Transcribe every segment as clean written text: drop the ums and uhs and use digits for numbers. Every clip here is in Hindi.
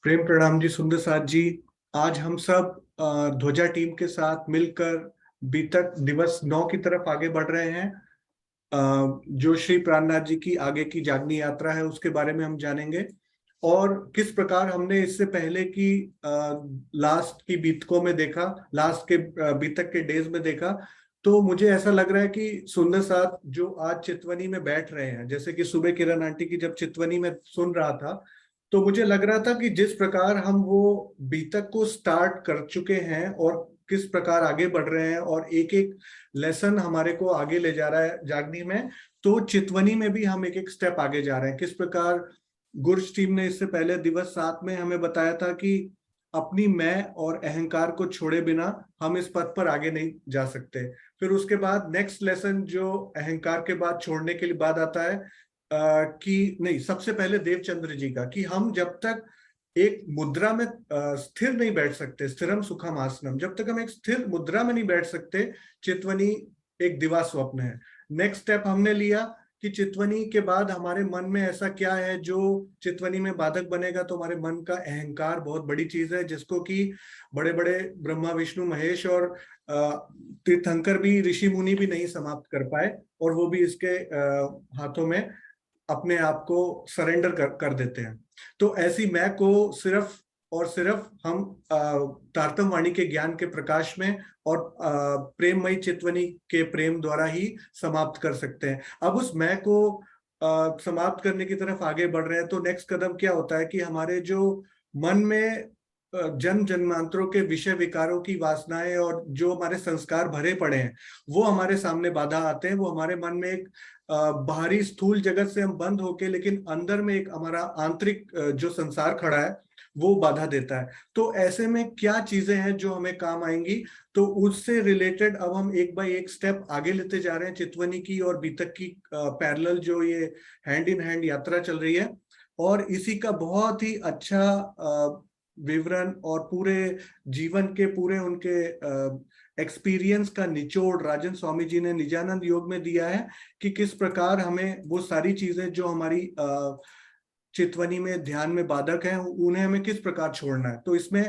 प्रेम प्रणाम जी, सुंदर साथ जी। आज हम सब ध्वजा टीम के साथ मिलकर बीतक दिवस 9 की तरफ आगे बढ़ रहे हैं। जो श्री प्राणनाथ जी की आगे की जागनी यात्रा है उसके बारे में हम जानेंगे, और किस प्रकार हमने इससे पहले की लास्ट की बीतकों में देखा, लास्ट के बीतक के डेज में देखा। तो मुझे ऐसा लग रहा है कि सुंदर साथ जो आज चितवनी में बैठ रहे हैं, जैसे कि सुबह किरण आंटी की जब चितवनी में सुन रहा था, तो मुझे लग रहा था कि जिस प्रकार हम वो बीतक को स्टार्ट कर चुके हैं और किस प्रकार आगे बढ़ रहे हैं और एक एक लेसन हमारे को आगे ले जा रहा है जागनी में, तो चितवनी में भी हम एक एक स्टेप आगे जा रहे हैं। किस प्रकार गुर्ज टीम ने इससे पहले दिवस 7 में हमें बताया था कि अपनी मैं और अहंकार को छोड़े बिना हम इस पथ पर आगे नहीं जा सकते। फिर उसके बाद नेक्स्ट लेसन जो अहंकार के बाद छोड़ने के लिए बाद आता है, कि नहीं, सबसे पहले देवचंद्र जी का, कि हम जब तक एक मुद्रा में स्थिर नहीं बैठ सकते, स्थिरम सुखम आसनम, जब तक हम एक स्थिर मुद्रा में नहीं बैठ सकते, चितवनी एक दिवा स्वप्न है। नेक्स्ट स्टेप हमने लिया कि चितवनी के बाद हमारे मन में ऐसा क्या है जो चितवनी में बाधक बनेगा। तो हमारे मन का अहंकार बहुत बड़ी चीज है, जिसको कि बड़े बड़े ब्रह्मा विष्णु महेश और तीर्थंकर भी, ऋषि मुनि भी नहीं समाप्त कर पाए, और वो भी इसके हाथों में अपने आप को सरेंडर कर देते हैं। तो ऐसी मैं को सिर्फ और सिर्फ हम तारतम वाणी के ज्ञान के प्रकाश में और प्रेममयी चितवनी के प्रेम द्वारा ही समाप्त कर सकते हैं। अब उस मैं को समाप्त करने की तरफ आगे बढ़ रहे हैं, तो नेक्स्ट कदम क्या होता है कि हमारे जो मन में जन्म जन्मांतरों के विषय विकारों की वासनाएं और जो हमारे संस्कार भरे पड़े हैं, वो हमारे सामने बाधा आते हैं। वो हमारे मन में एक बाहरी स्थूल जगत से हम बंद होके, लेकिन अंदर में एक हमारा आंतरिक जो संसार खड़ा है, वो बाधा देता है। तो ऐसे में क्या चीजें हैं जो हमें काम आएंगी, तो उससे रिलेटेड अब हम एक बाय एक स्टेप आगे लेते जा रहे हैं। चितवनी की और बीतक की पैरेलल जो ये हैंड इन हैंड यात्रा चल रही है, और इसी का बहुत ही अच्छा विवरण और पूरे जीवन के पूरे उनके एक्सपीरियंस का निचोड़ राजन स्वामी जी ने निजानंद योग में दिया है, कि किस प्रकार हमें वो सारी चीजें जो हमारी चितवनी में ध्यान में बाधक हैं, उन्हें हमें किस प्रकार छोड़ना है। तो इसमें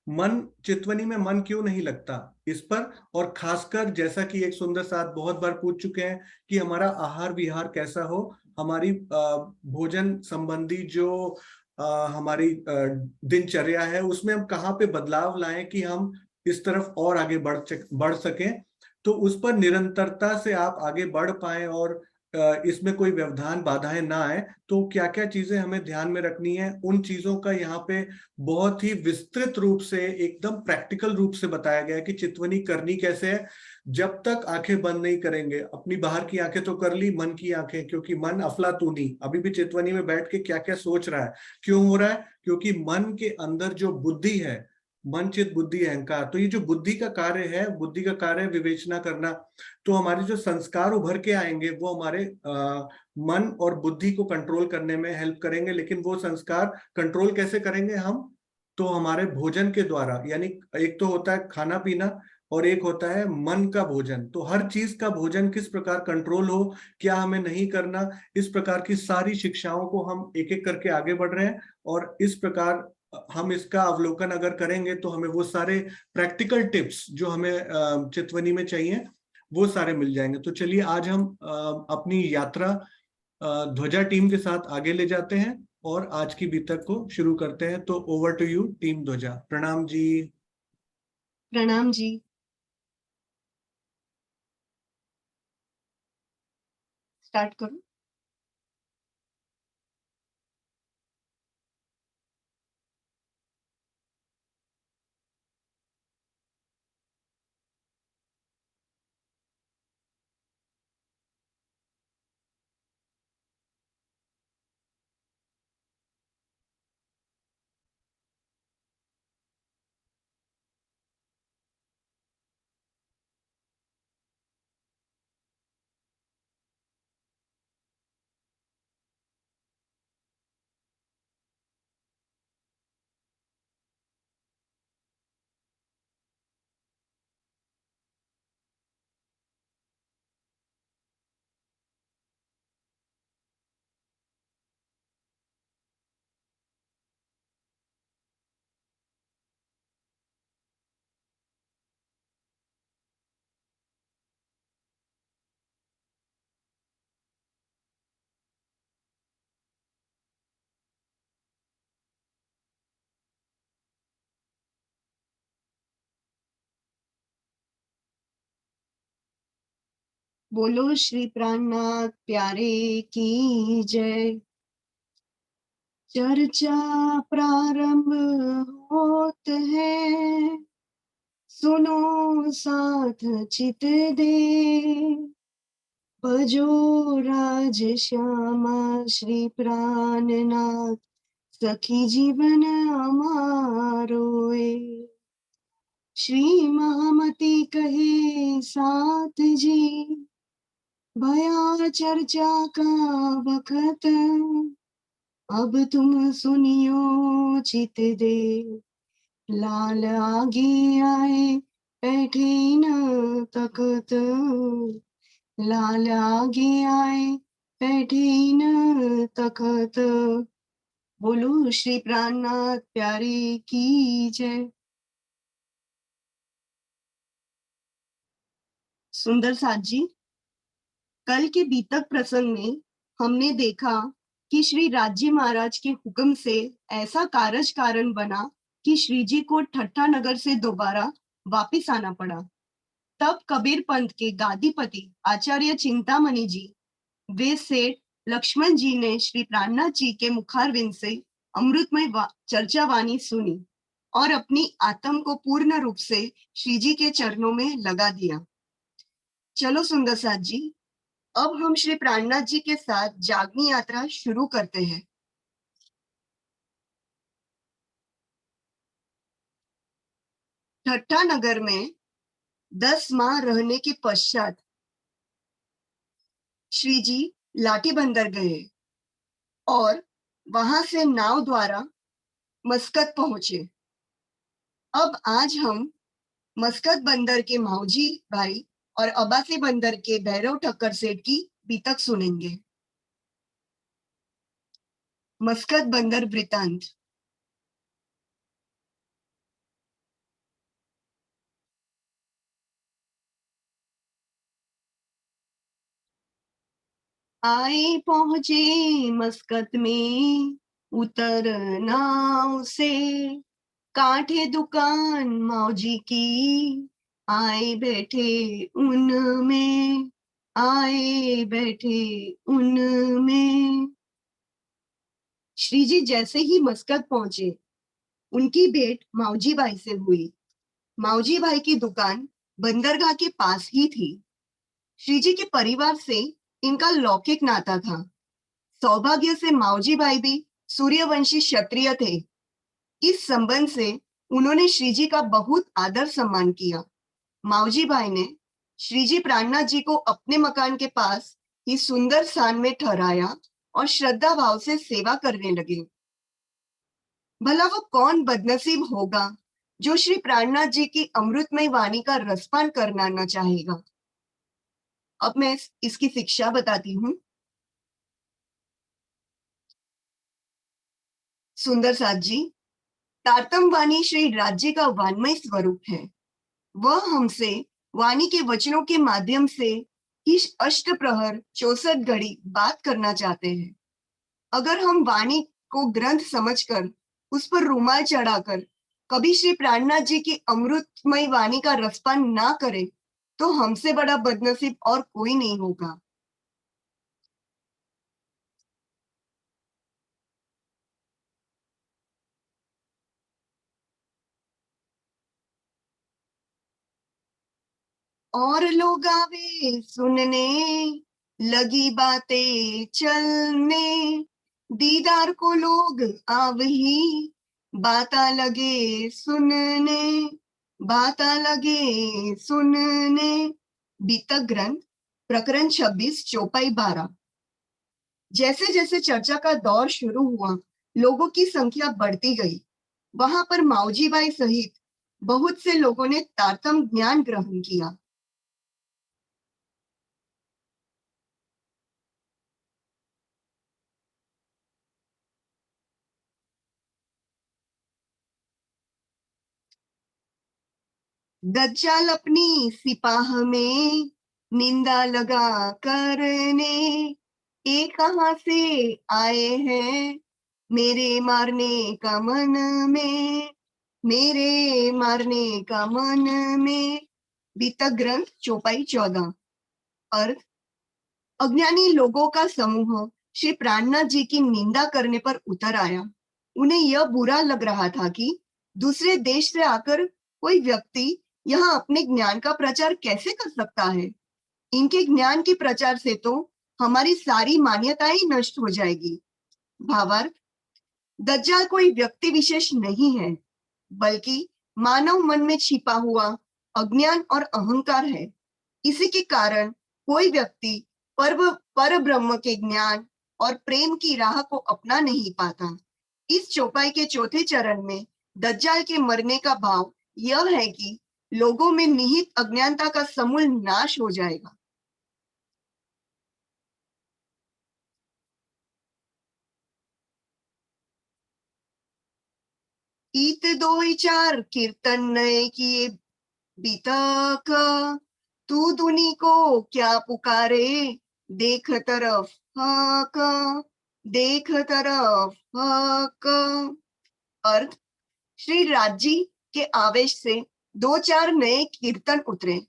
मन, चितवनी में मन क्यों नहीं लगता, इस पर, और खासकर जैसा कि एक सुंदर साथ बहुत बार पूछ चुके हैं कि हमारा आहार विहार कैसा हो, हमारी भोजन संबंधी जो हमारी दिनचर्या है, उसमें हम कहाँ पे बदलाव लाएं कि हम इस तरफ और आगे बढ़ सकें। तो उस पर निरंतरता से आप आगे बढ़ पाए और इसमें कोई व्यवधान बाधाएं ना आए, तो क्या क्या चीजें हमें ध्यान में रखनी है, उन चीजों का यहाँ पे बहुत ही विस्तृत रूप से, एकदम प्रैक्टिकल रूप से बताया गया है कि चितवनी करनी कैसे है। जब तक आंखें बंद नहीं करेंगे, अपनी बाहर की आंखें तो कर ली, मन की आंखें, क्योंकि मन अफलातूनी अभी भी चितवनी में बैठ के क्या क्या सोच रहा है, क्यों हो रहा है, क्योंकि मन के अंदर जो बुद्धि है, मन चित बुद्धि अहंकार, तो ये जो बुद्धि का कार्य है, बुद्धि का कार्य है विवेचना करना। तो हमारे जो संस्कार उभर के आएंगे वो हमारे मन और बुद्धि को कंट्रोल करने में हेल्प करेंगे। लेकिन वो संस्कार कंट्रोल कैसे करेंगे हम, तो हमारे भोजन के द्वारा, यानी एक तो होता है खाना पीना और एक होता है मन का भोजन। तो हर चीज का भोजन किस प्रकार कंट्रोल हो, क्या हमें नहीं करना, इस प्रकार की सारी शिक्षाओं को हम एक एक करके आगे बढ़ रहे हैं। और इस प्रकार हम इसका अवलोकन अगर करेंगे तो हमें वो सारे प्रैक्टिकल टिप्स जो हमें चितवनी में चाहिए, वो सारे मिल जाएंगे। तो चलिए आज हम अपनी यात्रा ध्वजा टीम के साथ आगे ले जाते हैं और आज की बीतक को शुरू करते हैं। तो ओवर टू यू टीम ध्वजा। प्रणाम जी। प्रणाम जी। स्टार्ट करूं? बोलो श्री प्राणनाथ प्यारे की जय। चर्चा प्रारंभ होत है, सुनो साथ चित दे। भजो राज श्यामा श्री प्राणनाथ, सखी जीवन अमारोए। श्री महामती कहे साथ जी, भया चर्चा का बखत। अब तुम सुनियो चित दे। लाल आगे आए बैठे न तकत, लाल आगे आए बैठे न तकत। बोलो श्री प्राणनाथ प्यारे की जय। सुंदर साथ जी, कल के बीतक प्रसंग में हमने देखा कि श्री राज्य महाराज के हुक्म से ऐसा कारज कारण बना कि श्री जी को ठट्टा नगर से दोबारा वापिस आना पड़ा। तब कबीर पंथ के गादीपति आचार्य चिंतामणि जी, वे सेठ लक्ष्मण जी ने श्री प्राणनाथ जी के मुखारविंद से अमृतमय चर्चा वाणी सुनी और अपनी आत्म को पूर्ण रूप से श्री जी के चरणों में लगा दिया। चलो सुंदर साथ जी, अब हम श्री प्राणनाथ जी के साथ जागनी यात्रा शुरू करते हैं। ठट्टा नगर में 10 माह रहने के पश्चात श्री जी लाठी बंदर गए और वहां से नाव द्वारा मस्कत पहुंचे। अब आज हम मस्कत बंदर के मावजी भाई और अबासी बंदर के भैरव ठक्कर सेठ की बीतक सुनेंगे। मस्कत बंदर वृतांत। आए पहुंचे मस्कत में, उतर नाव से, कांठे दुकान मौजी की, आए बैठे उनमें, आए बैठे उनमें। श्री जी जैसे ही मस्कत पहुंचे, उनकी भेंट मावजी भाई से हुई। मावजी भाई की दुकान बंदरगाह के पास ही थी। श्री जी के परिवार से इनका लौकिक नाता था। सौभाग्य से मावजी भाई भी सूर्यवंशी क्षत्रिय थे। इस संबंध से उन्होंने श्री जी का बहुत आदर सम्मान किया। मावजी भाई ने श्री जी प्राणनाथ जी को अपने मकान के पास ही सुंदर स्थान में ठहराया और श्रद्धा भाव से सेवा करने लगे। भला वो कौन बदनसीब होगा जो श्री प्राणनाथ जी की अमृतमय वाणी का रसपान करना न चाहेगा। अब मैं इसकी शिक्षा बताती हूँ। सुंदर साथ जी, तारतम वाणी श्री राज्य का वान्मय स्वरूप है। वह हमसे वाणी के वचनों के माध्यम से ही अष्ट प्रहर 64 घड़ी बात करना चाहते हैं। अगर हम वाणी को ग्रंथ समझकर उस पर रुमाल चढ़ाकर कभी श्री प्राणनाथ जी की अमृतमय वाणी का रसपान ना करें, तो हमसे बड़ा बदनसीब और कोई नहीं होगा। और लोग आवे सुनने, लगी बातें चलने, दीदार को लोग आव ही, बाता लगे सुनने, बाता लगे सुनने। बीतक ग्रंथ प्रकरण 26 चौपाई 12। जैसे जैसे चर्चा का दौर शुरू हुआ, लोगों की संख्या बढ़ती गई। वहां पर मावजी भाई सहित बहुत से लोगों ने तारतम ज्ञान ग्रहण किया। दज्जाल अपनी सिपाह में निंदा लगा करने, ये कहां से आए हैं मेरे मारने का मन में, मेरे मारने का मन में। बीतक ग्रंथ चौपाई 14। अर्थ, अज्ञानी लोगों का समूह श्री प्राणनाथ जी की निंदा करने पर उतर आया। उन्हें यह बुरा लग रहा था कि दूसरे देश से आकर कोई व्यक्ति यहाँ अपने ज्ञान का प्रचार कैसे कर सकता है। इनके ज्ञान के प्रचार से तो हमारी सारी मान्यताएं नष्ट हो जाएगी। भावार्थ, दज्जाल कोई व्यक्ति विशेष नहीं है, बल्कि मानव मन में छिपा हुआ अज्ञान और अहंकार है। इसी के कारण कोई व्यक्ति पर ब्रह्म के ज्ञान और प्रेम की राह को अपना नहीं पाता। इस चौपाई के चौथे चरण में दज्जाल के मरने का भाव यह है कि लोगों में निहित अज्ञानता का समूल नाश हो जाएगा। ईत दो चार कीर्तन नए किए बीतक, तू दुनी को क्या पुकारे, देख तरफ हक, देख तरफ हक। अर्थ, श्री राजी के आवेश से दो चार नए कीर्तन उतरे।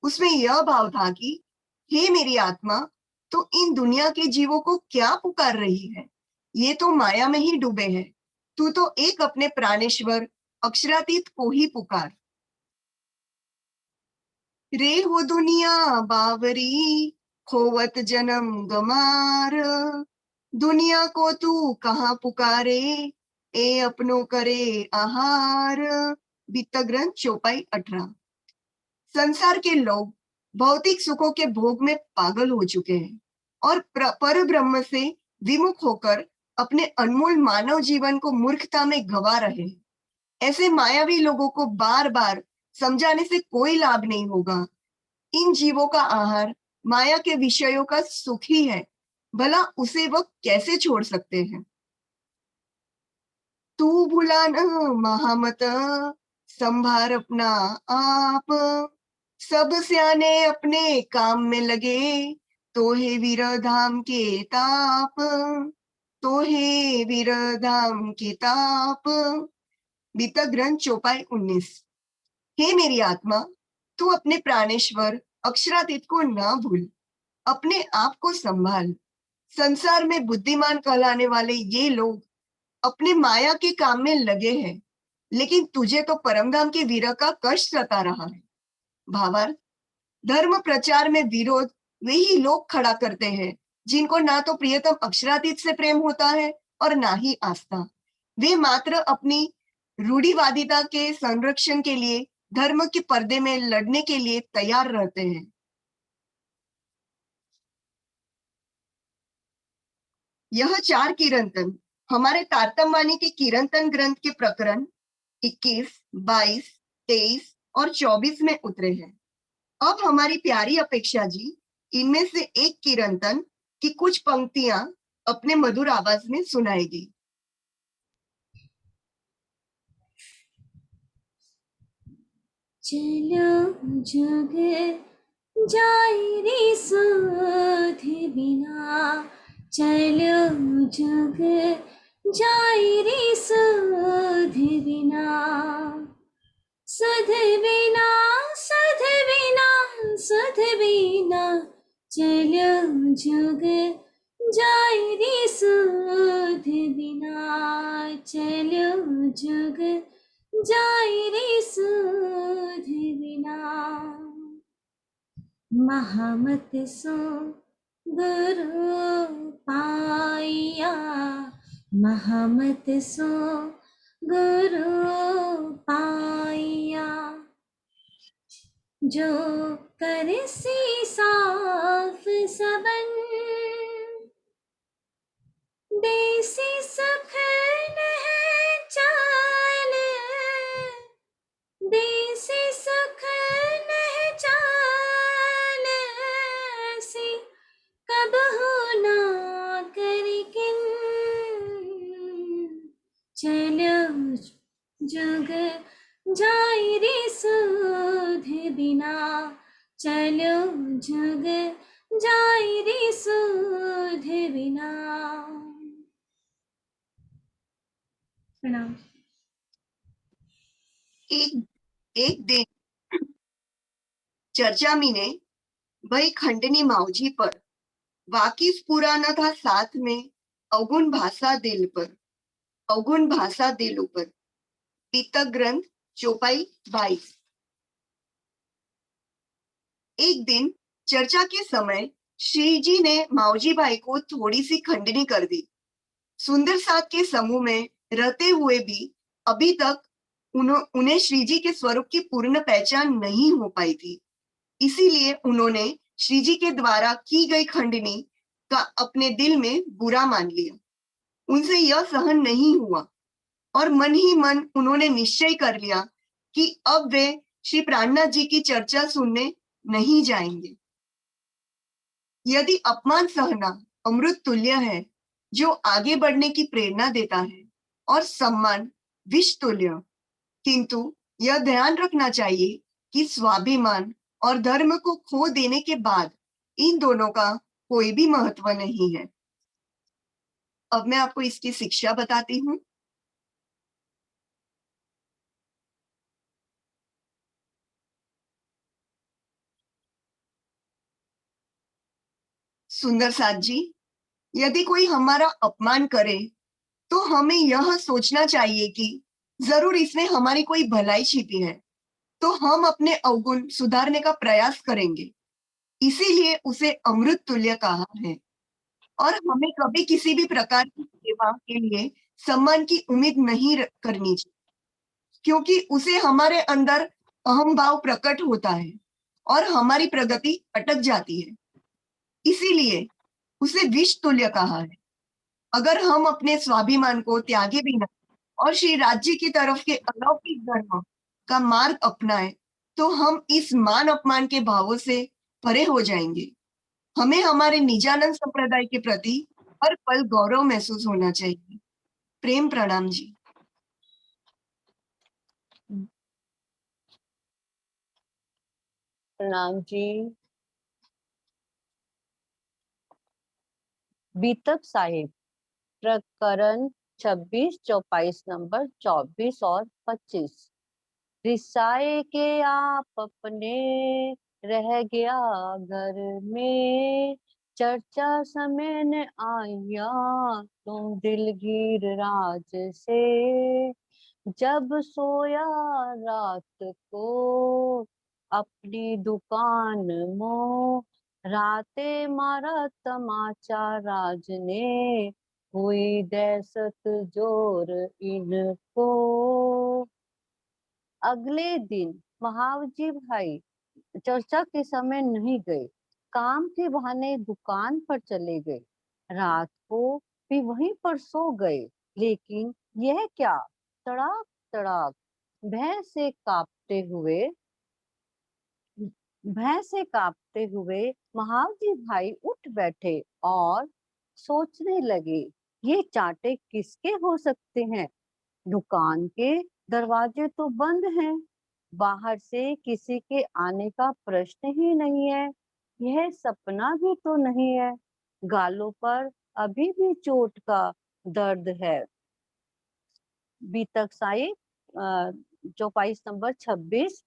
उसमें यह भाव था कि हे मेरी आत्मा, तो इन दुनिया के जीवों को क्या पुकार रही है, ये तो माया में ही डूबे हैं। तू तो एक अपने प्राणेश्वर अक्षरातीत को ही पुकार। रे हो दुनिया बावरी, खोवत जन्म गमार, दुनिया को तू कहाँ पुकारे, ए अपनों करे आहार। वित्त ग्रंथ चौपाई 18। संसार के लोग भौतिक सुखों के भोग में पागल हो चुके हैं और पर ब्रह्म से विमुख होकर अपने अनमोल मानव जीवन को मूर्खता में गंवा रहे हैं। ऐसे मायावी लोगों को बार बार समझाने से कोई लाभ नहीं होगा। इन जीवों का आहार माया के विषयों का सुख ही है, भला उसे वह कैसे छोड़ सकते हैं। तू भुला न महामत, संभार अपना आप, सब सियाने अपने काम में लगे, तो हे वीर धाम के ताप, तो हे वीर धाम के ताप। बीतक ग्रंथ चौपाई 19। हे मेरी आत्मा, तू अपने प्राणेश्वर अक्षरातीत को ना भूल, अपने आप को संभाल। संसार में बुद्धिमान कहलाने वाले ये लोग अपने माया के काम में लगे हैं, लेकिन तुझे तो परमधाम के वीर का कष्ट सता रहा है। भावार्थ, धर्म प्रचार में विरोध वे ही लोग खड़ा करते हैं जिनको ना तो प्रियतम अक्षरातीत से प्रेम होता है और ना ही आस्था। वे मात्र अपनी रूढ़िवादिता के संरक्षण के लिए धर्म के पर्दे में लड़ने के लिए तैयार रहते हैं। यह चार कीर्तन हमारे तारतम्यवाणी के कीर्तन ग्रंथ के प्रकरण 21, 22, 23 और 24 में उतरे हैं। अब हमारी प्यारी अपेक्षा जी इनमें से एक कीर्तन की कुछ पंक्तियां अपने मधुर आवाज में सुनाएगी। चलो जग जाए रे सुध बिना, चलो जग जाए रे सुध बिना, सुध बिना, सुध बिना, सुध बिना, चलो जग जाए रे सुध बिना, चलो जग जाए रे सुध बिना। महामत सो गुरु पाया, महामत सो गुरु पाया, जो कर सी साफ सबन, देसी सुख नह चाल, देसी सुख नह चाल, सी कब हो ना करकिन, चलो जग जाए रे सुध बिना, चलो जग जाए रे सुध बिना। प्रणाम। एक दिन चर्चा मी ने भाई खंडनी मावजी पर वाकिफ पुराना था साथ में, अवगुण भाषा दिल पर, अवगुण भाषा दिल ऊपर। पीतक ग्रंथ चौपाई 22। एक दिन चर्चा के समय श्री जी ने मावजी भाई को थोड़ी सी खंडनी कर दी। सुंदर साथ के समूह में रहते हुए भी अभी तक उन्हें श्री जी के स्वरूप की पूर्ण पहचान नहीं हो पाई थी। इसीलिए उन्होंने श्री जी के द्वारा की गई खंडनी का अपने दिल में बुरा मान लिया। उनसे यह सहन नहीं हुआ और मन ही मन उन्होंने निश्चय कर लिया कि अब वे श्री प्राणनाथ जी की चर्चा सुनने नहीं जाएंगे। यदि अपमान सहना अमृत तुल्य है, जो आगे बढ़ने की प्रेरणा देता है, और सम्मान विष तुल्य, किंतु यह ध्यान रखना चाहिए कि स्वाभिमान और धर्म को खो देने के बाद इन दोनों का कोई भी महत्व नहीं है। अब मैं आपको इसकी शिक्षा बताती हूँ। सुंदर साथ जी, यदि कोई हमारा अपमान करे तो हमें यह सोचना चाहिए कि जरूर इसमें हमारी कोई भलाई छिपी है, तो हम अपने अवगुण सुधारने का प्रयास करेंगे। इसीलिए उसे अमृत तुल्य कहा है। और हमें कभी किसी भी प्रकार की सेवा के लिए सम्मान की उम्मीद नहीं करनी चाहिए, क्योंकि उसे हमारे अंदर अहम भाव प्रकट होता है और हमारी प्रगति अटक जाती है। इसीलिए उसे विष तुल्य कहा है। अगर हम अपने स्वाभिमान को त्यागे बिना और श्री राज्य की तरफ के अलौकिक धर्म का मार्ग अपनाए, तो हम इस मान अपमान के भावों से परे हो जाएंगे। हमें हमारे निजानंद संप्रदाय के प्रति हर पल गौरव महसूस होना चाहिए। प्रेम प्रणाम जी। प्रणाम जी। बीतक साहिब प्रकरण 26, 24 नंबर 24 और 25। रिसाए के आप अपने रह गया घर में, चर्चा समय न आया तुम दिलगीर राज से। जब सोया रात को अपनी दुकान मो, राते मारा तमाचा राज ने, हुई दहशत जोर इनको। अगले दिन महावजी भाई चर्चा के समय नहीं गए, काम के बहाने दुकान पर चले गए। रात को भी वहीं पर सो गए, लेकिन यह क्या, तड़ाक तड़ाक भय से कांपते हुए महावजी भाई उठ बैठे और सोचने लगे, ये चांटे किसके हो सकते हैं। दुकान के दरवाजे तो बंद हैं, बाहर से किसी के आने का प्रश्न ही नहीं है। यह सपना भी तो नहीं है, गालों पर अभी भी चोट का दर्द है। बीतक साई 24 नंबर 26।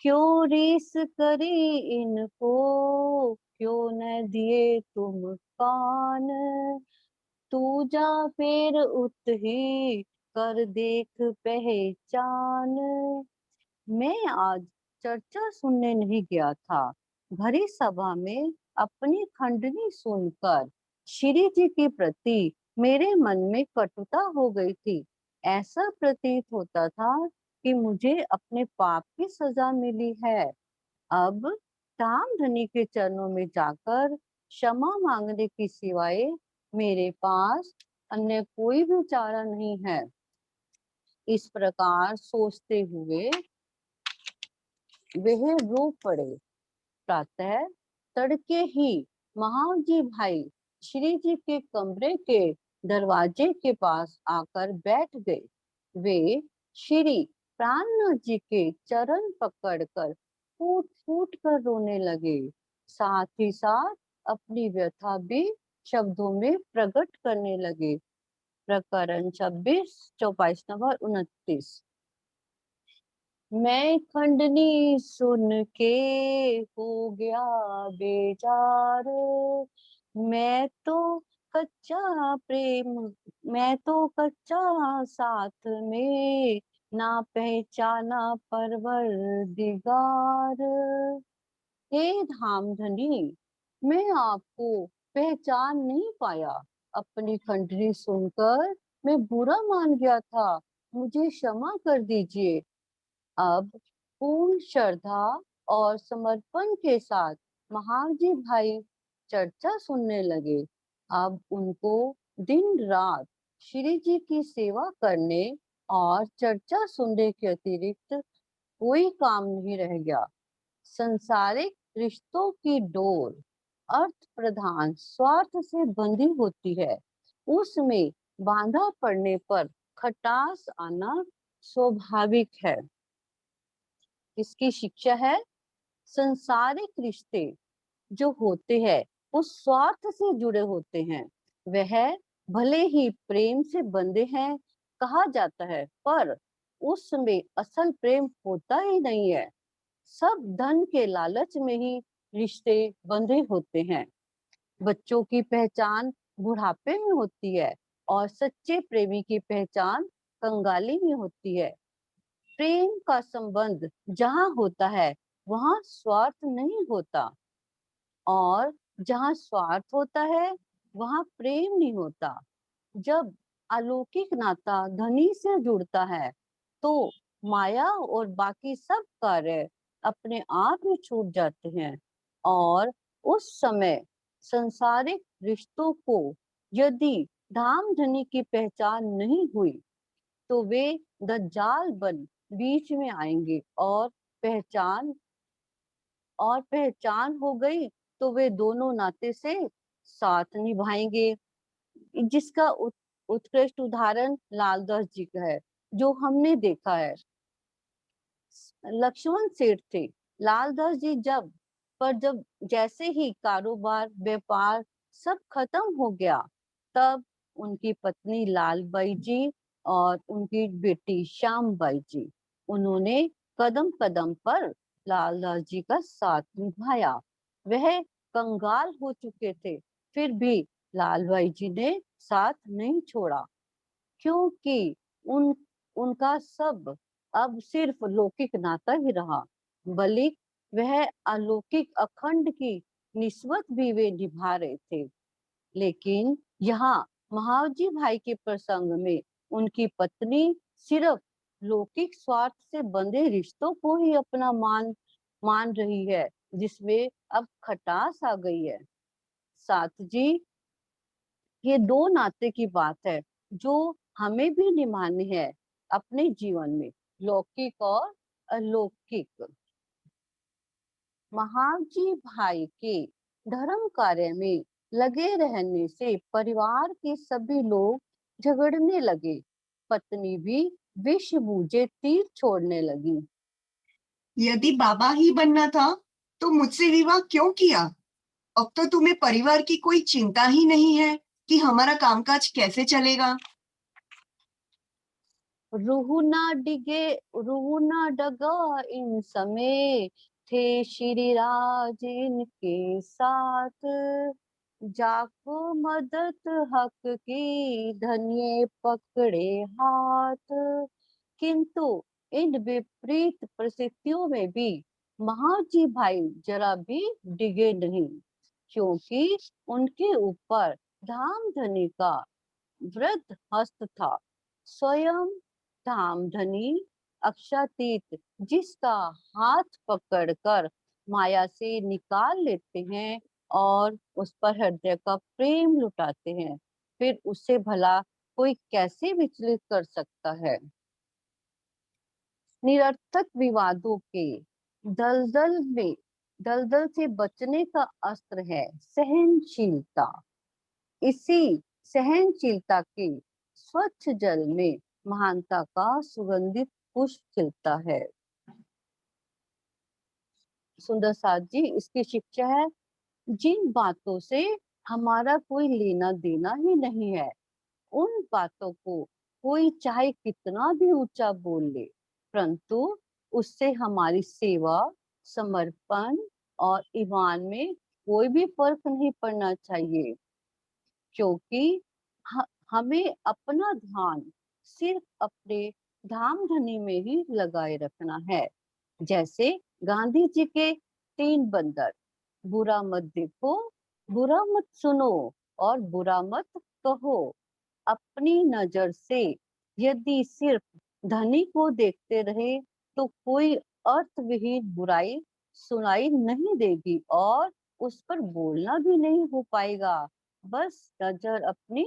क्यों रीस करी इनको, क्यों न दिए तुम कान, तू जा फिर उत ही कर देख पहचान। मैं आज चर्चा सुनने नहीं गया था। भरी सभा में अपनी खंडनी सुनकर श्री जी के प्रति मेरे मन में कटुता हो गई थी। ऐसा प्रतीत होता था कि मुझे अपने पाप की सजा मिली है। अब काम धनी के चरणों में जाकर क्षमा मांगने की सिवाय मेरे पास अन्य कोई भी चारा नहीं है। इस प्रकार सोचते हुए वह रो पड़े। प्रातः तड़के ही महावजी भाई श्री जी के कमरे के दरवाजे के पास आकर बैठ गए। वे श्री प्राणनाथ जी के चरण पकड़कर फूट फूट कर रोने लगे। साथ ही साथ अपनी व्यथा भी शब्दों में प्रकट करने लगे। प्रकरण 26, 24 नंबर 29। मैं खंडनी सुन के हो गया बेजार, मैं तो कच्चा प्रेम, मैं तो कच्चा साथ में, ना पहचाना परवरदिगार। हे धामधनी, मैं आपको पहचान नहीं पाया। अपनी खंडनी सुनकर मैं बुरा मान गया था, मुझे क्षमा कर दीजिए। अब पूर्ण श्रद्धा और समर्पण के साथ महावजी भाई चर्चा सुनने लगे। अब उनको दिन रात श्री जी की सेवा करने और चर्चा सुनने के अतिरिक्त कोई काम नहीं रह गया। संसारिक रिश्तों की डोर अर्थ प्रधान स्वार्थ से बंधी होती है, उसमें बांधा पड़ने पर खटास आना स्वाभाविक है। इसकी शिक्षा है, संसारिक रिश्ते जो होते हैं वो स्वार्थ से जुड़े होते हैं। वह भले ही प्रेम से बंधे हैं कहा जाता है, पर उसमें असल प्रेम होता ही नहीं है। सब धन के लालच में ही रिश्ते बंधे होते हैं। बच्चों की पहचान बुढ़ापे में होती है और सच्चे प्रेमी की पहचान कंगाली में होती है। प्रेम का संबंध जहाँ होता है वहाँ स्वार्थ नहीं होता, और जहाँ स्वार्थ होता है वहाँ प्रेम नहीं होता। जब अलौकिक नाता धनी से जुड़ता है तो माया और बाकी सब कार्य अपने आप ही छूट जाते हैं, और उस समय संसारिक रिश्तों को यदि धाम धनी की पहचान नहीं हुई तो वे दज्जाल बन बीच में आएंगे, पहचान और पहचान हो गई तो वे दोनों नाते से साथ निभाएंगे। जिसका उत्कृष्ट उदाहरण लालदास जी का है, जो हमने देखा है। लक्ष्मण सेठ थे, लालदास जी जब जैसे ही कारोबार व्यापार सब खत्म हो गया, तब उनकी पत्नी लालबाई जी और उनकी बेटी श्यामबाई जी, उन्होंने कदम कदम पर लालदास जी का साथ निभाया। वह कंगाल हो चुके थे, फिर भी लालबाई जी ने साथ नहीं छोड़ा, क्योंकि उनका सब अब सिर्फ लौकिक नाता ही रहा, बल्कि वह अलौकिक अखंड की निस्बत भी वे निभा रहे थे। लेकिन यहाँ महावजी भाई के प्रसंग में उनकी पत्नी सिर्फ लौकिक स्वार्थ से बंधे रिश्तों को ही अपना मान रही है, जिसमें अब खटास आ गई है। साथ जी, ये दो नाते की बात है जो हमें भी निभानी है अपने जीवन में, लौकिक और अलौकिक। महावजी भाई के धर्म कार्य में लगे रहने से परिवार के सभी लोग झगड़ने लगे। पत्नी भी विष बूझे तीर छोड़ने लगी। यदि बाबा ही बनना था तो मुझसे विवाह क्यों किया? अब तो तुम्हें परिवार की कोई चिंता ही नहीं है कि हमारा कामकाज कैसे चलेगा। रूह ना डगा इन समय, थे श्री राज इनके साथ। जाको मदद हक की, धन्य पकड़े हाथ। किंतु इन विपरीत परिस्थितियों में भी महाजी भाई जरा भी डिगे नहीं, क्योंकि उनके ऊपर धामधनी का वृद्ध हस्त था। स्वयं धामधनी अक्षातीत, जिसका हाथ पकड़कर माया से निकाल लेते हैं और उस पर हृदय का प्रेम लुटाते हैं, फिर उससे भला कोई कैसे विचलित कर सकता है। निरर्थक विवादों के दलदल से बचने का अस्त्र है सहनशीलता। इसी सहनशीलता के स्वच्छ जल में महानता का सुगंधित पुष्प खिलता है। सुंदर साथ जी, इसकी शिक्षा है, जिन बातों से हमारा कोई लेना देना ही नहीं है, उन बातों को कोई चाहे कितना भी ऊंचा बोल ले, परंतु उससे हमारी सेवा, समर्पण और ईमान में कोई भी फर्क नहीं पड़ना चाहिए, क्योंकि हमें अपना ध्यान सिर्फ अपने धाम धनी में ही लगाए रखना है। जैसे गांधी जी के 3 बंदर, बुरा मत देखो, बुरा मत सुनो और बुरा मत कहो। अपनी नजर से यदि सिर्फ धनी को देखते रहे तो कोई अर्थविहीन बुराई सुनाई नहीं देगी और उस पर बोलना भी नहीं हो पाएगा। बस नजर अपनी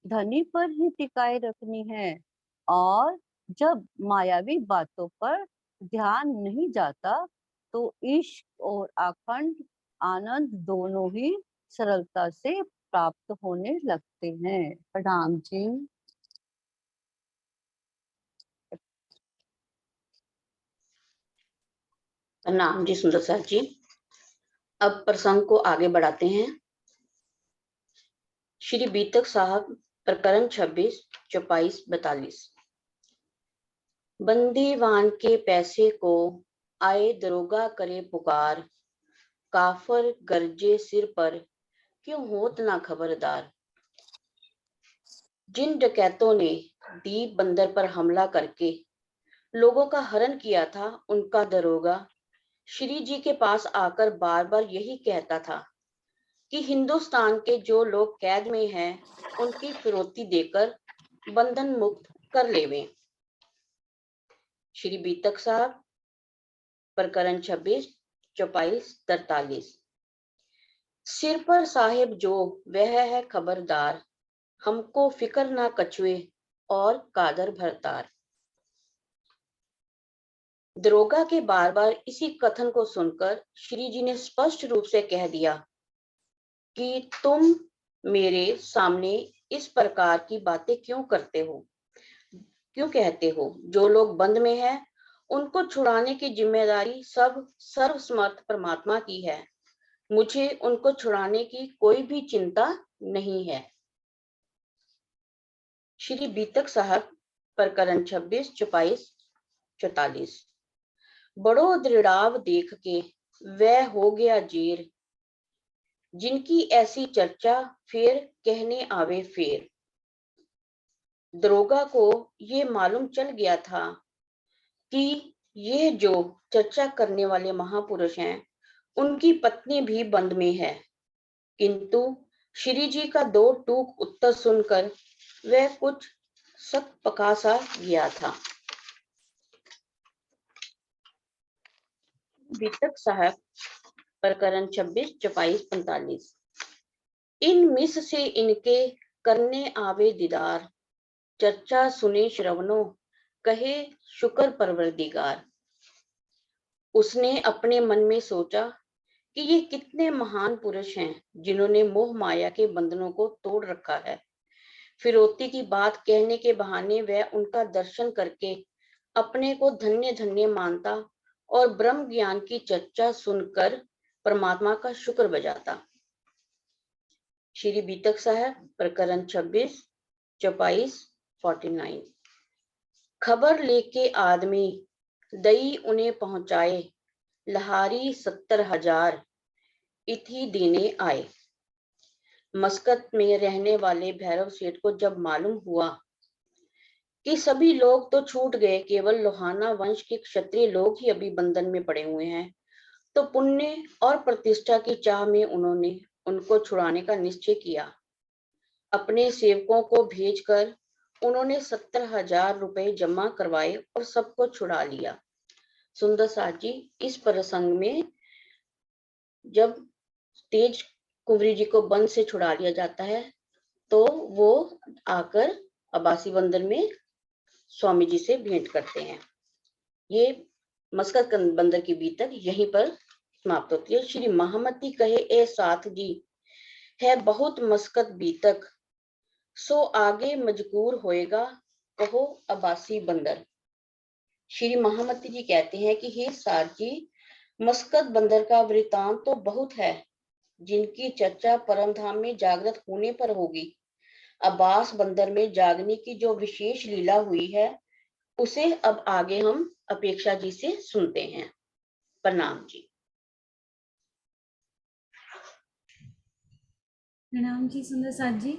धनी पर ही टिकाए रखनी है। और जब मायावी बातों पर ध्यान नहीं जाता तो इश्क और अखंड आनंद दोनों ही सरलता से प्राप्त होने लगते हैं। प्रणाम जी। प्रणाम जी सुंदर साथ जी। अब प्रसंग को आगे बढ़ाते हैं। श्री बीतक साहब, प्रकरण 26, 24-42। बंदीवान के पैसे को आए दरोगा करे पुकार, काफर गरजे सिर पर क्यों होत ना खबरदार। जिन डकैतों ने दीप बंदर पर हमला करके लोगों का हरण किया था, उनका दरोगा श्री जी के पास आकर बार बार यही कहता था कि हिंदुस्तान के जो लोग कैद में हैं, उनकी फिरौती देकर बंधन मुक्त कर लेवें। श्री बीतक साहब, प्रकरण 26, 24-43। सिर पर साहेब जो वह है खबरदार, हमको फिक्र ना कछुए और कादर भरतार। दरोगा के बार बार इसी कथन को सुनकर श्री जी ने स्पष्ट रूप से कह दिया कि तुम मेरे सामने इस प्रकार की बातें क्यों करते हो, क्यों कहते हो। जो लोग बंद में हैं, उनको छुड़ाने की जिम्मेदारी सब सर्वसमर्थ परमात्मा की है। मुझे उनको छुड़ाने की कोई भी चिंता नहीं है। श्री बीतक साहब, प्रकरण 26, 24-44। बड़ो दृढ़ाव देख के वह हो गया जेर, जिनकी ऐसी चर्चा फिर कहने आवे फेर। दरोगा को ये मालूम चल गया था कि ये जो चर्चा करने वाले महापुरुष हैं, उनकी पत्नी भी बंद में है, किंतु श्री जी का 2 टूक उत्तर सुनकर वह कुछ सक पका सा गया था। बीतक साहब, प्रकरण 26, 24-45। इन मिस से इनके करने आवे दीदार, चर्चा सुने श्रवणों कहे शुक्र परवरदिगार। उसने अपने मन में सोचा कि ये कितने महान पुरुष हैं जिन्होंने मोह माया के बंधनों को तोड़ रखा है। फिरौती की बात कहने के बहाने वह उनका दर्शन करके अपने को धन्य धन्य मानता और ब्रह्म ज्ञान की चर्चा सुनकर परमात्मा का शुक्र बजाता। श्री बीतक साहब, प्रकरण 26, 24-49। खबर लेके आदमी दई उन्हें पहुंचाए, लहारी 70,000 इथी देने आए। मस्कत में रहने वाले भैरव सेठ को जब मालूम हुआ कि सभी लोग तो छूट गए, केवल लोहाना वंश के क्षत्रिय लोग ही अभी बंधन में पड़े हुए हैं, तो पुण्य और प्रतिष्ठा की चाह में उन्होंने उनको छुड़ाने का निश्चय किया। अपने सेवकों को भेजकर उन्होंने 70,000 रुपए जमा करवाए और सबको छुड़ा लिया। सुंदर साथ जी, इस प्रसंग में जब तेज कुंवरी जी को बंद से छुड़ा लिया जाता है, तो वो आकर अबासी बंदर में स्वामी जी से भेंट करते हैं। ये मस्कत बंदर की बीतक यहीं पर समाप्त होती है। श्री महामती कहे ए साथ जी, है बहुत मस्कत बीतक, सो आगे मजकूर होएगा, कहो अबासी बंदर। श्री महामती जी कहते हैं कि हे साथ जी, मस्कत बंदर का वृतांत तो बहुत है, जिनकी चर्चा परम धाम में जागृत होने पर होगी। अब्बास बंदर में जागने की जो विशेष लीला हुई है, उसे अब आगे हम अपेक्षा जी से सुनते हैं। प्रणाम जी। प्रणाम जी सुंदर साथ जी।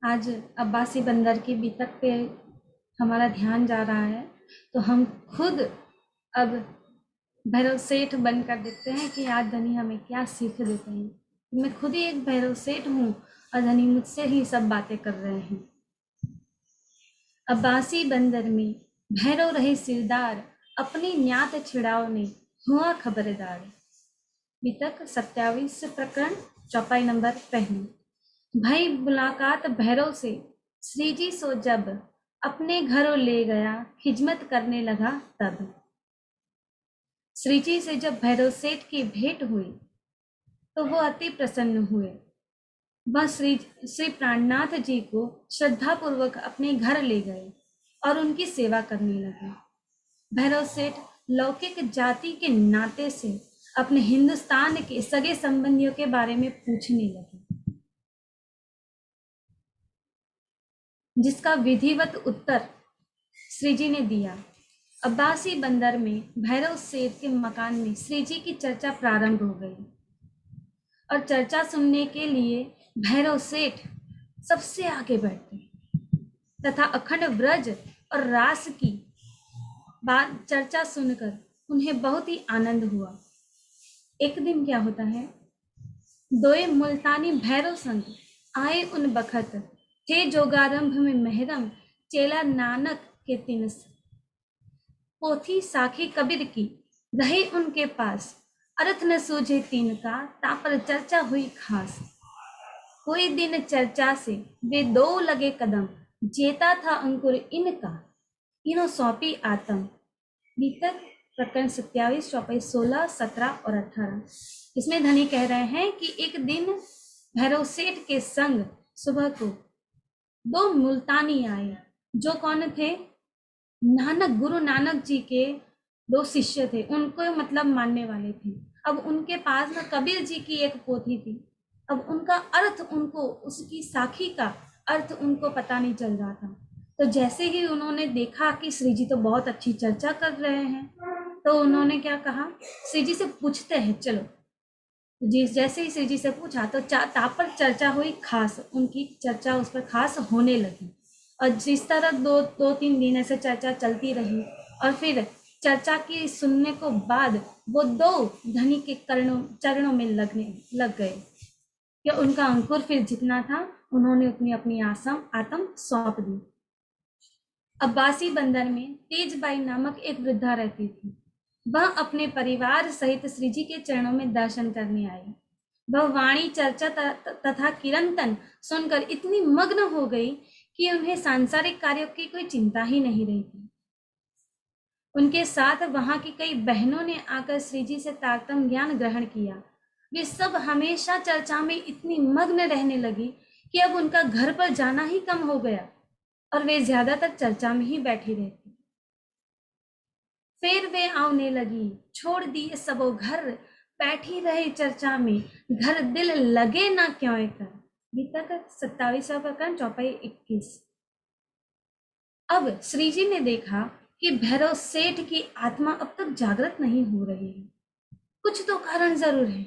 आज अब्बासी बंदर की बीतक पे हमारा ध्यान जा रहा है, तो हम खुद अब भैरव सेठ बनकर देखते हैं कि आज धनी हमें क्या सीख देते हैं। मैं खुद ही एक भैरव सेठ हूँ और धनी मुझसे ही सब बातें कर रहे हैं। अब्बासी बंदर में भैरव रहे सिरदार, अपनी न्यात छिड़ावने हुआ खबरदार। बीतक 27 प्रकरण चौपाई नंबर 1। भाई मुलाकात भैरव से श्री जी सो जब, अपने घरों ले गया खिजमत करने लगा तब। श्री जी से जब भैरव सेठ की भेंट हुई तो वो अति प्रसन्न हुए। वह श्री प्राणनाथ जी को श्रद्धा पूर्वक अपने घर ले गए और उनकी सेवा करने लगे। भैरव सेठ लौकिक जाति के नाते से अपने हिंदुस्तान के सगे संबंधियों के बारे में पूछने लगे, जिसका विधिवत उत्तर श्री जी ने दिया। अब्बासी बंदर में भैरव सेठ के मकान में श्री जी की चर्चा प्रारंभ हो गई और चर्चा सुनने के लिए भैरव सेठ सबसे आगे बैठे तथा अखंड ब्रज और रास की बात चर्चा सुनकर उन्हें बहुत ही आनंद हुआ। एक दिन क्या होता है, दोए मुल्तानी भैरव संत आए उन बखत, थे जोगारंभ में महरम चेला नानक के तिनस। पोथी साखी कबीर की रहे उनके पास, अर्थ न सूझे तीन का, तापर चर्चा हुई खास। कोई दिन चर्चा से वे दो लगे कदम, जेता था अंकुर इनका, इनो सौंपी आत्म। बीतक प्रकरण 27 चौपाई 16, 17 और 18। इसमें धनी कह रहे हैं कि एक दिन भैरव सेठ के संग सुबह को दो मुल्तानी आए, जो कौन थे, नानक गुरु नानक जी के दो शिष्य थे, उनको मतलब मानने वाले थे। अब उनके पास में कबीर जी की एक पोथी थी। अब उनका अर्थ उनको, उसकी साखी का अर्थ उनको पता नहीं चल रहा था। तो जैसे ही उन्होंने देखा कि श्री जी तो बहुत अच्छी चर्चा कर रहे हैं, तो उन्होंने क्या कहा, श्री जी से पूछते हैं चलो। जी जैसे ही श्री जी से पूछा तो तापर चर्चा हुई खास, उनकी चर्चा उस पर खास होने लगी। और जिस तरह दो तीन दिन ऐसे चर्चा चलती रही और फिर चर्चा की सुनने को बाद वो दो धनी के चरणों में लग गए कि उनका अंकुर फिर जितना था उन्होंने उतनी अपनी आत्म सौंप दी। अब्बासी बंदर में तेजबाई नामक एक वृद्धा रहती थी। वह अपने परिवार सहित श्री जी के चरणों में दर्शन करने आई। वह वाणी चर्चा तथा कीर्तन सुनकर इतनी मग्न हो गई कि उन्हें सांसारिक कार्यों की कोई चिंता ही नहीं रही थी। उनके साथ वहां की कई बहनों ने आकर श्री जी से तारतम्य ज्ञान ग्रहण किया। वे सब हमेशा चर्चा में इतनी मग्न रहने लगी कि अब उनका घर पर जाना ही कम हो गया और वे ज्यादातर चर्चा में ही बैठी रहती। फिर वे आने लगी, छोड़ दिए सबो घर, बैठी रहे चर्चा में, घर दिल लगे ना क्यों कर। बीतक 27वां प्रकरण चौपाई 21। अब श्री जी ने देखा कि भैरव सेठ की आत्मा अब तक जागृत नहीं हो रही है, कुछ तो कारण जरूर है।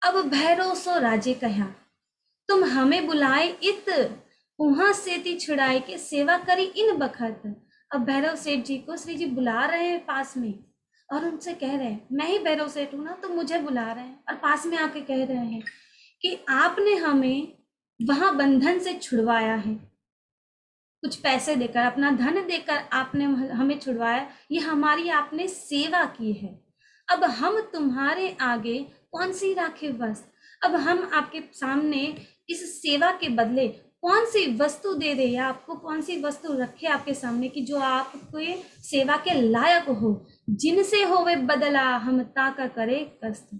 अब भैरव सो राजे कहा, तुम हमें बुलाए इत, उहा सेती छुड़ाए के सेवा करी इन बखत। अब भैरव सेठ जी को श्री जी बुला रहे हैं पास में और उनसे कह रहे हैं, मैं ही भैरव सेठ हूं ना, तो मुझे बुला रहे हैं और पास में आके कह रहे हैं कि आपने हमें वहां बंधन से छुड़वाया है, कुछ पैसे देकर, अपना धन देकर आपने हमें छुड़वाया, ये हमारी आपने सेवा की है। अब हम तुम्हारे आगे कौन सी राखे बस, अब हम आपके सामने इस सेवा के बदले कौन सी वस्तु दे दे, या आपको कौन सी वस्तु रखे आपके सामने कि जो आपको सेवा के लायक हो, जिनसे होवे बदला हम ताका करे कष्ट।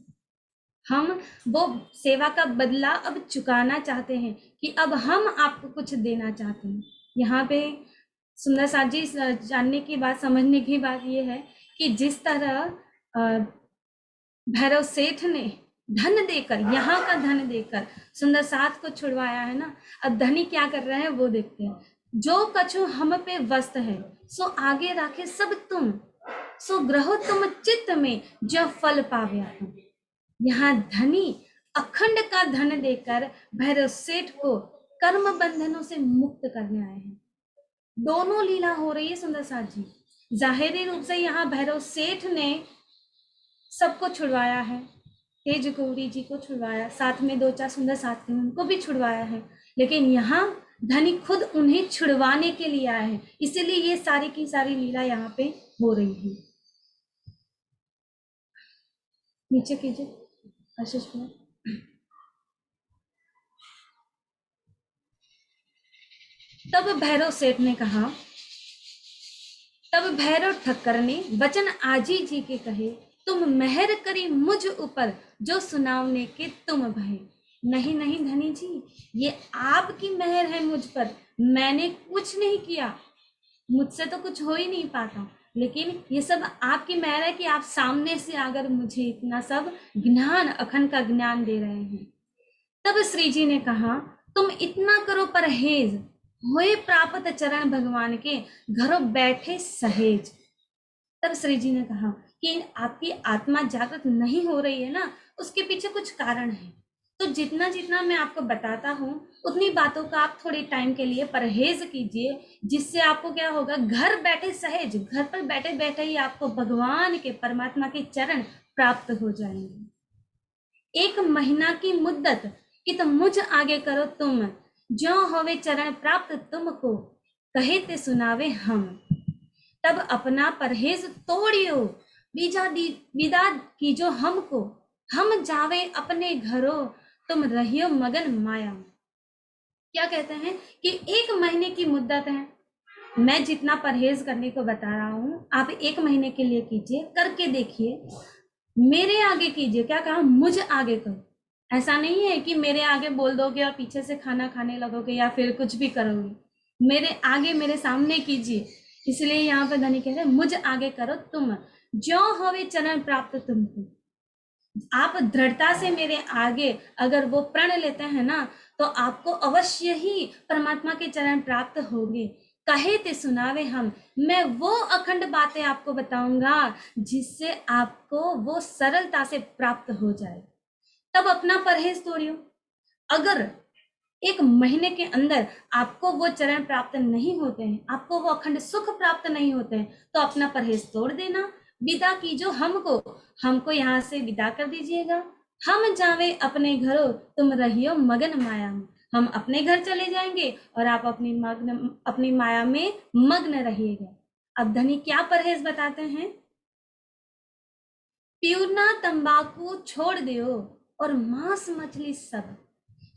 हम वो सेवा का बदला अब चुकाना चाहते हैं कि अब हम आपको कुछ देना चाहते हैं। यहाँ पे सुंदर साथ जी जानने की बात, समझने की बात ये है कि जिस तरह भैरव सेठ ने धन देकर, यहाँ का धन देकर सुंदर साथ को छुड़वाया है ना, अब धनी क्या कर रहे हैं वो देखते हैं। जो कछु हम पे वस्त है, सो आगे राखे सब तुम, सो ग्रहो तुम चित्त में जो फल पावे तुम। यहाँ धनी अखंड का धन देकर भैरव सेठ को कर्म बंधनों से मुक्त करने आए हैं। दोनों लीला हो रही है सुंदर साथ जी। जाहिरी रूप से यहाँ भैरव सेठ ने सबको छुड़वाया है, तेज गौरी जी को छुड़वाया, साथ में 2-4 सुंदर साथ थे उनको भी छुड़वाया है, लेकिन यहाँ धनी खुद उन्हें छुड़वाने के लिए आए हैं, इसीलिए ये सारी की सारी लीला यहाँ पे हो रही है। नीचे कीजिए आशीष भैया। तब भैरव सेठ ने कहा, तब भैरव ठक्कर ने वचन आजी जी के कहे, तुम मेहर करी मुझ ऊपर जो सुनावने के तुम भय। नहीं नहीं धनी जी, ये आपकी मेहर है मुझ पर, मैंने कुछ नहीं किया, मुझसे तो कुछ हो ही नहीं पाता, लेकिन ये सब आपकी मेहर है कि आप सामने से आकर मुझे इतना सब ज्ञान, अखंड का ज्ञान दे रहे हैं। तब श्री जी ने कहा, तुम इतना करो परहेज, होए प्राप्त चरण भगवान के, घरों बैठे सहेज। तब श्री जी ने कहा कि आपकी आत्मा जागृत नहीं हो रही है ना, उसके पीछे कुछ कारण है, तो जितना जितना मैं आपको बताता हूँ उतनी बातों का आप थोड़े टाइम के लिए परहेज कीजिए, जिससे आपको क्या होगा, घर बैठे सहज, घर पर बैठे बैठे ही आपको भगवान के, परमात्मा के चरण प्राप्त हो जाएंगे। 1 महीना की मुद्दत कि तुम मुझ आगे करो तुम, जो होवे चरण प्राप्त तुमको, कहे ते सुनावे हम। तब अपना परहेज तोड़ियो, विदा कीजो हमको, हम जावे अपने घरों, तुम रहियो मगन माया। क्या कहते हैं कि 1 महीने की मुद्दत है, मैं जितना परहेज करने को बता रहा हूँ आप 1 महीने के लिए कीजिए, करके देखिए, मेरे आगे कीजिए। क्या कहा, मुझ आगे करो। ऐसा नहीं है कि मेरे आगे बोल दोगे और पीछे से खाना खाने लगोगे या फिर कुछ भी करोगे, मेरे आगे, मेरे सामने कीजिए। इसलिए यहाँ पे धनी कह रहे हैं, मुझ आगे करो तुम, जो होवे चरण प्राप्त तुमको। आप दृढ़ता से मेरे आगे अगर वो प्रण लेते हैं ना, तो आपको अवश्य ही परमात्मा के चरण प्राप्त होंगे। कहे ते सुनावे हम, मैं वो अखंड बातें आपको बताऊंगा जिससे आपको वो सरलता से प्राप्त हो जाए। तब अपना परहेज तोड़ियो। अगर 1 महीने के अंदर आपको वो चरण प्राप्त नहीं होते हैं, आपको वो अखंड सुख प्राप्त नहीं होते हैं, तो अपना परहेज तोड़ देना, विदा कीजो हमको यहाँ से विदा कर दीजिएगा। हम जावे अपने घरों, तुम रहियो मगन माया में। हम अपने घर चले जाएंगे और आप अपनी माया में मग्न रहिएगा। अब धनी क्या परहेज बताते हैं, पीना तंबाकू छोड़ दियो और मांस मछली सब,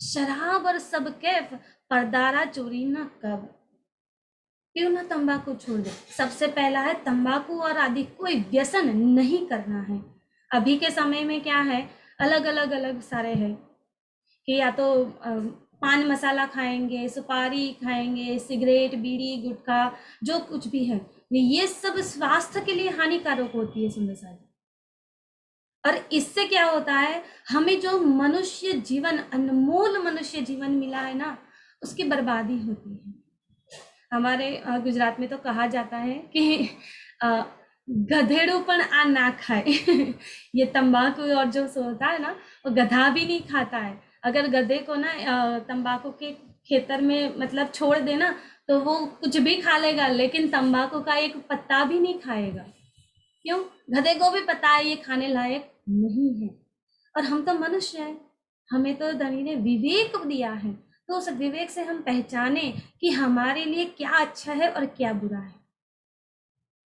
शराब और सब कैफ, परदारा चोरी न कब। पीना तंबाकू छोड़ दे। सबसे पहला है तंबाकू और आदि कोई व्यसन नहीं करना है। अभी के समय में क्या है, अलग अलग सारे है कि या तो पान मसाला खाएंगे, सुपारी खाएंगे, सिगरेट, बीड़ी, गुटखा, जो कुछ भी है, ये सब स्वास्थ्य के लिए हानिकारक होती है सुंदर साहब। और इससे क्या होता है, हमें जो मनुष्य जीवन, अनमोल मनुष्य जीवन मिला है ना, उसकी बर्बादी होती है। हमारे गुजरात में तो कहा जाता है कि गधेड़ूपन आ ना खाए। ये तंबाकू और जो होता है ना, वो गधा भी नहीं खाता है। अगर गधे को ना तंबाकू के खेतर में मतलब छोड़ देना, तो वो कुछ भी खा लेगा, लेकिन तंबाकू का एक पत्ता भी नहीं खाएगा। क्यों? गधे को भी पता है ये खाने लायक नहीं है। और हम तो मनुष्य हैं, हमें तो धनी ने विवेक दिया है, तो उस विवेक से हम पहचाने कि हमारे लिए क्या अच्छा है और क्या बुरा है।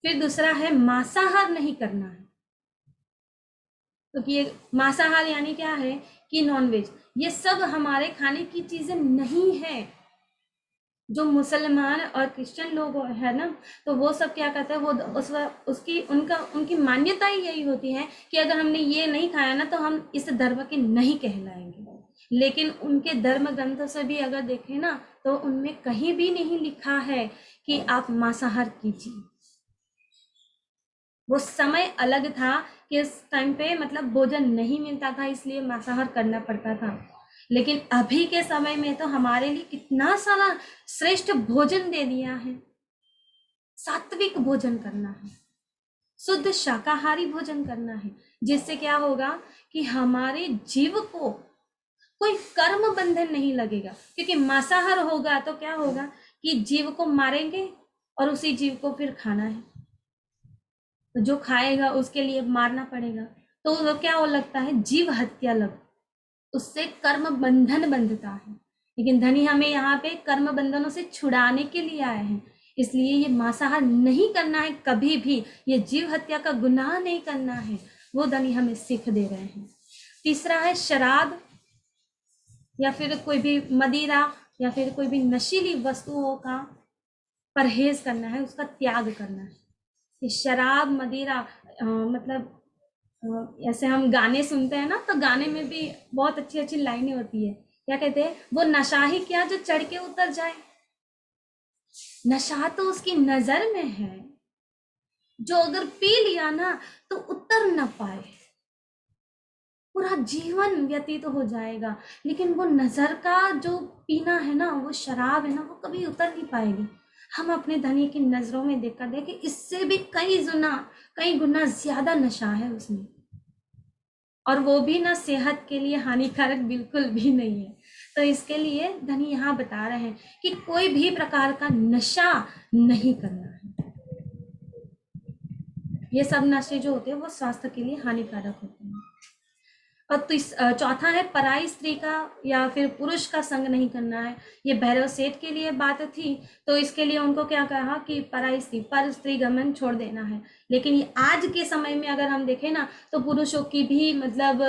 फिर दूसरा है मांसाहार नहीं करना है, क्योंकि ये मांसाहार यानी क्या है कि नॉनवेज, ये सब हमारे खाने की चीजें नहीं है। जो मुसलमान और क्रिश्चियन लोग है ना, तो वो सब क्या कहते हैं, वो उनकी मान्यता ही यही होती है कि अगर हमने ये नहीं खाया ना, तो हम इस धर्म के नहीं कहलाएंगे। लेकिन उनके धर्म ग्रंथों से भी अगर देखें ना, तो उनमें कहीं भी नहीं लिखा है कि आप मांसाहार कीजिए। वो समय अलग था कि इस टाइम पे मतलब भोजन नहीं मिलता था, इसलिए मांसाहार करना पड़ता था। लेकिन अभी के समय में तो हमारे लिए कितना सारा श्रेष्ठ भोजन दे दिया है। सात्विक भोजन करना है, शुद्ध शाकाहारी भोजन करना है, जिससे क्या होगा कि हमारे जीव को कोई कर्म बंधन नहीं लगेगा, क्योंकि मांसाहार होगा तो क्या होगा कि जीव को मारेंगे और उसी जीव को फिर खाना है, तो जो खाएगा उसके लिए मारना पड़ेगा, तो वो क्या हो लगता है, जीव हत्या लग, उससे कर्म बंधन बंधता है। लेकिन धनी हमें यहाँ पे कर्म बंधनों से छुड़ाने के लिए आए हैं, इसलिए ये मांसाहार नहीं करना है कभी भी, ये जीव हत्या का गुनाह नहीं करना है, वो धनी हमें सीख दे रहे हैं। तीसरा है शराब या फिर कोई भी मदिरा या फिर कोई भी नशीली वस्तुओं का परहेज करना है, उसका त्याग करना है। ये शराब मदिरा मतलब ऐसे हम गाने सुनते हैं ना, तो गाने में भी बहुत अच्छी अच्छी लाइनें होती है, क्या कहते हैं, वो नशा ही क्या जो चढ़ के उतर जाए। नशा तो उसकी नजर में है, जो अगर पी लिया ना तो उतर ना पाए, पूरा जीवन व्यतीत हो जाएगा, लेकिन वो नजर का जो पीना है ना, वो शराब है ना, वो कभी उतर नहीं पाएगी। हम अपने धनी की नजरों में देखकर देखें, इससे भी कई गुना ज्यादा नशा है उसमें, और वो भी ना सेहत के लिए हानिकारक बिल्कुल भी नहीं है। तो इसके लिए धनी यहाँ बता रहे हैं कि कोई भी प्रकार का नशा नहीं करना है। ये सब नशे जो होते हैं वो स्वास्थ्य के लिए हानिकारक होते हैं। और चौथा है पराई स्त्री का या फिर पुरुष का संग नहीं करना है। ये भैरव सेठ के लिए बात थी, तो इसके लिए उनको क्या कहा कि पराई स्त्री, पर स्त्री गमन छोड़ देना है। लेकिन ये आज के समय में अगर हम देखें ना, तो पुरुषों की भी मतलब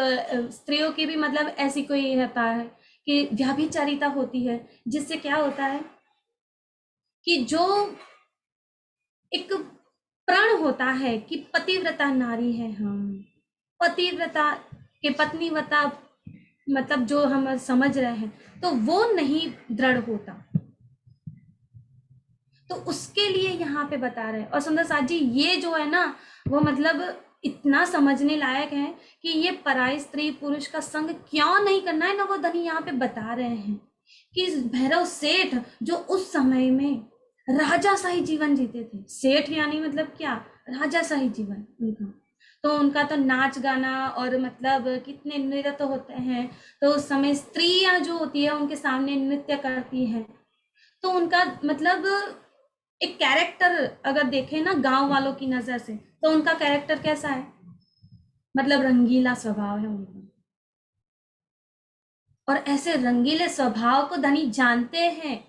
स्त्रियों की भी मतलब ऐसी कोई होता है कि व्यभिचारिता होती है, जिससे क्या होता है कि जो एक प्रण होता है कि पतिव्रता नारी है हम, पतिव्रता के पत्नीव्रता मतलब जो हम समझ रहे हैं, तो वो नहीं दृढ़ होता, तो उसके लिए यहाँ पे बता रहे हैं। और सुंदर साथ जी ये जो है ना, वो मतलब इतना समझने लायक है कि ये पराई स्त्री पुरुष का संग क्यों नहीं करना है ना, वो धनी यहाँ पे बता रहे हैं कि भैरव सेठ जो उस समय में राजाशाही जीवन जीते थे, सेठ यानी मतलब क्या, राजाशाही जीवन उनका, तो उनका तो नाच गाना और मतलब कितने नृत्य होते हैं, तो उस समय स्त्रियां जो होती है उनके सामने नृत्य करती हैं, तो उनका मतलब एक कैरेक्टर अगर देखें ना गांव वालों की नजर से, तो उनका कैरेक्टर कैसा है, मतलब रंगीला स्वभाव है उनका। और ऐसे रंगीले स्वभाव को धनी जानते हैं,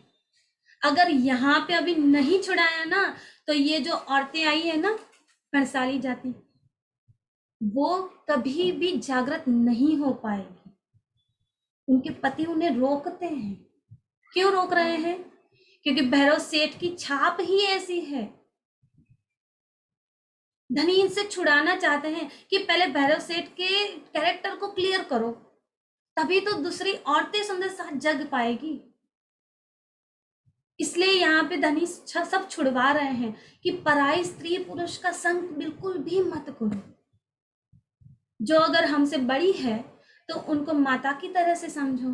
अगर यहाँ पे अभी नहीं छुड़ाया ना, तो ये जो औरतें आई है ना भरसाली जाति, वो कभी भी जागृत नहीं हो पाएगी। उनके पति उन्हें रोकते हैं। क्यों रोक रहे हैं? क्योंकि भैरव सेठ की छाप ही ऐसी है। धनी इनसे छुड़ाना चाहते हैं कि पहले भैरव सेठ के कैरेक्टर को क्लियर करो, तभी तो दूसरी औरतें सुंदर साथ जग पाएगी। इसलिए यहाँ पे धनी सब छुड़वा रहे हैं कि पराई स्त्री पुरुष का संग बिल्कुल भी मत करो। जो अगर हमसे बड़ी है तो उनको माता की तरह से समझो,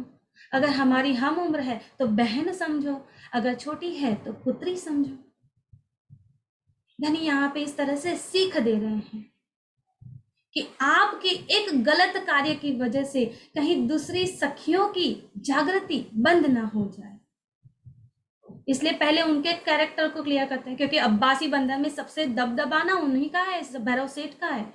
अगर हमारी हम उम्र है तो बहन समझो, अगर छोटी है तो पुत्री समझो। धनी यहाँ पे इस तरह से सीख दे रहे हैं कि आपके एक गलत कार्य की वजह से कहीं दूसरी सखियों की जागृति बंद ना हो जाए। इसलिए पहले उनके कैरेक्टर को क्लियर करते हैं, क्योंकि अब्बासी बंधन में सबसे दबदबा ना उन्हीं का है, भैरव सेठ का है।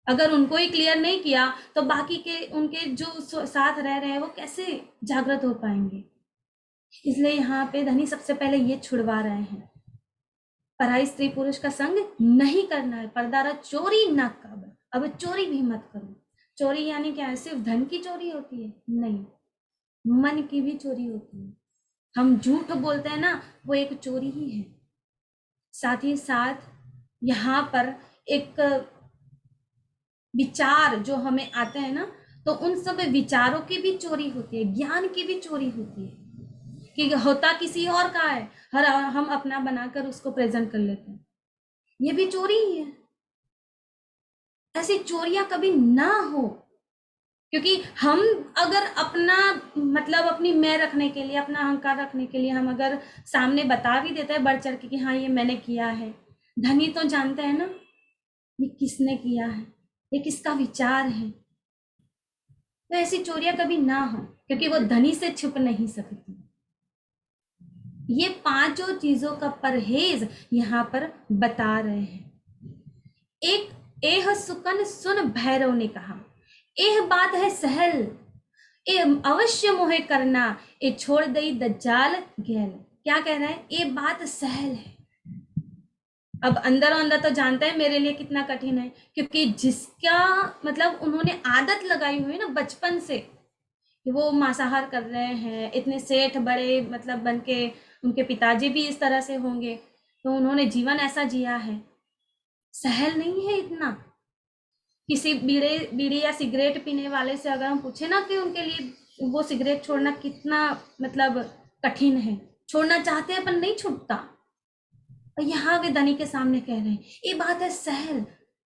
अगर उनको ही क्लियर नहीं किया तो बाकी के उनके जो साथ रह रहे हैं वो कैसे जागृत हो पाएंगे। इसलिए यहाँ पे धनी सबसे पहले ये छुड़वा रहे हैं, पराई स्त्री पुरुष का संग नहीं करना है, परदारा चोरी ना कर, अब चोरी भी मत करो। चोरी यानी क्या, सिर्फ धन की चोरी होती है? नहीं, मन की भी चोरी होती है। हम झूठ बोलते हैं ना, वो एक चोरी ही है। साथ ही साथ यहाँ पर एक विचार जो हमें आते हैं ना, तो उन सब विचारों की भी चोरी होती है, ज्ञान की भी चोरी होती है, कि होता किसी और का है, हम अपना बनाकर उसको प्रेजेंट कर लेते हैं, ये भी चोरी ही है। ऐसी चोरियां कभी ना हो, क्योंकि हम अगर अपना मतलब अपनी मैं रखने के लिए, अपना अहंकार रखने के लिए हम अगर सामने बता भी देते हैं बढ़ चढ़ के कि हाँ ये मैंने किया है, धनी तो जानते हैं ना ये किसने किया है, ये किसका विचार है। तो ऐसी चोरियां कभी ना हो, क्योंकि वो धनी से छुप नहीं सकती। ये पांचों चीजों का परहेज यहाँ पर बता रहे हैं। एक एह सुकन सुन भैरव ने कहा, एह बात है सहल, ए अवश्य मोहे करना, ए छोड़ दई दज्जाल गैल। क्या कह रहा है, ये बात सहल है। अब अंदर अंदर तो जानता है मेरे लिए कितना कठिन है, क्योंकि जिसका मतलब उन्होंने आदत लगाई हुई है ना बचपन से, कि वो मांसाहार कर रहे हैं, इतने सेठ बड़े मतलब बन के, उनके पिताजी भी इस तरह से होंगे, तो उन्होंने जीवन ऐसा जिया है, सहल नहीं है इतना। किसी बीड़ी या सिगरेट पीने वाले से अगर हम पूछे ना कि उनके लिए वो सिगरेट छोड़ना कितना मतलब कठिन है, छोड़ना चाहते हैं पर नहीं छूटता, और यहाँ वे धनी के सामने कह रहे हैं ये बात है सहल।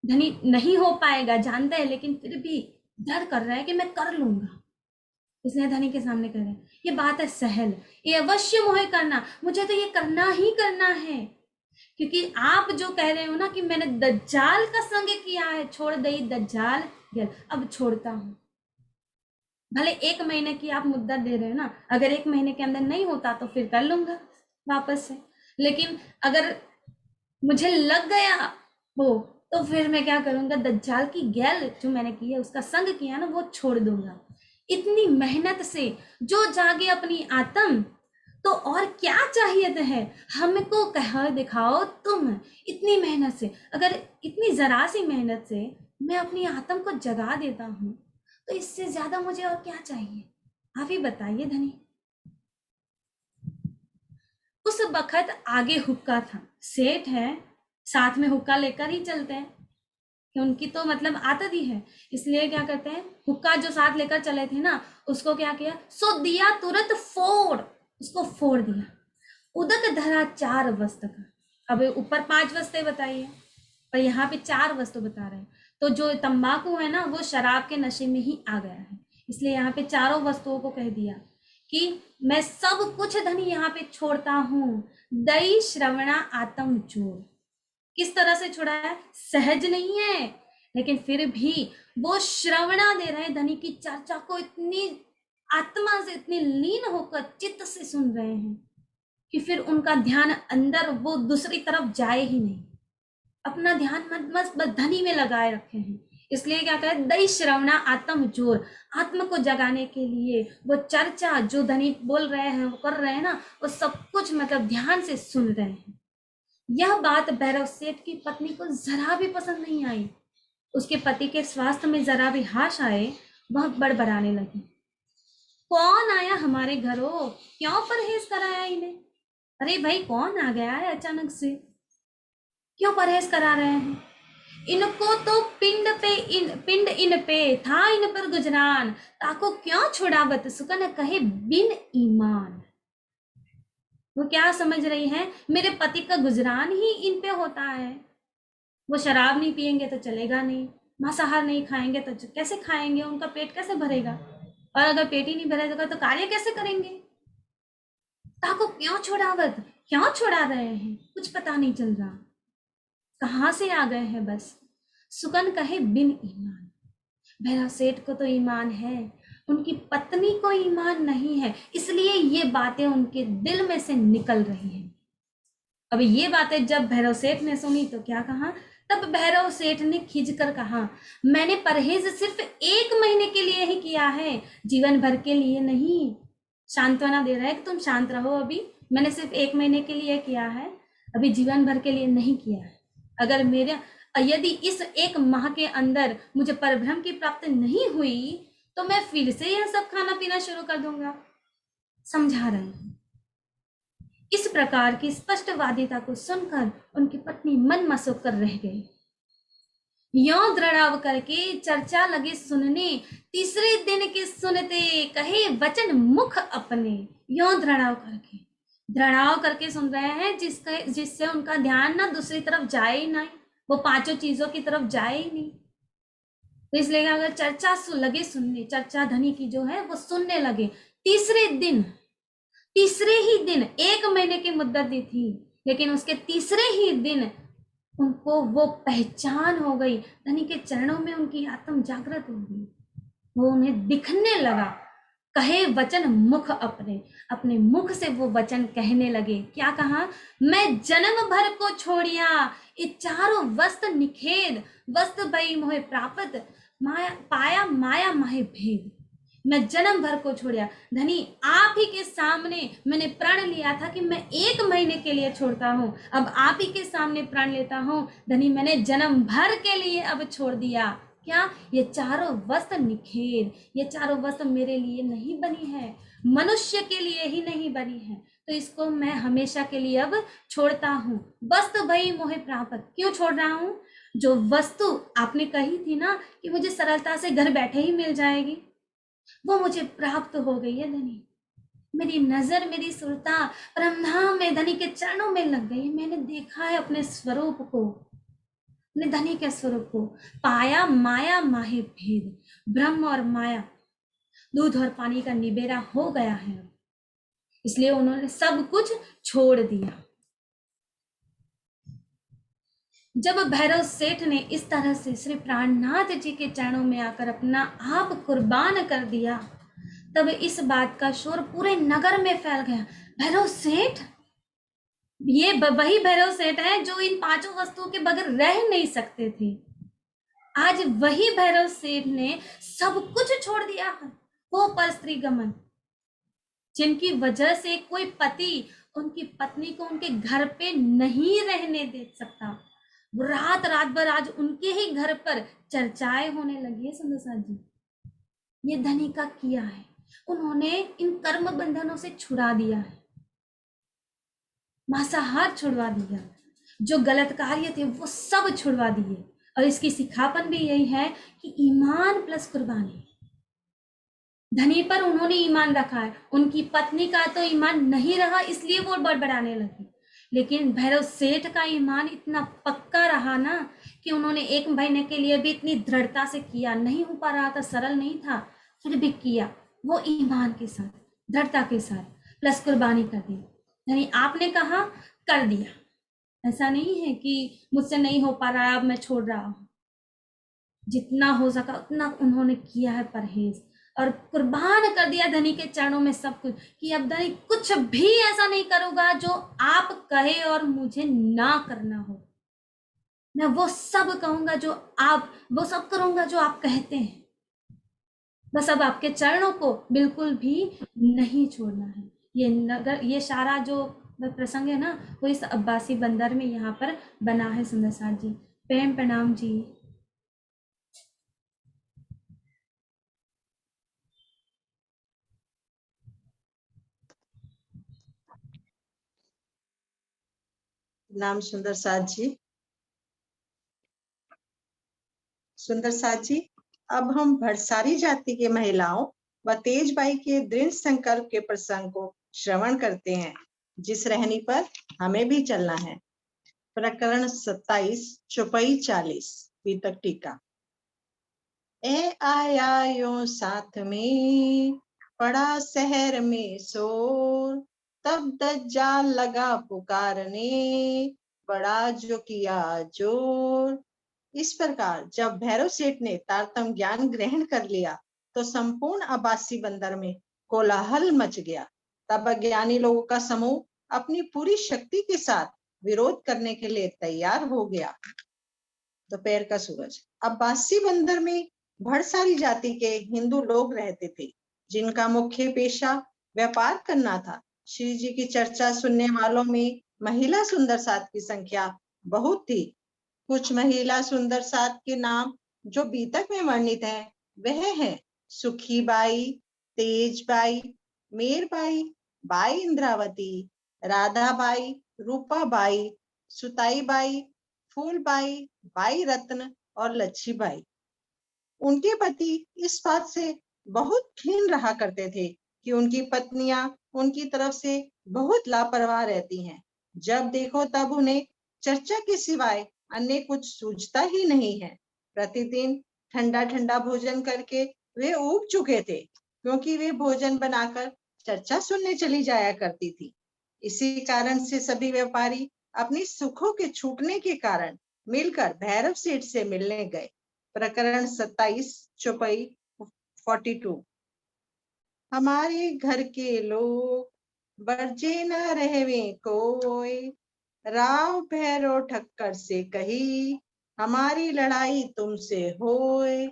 धनी नहीं हो पाएगा जानता है, लेकिन फिर भी डर कर रहा है कि मैं कर लूंगा, इसलिए धनी के सामने कह रहे हैं ये बात है सहल, ये अवश्य मोहे करना, मुझे तो ये करना ही करना है, क्योंकि आप जो कह रहे हो ना कि मैंने दज्जाल का संग किया है, छोड़ दई दज्जाल गैल, अब छोड़ता हूं। भले 1 महीने की आप मुद्दत दे रहे हो ना, अगर 1 महीने के अंदर नहीं होता तो फिर कर लूंगा वापस से, लेकिन अगर मुझे लग गया वो, तो फिर मैं क्या करूंगा, दज्जाल की गैल जो मैंने की है उसका संग किया ना वो छोड़ दूंगा। इतनी मेहनत से जो जागे अपनी आत्म, तो और क्या चाहिए है, हमको कह दिखाओ तुम। इतनी मेहनत से, अगर इतनी जरा सी मेहनत से मैं अपनी आत्म को जगा देता हूं, तो इससे ज्यादा मुझे और क्या चाहिए, आप ही बताइए धनी। उस वक्त आगे हुक्का था, सेठ है साथ में हुक्का लेकर ही चलते हैं, कि उनकी तो मतलब आदत ही है, इसलिए क्या करते हैं, हुक्का जो साथ लेकर चले थे ना, उसको क्या किया, सो दिया तुरंत फोड़, उसको फोड़ दिया। उदक धरा 4 वस्तु का, अब ऊपर 5 वस्तुएं बताइए, पर यहाँ पे 4 वस्तु बता रहे हैं, तो जो तंबाकू है ना वो शराब के नशे में ही आ गया है, इसलिए यहाँ पे चारों वस्तुओं को कह दिया कि मैं सब कुछ धनी यहाँ पे छोड़ता हूं। दई श्रवणा आत्म चोर, किस तरह से छोड़ा है, सहज नहीं है, लेकिन फिर भी वो श्रवणा दे रहे हैं, धनी की चर्चा को इतनी आत्मा से, इतनी लीन होकर चित्त से सुन रहे हैं कि फिर उनका ध्यान अंदर वो दूसरी तरफ जाए ही नहीं, अपना ध्यान मत धनी में लगाए रखे हैं। इसलिए क्या कहे, दई श्रवणा आत्म जोर, आत्म को जगाने के लिए वो चर्चा जो धनी बोल रहे हैं, वो कर रहे हैं ना, वो सब कुछ मतलब ध्यान से सुन रहे हैं। यह बात भैरव सेठ की पत्नी को जरा भी पसंद नहीं आई, उसके पति के स्वास्थ्य में जरा भी हाश आए, वह बड़बड़ाने लगी, कौन आया हमारे घरों, क्यों परहेज कराया इन्हें, अरे भाई कौन आ गया है अचानक से, क्यों परहेज करा रहे हैं, इनको तो पिंड इन पे था, इन पर गुजरान, ताको क्यों छुड़ावत, सुकन कहे बिन ईमान। वो क्या समझ रही है, मेरे पति का गुजरान ही इन पे होता है, वो शराब नहीं पिएंगे तो चलेगा नहीं, मांसाहार नहीं खाएंगे तो कैसे खाएंगे, उनका पेट कैसे भरेगा, और अगर पेट ही नहीं भरेगा तो कार्य कैसे करेंगे, ताको क्यों छुड़ावत, क्यों छुड़ा रहे हैं, कुछ पता नहीं चल रहा, कहाँ से आ गए हैं बस। सुकन कहे बिन ईमान, भैरव सेठ को तो ईमान है, उनकी पत्नी को ईमान नहीं है, इसलिए ये बातें उनके दिल में से निकल रही हैं। अब ये बातें जब भैरव सेठ ने सुनी तो क्या कहा, तब भैरव सेठ ने खिंच कर कहा, मैंने परहेज सिर्फ 1 महीने के लिए ही किया है, जीवन भर के लिए नहीं। सांत्वना दे रहा है कि तुम शांत रहो, अभी मैंने सिर्फ 1 महीने के लिए किया है, अभी जीवन भर के लिए नहीं किया है। अगर मेरे यदि इस 1 माह के अंदर मुझे परब्रह्म की प्राप्ति नहीं हुई तो मैं फिर से यह सब खाना पीना शुरू कर दूंगा, समझा रहे हैं। इस प्रकार की स्पष्टवादिता को सुनकर उनकी पत्नी मन मसोक कर रह गई। यों दृढ़ाव करके चर्चा लगे सुनने, तीसरे दिन के सुनते कहे वचन मुख अपने। यों दृढ़ाव करके सुन रहे हैं, जिससे उनका ध्यान ना दूसरी तरफ जाए ही नहीं, वो 5 चीजों की तरफ जाए ही नहीं। तो इसलिए अगर चर्चा लगे सुनने, चर्चा धनी की जो है वो सुनने लगे, तीसरे ही दिन 1 महीने की मुद्दत दी थी, लेकिन उसके तीसरे ही दिन उनको वो पहचान हो गई, धनी के चरणों में उनकी आत्म जागृत हो गई, वो उन्हें दिखने लगा। कहे वचन मुख अपने, अपने मुख से वो वचन कहने लगे। क्या कहा? मैं जन्म भर को छोड़िया, ये चारों वस्त्र निखेद, वस्त्र भई मोहे प्राप्त, माया पाया माया माहे भेद। मैं जन्म भर को छोड़िया। धनी, आप ही के सामने मैंने प्रण लिया था कि मैं 1 महीने के लिए छोड़ता हूँ, अब आप ही के सामने प्रण लेता हूँ। धनी, मैंने जन्म भर के लिए अब छोड़ दिया। क्या? ये चारों वस्त्र निखेर, ये चारों वस्त्र मेरे लिए नहीं बनी है, मनुष्य के लिए ही नहीं बनी है, तो इसको मैं हमेशा के लिए अब छोड़ता हूँ। वस्तु भई मोहे प्राप्त। क्यों छोड़ रहा हूँ? जो वस्तु आपने कही थी ना कि मुझे सरलता से घर बैठे ही मिल जाएगी, वो मुझे प्राप्त हो गई है धनी। मेरी नजर, मेरी सुरता परमधाम में धनी के चरणों में लग गई। मैंने देखा है अपने स्वरूप को, अपने धनी के स्वरूप को। पाया माया माहे भेद, ब्रह्म और माया दूध और पानी का निबेरा हो गया है, इसलिए उन्होंने सब कुछ छोड़ दिया। जब भैरव सेठ ने इस तरह से श्री प्राणनाथ जी के चरणों में आकर अपना आप कुर्बान कर दिया, तब इस बात का शोर पूरे नगर में फैल गया। भैरव सेठ, ये वही भैरव सेठ है जो इन 5 वस्तुओं के बगैर रह नहीं सकते थे। आज वही भैरव सेठ ने सब कुछ छोड़ दिया है। वो पर स्त्री गमन, जिनकी वजह से कोई पति उनकी पत्नी को उनके घर पे नहीं रहने दे सकता, रात रात भर आज उनके ही घर पर चर्चाएं होने लगी है। सुंदर साथ जी, ये धनी का किया है, उन्होंने इन कर्म बंधनों से छुड़ा दिया है, मांसाहार छुड़वा दिया, जो गलत कार्य थे वो सब छुड़वा दिए। और इसकी सिखापन भी यही है कि ईमान प्लस कुर्बानी। धनी पर उन्होंने ईमान रखा है, उनकी पत्नी का तो ईमान नहीं रहा, इसलिए वो बड़बड़ाने लगी। लेकिन भैरव सेठ का ईमान इतना पक्का रहा ना कि उन्होंने 1 महीने के लिए भी इतनी दृढ़ता से किया। नहीं हो पा रहा था, सरल नहीं था, फिर भी किया वो ईमान के साथ, दृढ़ता के साथ, प्लस कुर्बानी कर दी। यानी आपने कहा कर दिया, ऐसा नहीं है कि मुझसे नहीं हो पा रहा अब मैं छोड़ रहा हूँ। जितना हो सका उतना उन्होंने किया है परहेज, और कुर्बान कर दिया धनी के चरणों में सब कुछ, कि अब धनी कुछ भी ऐसा नहीं करूंगा जो आप कहे और मुझे ना करना हो। मैं वो सब कहूंगा जो आप, वो सब करूंगा जो आप कहते हैं। बस अब आपके चरणों को बिल्कुल भी नहीं छोड़ना है। ये नगर, ये सारा जो प्रसंग है ना, वो इस अब्बासी बंदर में यहाँ पर बना है। सुंदर साथ जी, प्रेम प्रणाम जी। नाम सुंदर साथ जी। सुंदर साथ जी, अब हम भरसारी जाति के महिलाओं व तेजबाई के दृढ़ संकल्प के प्रसंग को श्रवण करते हैं, जिस रहनी पर हमें भी चलना है। प्रकरण 27, चौपाई 40, बीतक टीका। ए आया यो साथ में, पड़ा शहर में शोर, तब दज्जाल लगा पुकारने, बड़ा जो किया जोर। इस प्रकार जब भैरव सेठ ने तारतम ज्ञान ग्रहण कर लिया तो संपूर्ण अब्बासी बंदर में कोलाहल मच गया। तब अज्ञानी लोगों का समूह अपनी पूरी शक्ति के साथ विरोध करने के लिए तैयार हो गया। दोपहर का सूरज। अब्बासी बंदर में भड़सारी जाति के हिंदू लोग रहते थे, जिनका मुख्य पेशा व्यापार करना था। श्री जी की चर्चा सुनने वालों में महिला सुंदर साथ की संख्या बहुत थी। कुछ महिला सुंदर साथ के नाम जो बीतक में वर्णित है वह है सुखीबाई, तेजबाई, मेरबाई, बाई इंद्रावती, राधाबाई, रूपाबाई, सुताईबाई, फूलबाई, बाई रत्न और लच्छीबाई। उनके पति इस बात से बहुत खीन रहा करते थे कि उनकी पत्नियां उनकी तरफ से बहुत लापरवाह रहती हैं। जब देखो तब उन्हें चर्चा के सिवाय अन्य कुछ सूझता ही नहीं है। प्रतिदिन ठंडा ठंडा भोजन करके वे ऊब चुके थे, क्योंकि वे भोजन बनाकर चर्चा सुनने चली जाया करती थी। इसी कारण से सभी व्यापारी अपनी सुखों के छूटने के कारण मिलकर भैरव सेठ से मिलने गए। प्रकरण 27 चौपाई 42। हमारे घर के लोग बरजे न रहवे कोई, राव भैरव ठक्कर से कही, हमारी लड़ाई तुमसे होए।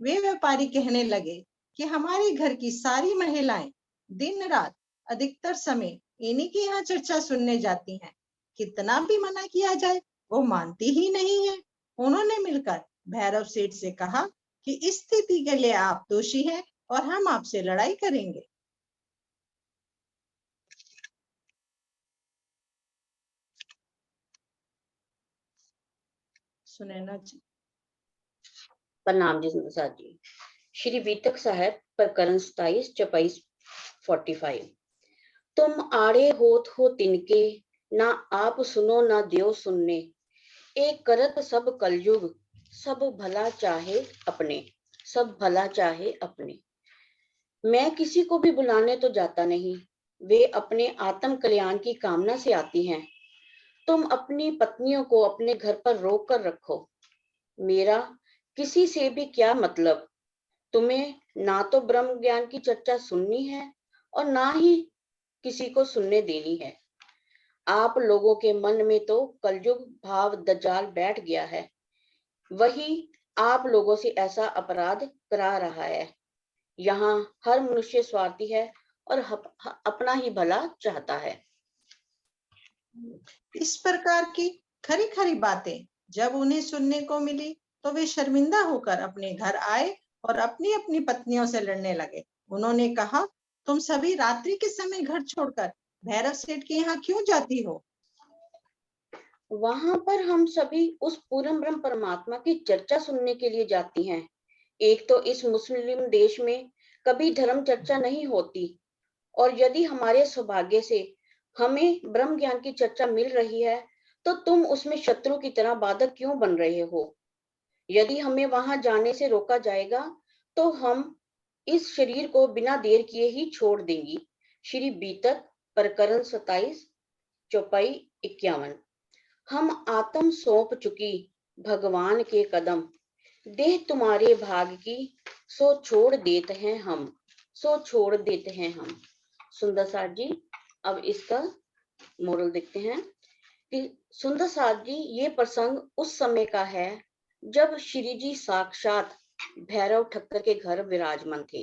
वे व्यापारी कहने लगे कि हमारे घर की सारी महिलाएं दिन रात अधिकतर समय इन्हीं के यहाँ चर्चा सुनने जाती हैं। कितना भी मना किया जाए वो मानती ही नहीं है। उन्होंने मिलकर भैरव सेठ से कहा कि इस स्थिति के लिए आप दोषी हैं और हम आपसे लड़ाई करेंगे। सुनैना जी। प्रणाम जी सुंदर जी। श्री बीतक साहब प्रकरण 27 चौपाई 45। तुम आड़े होत हो तिनके, ना आप सुनो ना देव सुनने, एक करत सब कलयुग, सब भला चाहे अपने, सब भला चाहे अपने। मैं किसी को भी बुलाने तो जाता नहीं, वे अपने आत्म कल्याण की कामना से आती हैं। तुम अपनी पत्नियों को अपने घर पर रोक कर रखो। मेरा किसी से भी क्या मतलब? तुम्हें ना तो ब्रह्म ज्ञान की चर्चा सुननी है और ना ही किसी को सुनने देनी है। आप लोगों के मन में तो कलयुग भाव दज्जाल बैठ गया है, वही आप लोगों से ऐसा अपराध करा रहा है। यहाँ हर मनुष्य स्वार्थी है और अपना ही भला चाहता है। इस प्रकार की खरी खरी बातें जब उन्हें सुनने को मिली तो वे शर्मिंदा होकर अपने घर आए और अपनी अपनी पत्नियों से लड़ने लगे। उन्होंने कहा, तुम सभी रात्रि के समय घर छोड़कर भैरव सेठ के यहाँ क्यों जाती हो? वहां पर हम सभी उस पूर्ण ब्रह्म परमात्मा की चर्चा सुनने के लिए जाती हैं। एक तो इस मुस्लिम देश में कभी धर्म चर्चा नहीं होती, और यदि हमारे सौभाग्य से हमें ब्रह्म ज्ञान की चर्चा मिल रही है तो तुम उसमें शत्रु की तरह बाधक क्यों बन रहे हो? यदि हमें वहां जाने से रोका जाएगा तो हम इस शरीर को बिना देर किए ही छोड़ देंगी। श्री बीतक प्रकरण 27 चौपाई 51। हम आत्म सौंप चुकी भगवान के कदम, देह तुम्हारे भाग की, सो छोड़ देते हैं हम, सो छोड़ देते हैं हम। सुंदर साथ जी, अब इसका मोरल देखते हैं कि सुंदर साथ जी, ये प्रसंग उस समय का है जब श्री जी साक्षात भैरव ठक्कर के घर विराजमान थे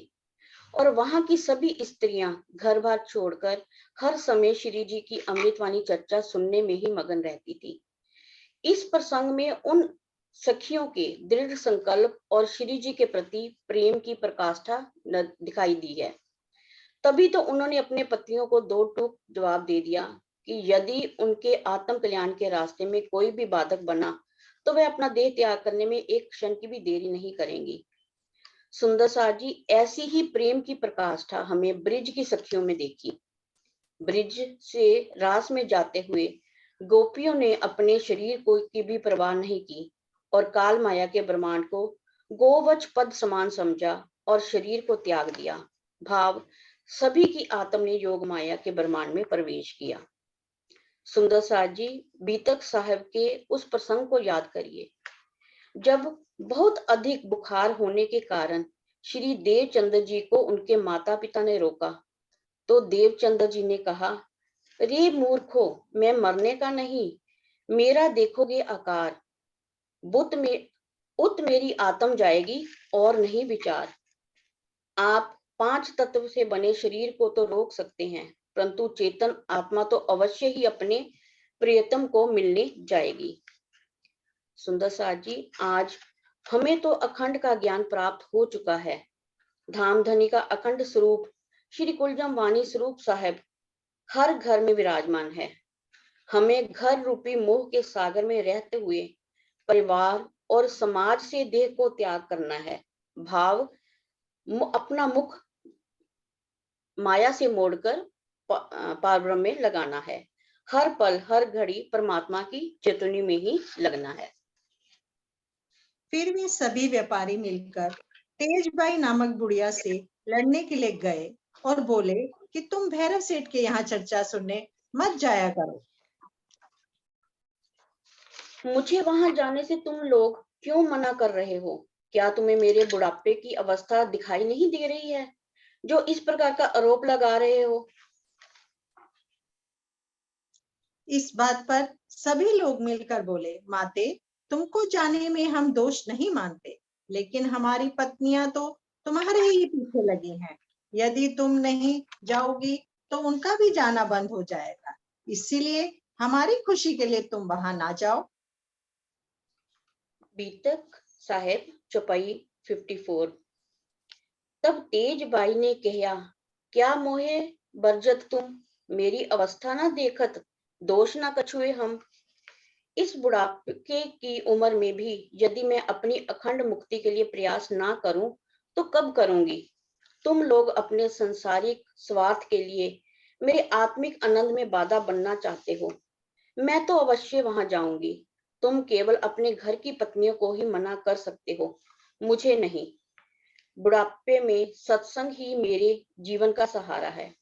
और वहां की सभी स्त्रियां घर बार छोड़कर हर समय श्री जी की अमृतवाणी चर्चा सुनने में ही मगन रहती थी। इस प्रसंग में उन सखियों के दृढ़ संकल्प और श्री जी के प्रति प्रेम की प्रकाष्ठा दिखाई दी है। तभी तो उन्होंने अपने पतियों को दो टूक जवाब दे दिया कि यदि उनके आत्म कल्याण के रास्ते में कोई भी बाधक बना तो वे अपना देह त्याग करने में एक क्षण की भी देरी नहीं करेंगी। सुंदर साथ जी, ऐसी ही प्रेम की प्रकाष्ठा हमें ब्रिज की सखियों में देखी। ब्रिज से रास में जाते हुए गोपियों ने अपने शरीर को की भी परवाह नहीं की और काल माया के ब्रह्मांड को गोवच पद समान समझा और शरीर को त्याग दिया। भाव सभी की आत्म ने योग माया के ब्रह्मांड में प्रवेश किया। सुंदर साथ जी, बीतक साहब के उस प्रसंग को याद करिए जब बहुत अधिक बुखार होने के कारण श्री देवचंद्र जी को उनके माता पिता ने रोका तो देवचंद्र जी ने कहा, रे मूर्खो, मैं मरने का नहीं, मेरा देखोगे आकार, बुत में उत मेरी आत्म जाएगी और नहीं विचार। आप 5 तत्व से बने शरीर को तो रोक सकते हैं, परंतु चेतन आत्मा तो अवश्य ही अपने प्रियतम को मिलने जाएगी। सुंदर साथ जी, आज हमें तो अखंड का ज्ञान प्राप्त हो चुका है। धामधनी का अखंड स्वरूप श्री कुलजम वाणी स्वरूप साहब हर घर में विराजमान है। हमें घर रूपी मोह के सागर में रहते हुए परिवार और समाज से देह को त्याग करना है। भाव अपना मुख माया से मोड़कर पारब्रह्म में लगाना है। हर पल हर घड़ी परमात्मा की चेतनी में ही लगना है। फिर वे सभी व्यापारी मिलकर तेजबाई नामक बुढ़िया से लड़ने के लिए गए और बोले कि तुम भैरव सेठ के यहाँ चर्चा सुनने मत जाया करो। मुझे वहां जाने से तुम लोग क्यों मना कर रहे हो? क्या तुम्हें मेरे बुढ़ापे की अवस्था दिखाई नहीं दे रही है, जो इस प्रकार का आरोप लगा रहे हो? इस बात पर सभी लोग मिलकर बोले, माते, तुमको जाने में हम दोष नहीं मानते, लेकिन हमारी पत्नियां तो तुम्हारे ही पीछे लगी हैं। यदि तुम नहीं जाओगी तो उनका भी जाना बंद हो जाएगा। इसीलिए हमारी खुशी के लिए तुम वहां ना जाओ। बीतक साहेब चौपाई 54। तब तेज बाई ने कहा, क्या मोहे बरजत तुम, मेरी अवस्था ना देखत, दोष ना कछुए हम। इस बुढ़ापे की उम्र में भी यदि मैं अपनी अखंड मुक्ति के लिए प्रयास ना करूं तो कब करूंगी? तुम लोग अपने संसारिक स्वार्थ के लिए मेरे आत्मिक आनंद में बाधा बनना चाहते हो। मैं तो अवश्य वहां जाऊंगी। तुम केवल अपने घर की पत्नियों को ही मना कर सकते हो, मुझे नहीं। बुढ़ापे में सत्संग ही मेरे जीवन का सहारा है।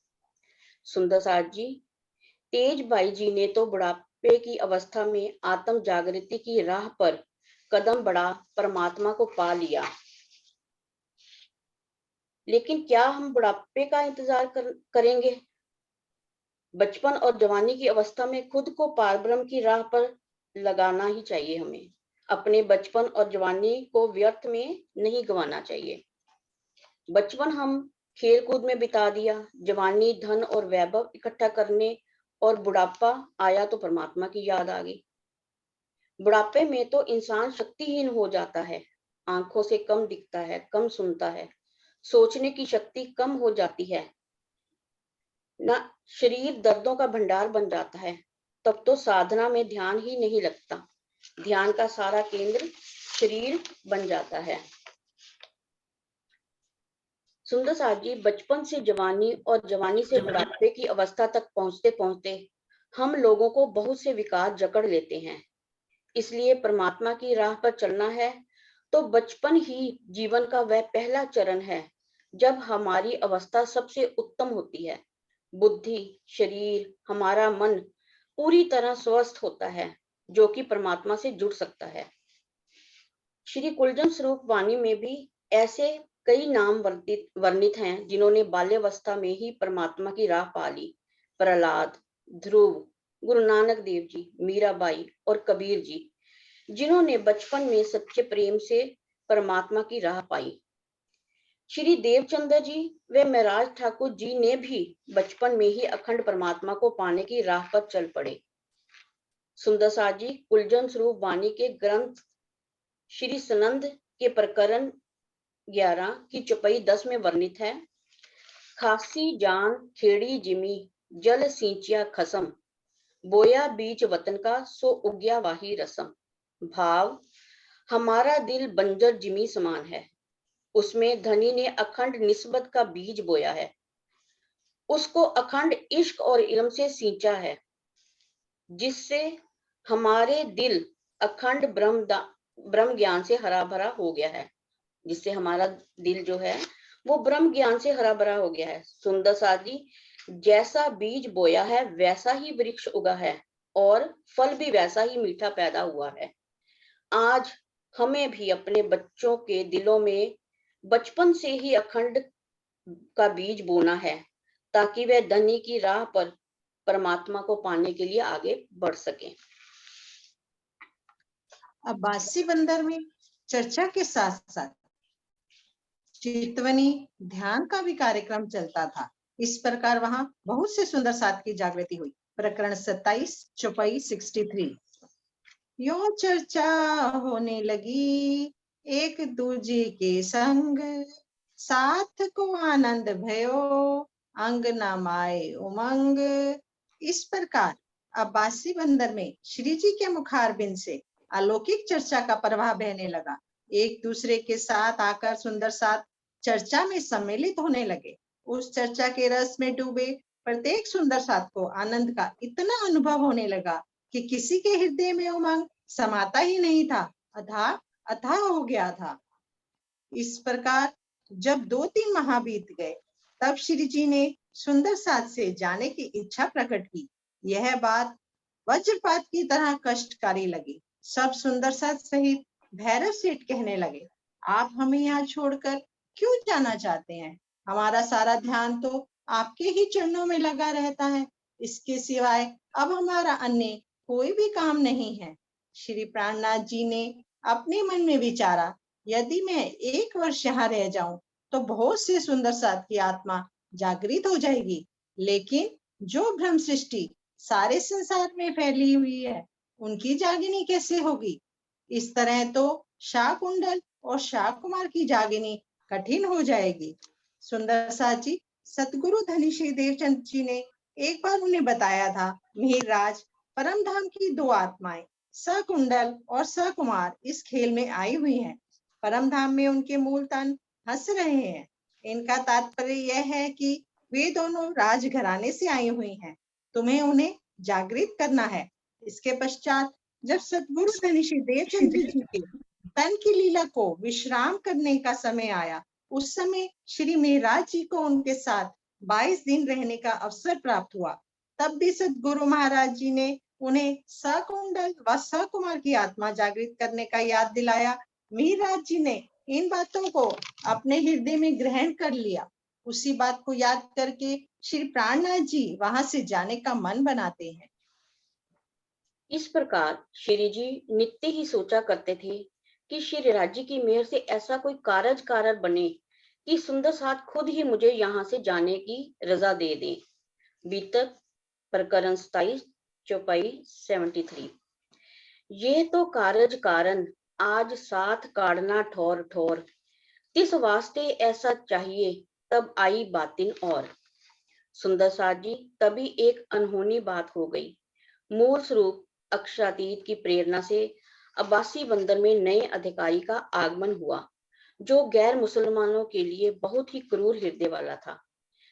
सुंदर साथ जी, तेज बाई जी ने तो बुढ़ापे की अवस्था में आत्म जागृति की राह पर कदम बढ़ा परमात्मा को पा लिया। लेकिन क्या हम बुढ़ापे का इंतजार करेंगे? बचपन और जवानी की अवस्था में खुद को पारब्रह्म की राह पर लगाना ही चाहिए। हमें अपने बचपन और जवानी को व्यर्थ में नहीं गंवाना चाहिए। बचपन हम खेल कूद में बिता दिया, जवानी धन और वैभव इकट्ठा करने, और बुढ़ापा आया तो परमात्मा की याद आ गई। बुढ़ापे में तो इंसान शक्तिहीन हो जाता है, आंखों से कम दिखता है, कम सुनता है, सोचने की शक्ति कम हो जाती है, ना शरीर दर्दों का भंडार बन जाता है। तब तो साधना में ध्यान ही नहीं लगता, ध्यान का सारा केंद्र शरीर बन जाता है। सुंदर साहब जी, बचपन से जवानी और जवानी से बुढ़ापे की अवस्था तक पहुंचते पहुंचते हम लोगों को बहुत से विकार जकड़ लेते हैं। इसलिए परमात्मा की राह पर चलना है तो बचपन ही जीवन का वह पहला चरण है जब हमारी अवस्था सबसे उत्तम होती है। बुद्धि, शरीर, हमारा मन पूरी तरह स्वस्थ होता है, जो कि परमात्मा से जुड़ सकता है। श्री कुलजन स्वरूप वाणी में भी ऐसे कई नाम वर्णित हैं जिन्होंने बाल्यावस्था में ही परमात्मा की राह पा ली। प्रहलाद, ध्रुव, गुरु नानक देव जी, मीराबाई और कबीर जी, जिन्होंने बचपन में सच्चे प्रेम से परमात्मा की राह पाई। श्री देवचंद्र जी व महराज ठाकुर जी ने भी बचपन में ही अखंड परमात्मा को पाने की राह पर चल पड़े। सुंदर साथ जी, कुलजन स्वरूप वाणी के ग्रंथ श्री सनंद के प्रकरण 11 की चौपाई 10 में वर्णित है, खासी जान खेड़ी जिमी, जल सिंचिया खसम, बोया बीच वतन का सो उग्या वाही रसम। भाव, हमारा दिल बंजर जिमी समान है, उसमें धनी ने अखंड निस्बत का बीज बोया है, उसको अखंड इश्क और इल्म से सींचा है, जिससे हमारे दिल अखंड ब्रह्म ज्ञान से हरा भरा हो गया है, जिससे हमारा दिल जो है वो ब्रह्म ज्ञान से हरा भरा हो गया है। सुंदर साथ जी, जैसा बीज बोया है वैसा ही वृक्ष उगा है और फल भी वैसा ही मीठा पैदा हुआ है। आज हमें भी अपने बच्चों के दिलों में बचपन से ही अखंड का बीज बोना है, ताकि वह धनी की राह पर परमात्मा को पाने के लिए आगे बढ़ सके। अब्बासी बंदर में चर्चा के साथ साथ चितवनी ध्यान का भी कार्यक्रम चलता था। इस प्रकार वहां बहुत से सुंदर साथ की जागृति हुई। प्रकरण 27 चौपाई 63। यो चर्चा होने लगी एक दूजे के संग, साथ को आनंद भयो, अंग न माए उमंग। इस प्रकार अब्बासी बंदर में श्री जी के मुखारबिंद से अलौकिक चर्चा का प्रवाह बहने लगा। एक दूसरे के साथ आकर सुंदर साथ चर्चा में सम्मिलित होने लगे। उस चर्चा के रस में डूबे प्रत्येक सुंदर साथ को आनंद का इतना अनुभव होने लगा कि किसी के हृदय में उमंग समाता ही नहीं था, अथाह हो गया था। इस प्रकार जब 2-3 माह बीत गए, तब श्री जी ने सुंदर साथ से जाने की इच्छा प्रकट की। यह बात वज्रपात की तरह कष्टकारी लगी। सब सुंदर साथ सहित भैरव सेठ कहने लगे, आप हमें यहाँ छोड़कर क्यों जाना चाहते हैं? हमारा सारा ध्यान तो आपके ही चरणों में लगा रहता है। इसके सिवाय अब हमारा अन्य कोई भी काम नहीं है। श्री प्राणनाथ जी ने अपने मन में विचारा, यदि मैं 1 वर्ष यहाँ रह जाऊं तो बहुत से सुंदर साथ की आत्मा जागृत हो जाएगी, लेकिन जो भ्रम सृष्टि सारे संसार में फैली हुई है, उनकी जागिनी कैसे होगी? इस तरह तो शाह कुंडल और शाह कुमार की जागिनी कठिन हो जाएगी। सुंदर साथ जी, सतगुरु धनी श्री देवचंद जी ने एक बार उन्हें बताया था, मिहिर राज परम धाम की 2 आत्माएं सकुंडल और सकुमार इस खेल में आई हुई हैं। परम धाम में उनके मूल तन हंस रहे हैं। इनका तात्पर्य यह है कि वे दोनों राजघराने से आई हुई हैं। तुम्हें उन्हें जागृत करना है। इसके पश्चात जब सतगुरु धनी श्री देवचंद जी के तन की लीला को विश्राम करने का समय आया, उस समय श्री मेहराज जी को उनके साथ 22 दिन रहने का अवसर प्राप्त हुआ। तब भी सतगुरु महाराज जी ने उन्हें सकुंडल व सकुमार की आत्मा जागृत करने का याद दिलाया। मेहराज जी ने इन बातों को अपने हृदय में ग्रहण कर लिया। उसी बात को याद करके श्री प्राणनाथ जी वहां से जाने का मन बनाते हैं। इस प्रकार श्री जी नित्य ही सोचा करते थे कि श्री राज्य की मेहर से ऐसा कोई कारज बने कि सुंदर साथ खुद ही मुझे यहाँ से जाने की रजा दे दे। बीतक प्रकरण 27 चौपाई 73। ये तो कारज कारण आज साथ काढ़ना ठोर ठोर, तिस वास्ते ऐसा चाहिए तब आई बातिन और। सुंदर साथ जी, तभी एक अनहोनी बात हो गई। मूल स्वरूप अक्षरातीत की प्रेरणा से अब्बासी बंदर में नए अधिकारी का आगमन हुआ, जो गैर मुसलमानों के लिए बहुत ही क्रूर हृदय वाला था।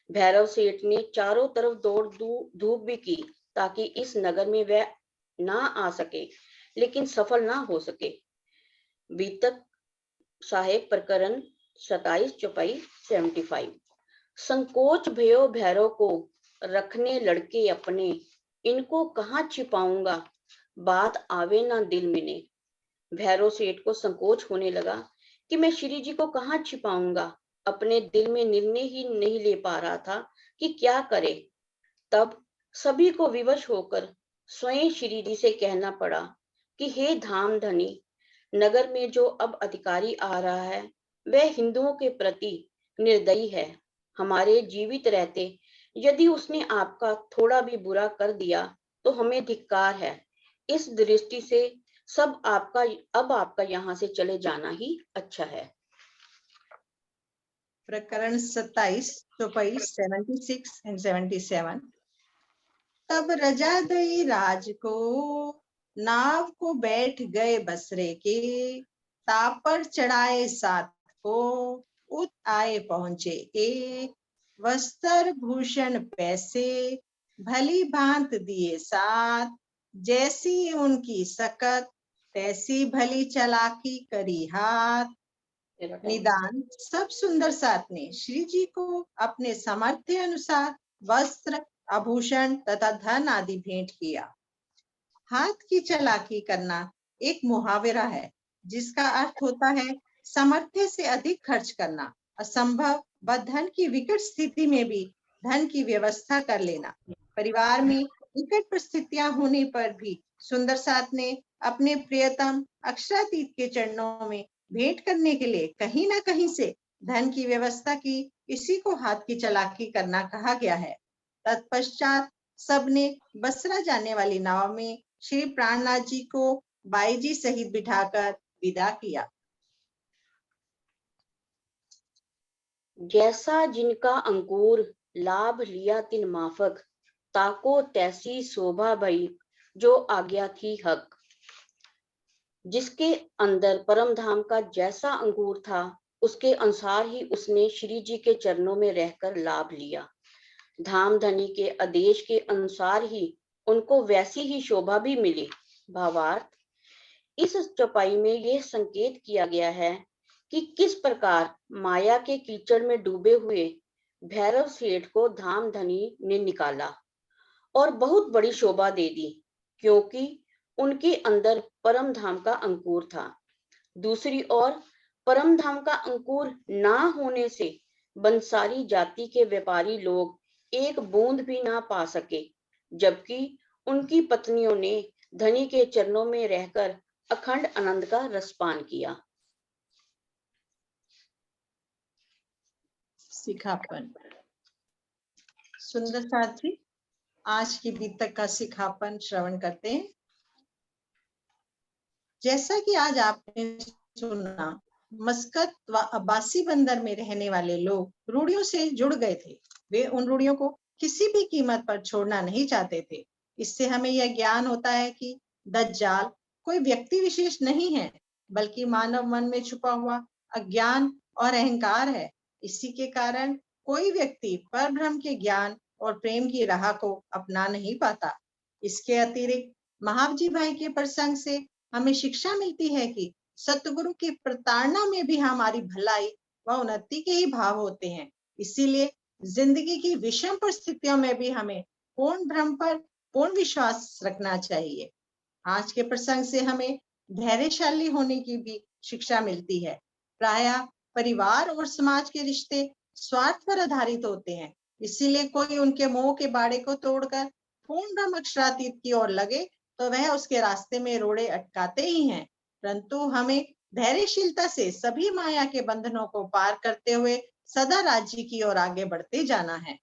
भैरव सेठ ने चारों तरफ दौड़ धूप भी की ताकि इस नगर में वह ना आ सके, लेकिन सफल ना हो सके। बीतक साहेब प्रकरण 27 चौपाई 75। संकोच भयो भैरव को रखने लड़के अपने, इनको कहाँ छिपाऊंगा बात आवे ना दिल में। भैरव सेठ को संकोच होने लगा कि मैं श्री जी को कहाँ छिपाऊंगा। अपने दिल में निर्णय ही नहीं ले पा रहा था कि क्या करे। तब सभी को विवश होकर स्वयं श्री जी से कहना पड़ा कि हे धाम धनी, नगर में जो अब अधिकारी आ रहा है वह हिंदुओं के प्रति निर्दयी है। हमारे जीवित रहते यदि उसने आपका थोड़ा भी बुरा कर दिया तो हमें धिक्कार है। इस दृष्टि से अब आपका यहाँ से चले जाना ही अच्छा है। प्रकरण 27 चौपाई 76 एंड 77। तब रजा दई राज को नाव को बैठ गए बसरे के, तापर चढ़ाए साथ को उत आए पहुंचे के, वस्त्र भूषण पैसे भली भांत दिए साथ, जैसी उनकी सकत तैसी भली चलाकी करी हाथ। निदान सब सुंदर साथ ने श्री जी को अपने सामर्थ्य अनुसार वस्त्र आभूषण तथा धन आदि भेंट किया। हाथ की चालाकी करना एक मुहावरा है जिसका अर्थ होता है सामर्थ्य से अधिक खर्च करना, असंभव व धन की विकट स्थिति में भी धन की व्यवस्था कर लेना। परिवार में विकट परिस्थितियां होने पर भी सुंदर साथ ने अपने प्रियतम अक्षरातीत के चरणों में भेंट करने के लिए कहीं ना कहीं से धन की व्यवस्था की। इसी को हाथ की चालाकी करना कहा गया है। तत्पश्चात सबने बसरा जाने वाली नाव में श्री प्राणनाथ जी को बाई जी सहित बिठाकर विदा किया। जैसा जिनका अंकुर लाभ लिया तिन माफक, ताको तैसी शोभा भई जो आज्ञा थी हक। जिसके अंदर परम धाम का जैसा अंकुर था उसके अनुसार ही उसने श्री जी के चरणों में रहकर लाभ लिया। धाम धनी के आदेश के अनुसार ही उनको वैसी ही शोभा भी मिली। भावार्थ, इस चौपाई में यह संकेत किया गया है कि किस प्रकार माया के कीचड़ में डूबे हुए भैरव सेठ को धाम धनी ने निकाला और बहुत बड़ी शोभा दे दी, क्योंकि उनके अंदर परम धाम का अंकुर था। दूसरी ओर परम धाम का अंकुर ना होने से बंसारी जाति के व्यापारी लोग एक बूंद भी ना पा सके, जबकि उनकी पत्नियों ने धनी के चरणों में रहकर अखंड आनंद का रसपान किया। सिखापन। सुंदर साथ जी, आज की बीतक का सिखापन श्रवण करते हैं। जैसा कि आज आपने सुना, मस्कत व अब्बासी बंदर में रहने वाले लोग रूढ़ियों से जुड़ गए थे। वे उन रूढ़ियों को किसी भी कीमत पर छोड़ना नहीं चाहते थे। इससे हमें यह ज्ञान होता है कि दज्जाल कोई व्यक्ति विशेष नहीं है, बल्कि मानव मन में छुपा हुआ अज्ञान और अहंकार है। इसी के कारण कोई व्यक्ति परब्रह्म के ज्ञान और प्रेम की राह को अपना नहीं पाता। इसके अतिरिक्त महावजी भाई के प्रसंग से हमें शिक्षा मिलती है कि सतगुरु की प्रताड़ना में भी हमारी भलाई व उन्नति के ही भाव होते हैं। इसीलिए जिंदगी की विषम परिस्थितियों में भी हमें पूर्ण ब्रह्म पर पूर्ण विश्वास रखना चाहिए। आज के प्रसंग से हमें धैर्यशाली होने की भी शिक्षा मिलती है। प्रायः परिवार और समाज के रिश्ते स्वार्थ पर आधारित होते हैं, इसीलिए कोई उनके मोह के बाड़े को तोड़कर पूर्ण ब्रह्म अक्षरातीत की ओर लगे तो वह उसके रास्ते में रोड़े अटकाते ही हैं। परंतु हमें धैर्यशीलता से सभी माया के बंधनों को पार करते हुए सदा राज्य की ओर आगे बढ़ते जाना है।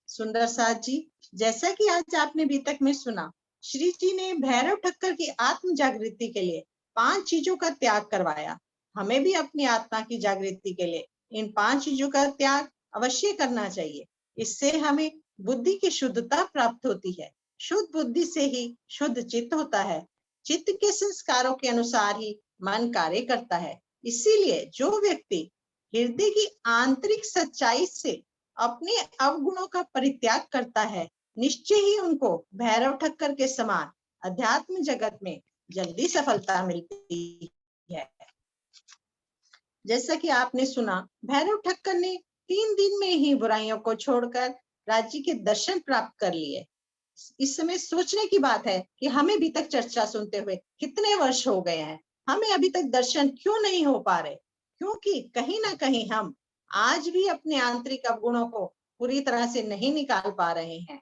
सुंदर साथ जी, जैसा कि आज आपने बीतक में सुना, श्री जी ने भैरव ठक्कर की आत्म जागृति के लिए 5 चीजों का त्याग करवाया। हमें भी अपनी आत्मा की जागृति के लिए इन 5 चीजों का त्याग अवश्य करना चाहिए। इससे हमें बुद्धि की शुद्धता प्राप्त होती है। शुद्ध बुद्धि से ही शुद्ध चित्त होता है। चित्त के संस्कारों के अनुसार ही मन कार्य करता है। इसीलिए जो व्यक्ति हृदय की आंतरिक सच्चाई से अपने अवगुणों का परित्याग करता है, निश्चय ही उनको भैरव ठक्कर के समान अध्यात्म जगत में जल्दी सफलता मिलती है। जैसा कि आपने सुना, भैरव ठक्कर ने 3 दिन में ही बुराइयों को छोड़कर राज्य के दर्शन प्राप्त कर लिए। इस समय सोचने की बात है कि हमें अभी तक चर्चा सुनते हुए कितने वर्ष हो गए हैं, हमें अभी तक दर्शन क्यों नहीं हो पा रहे? क्योंकि कहीं ना कहीं हम आज भी अपने आंतरिक अवगुणों को पूरी तरह से नहीं निकाल पा रहे हैं।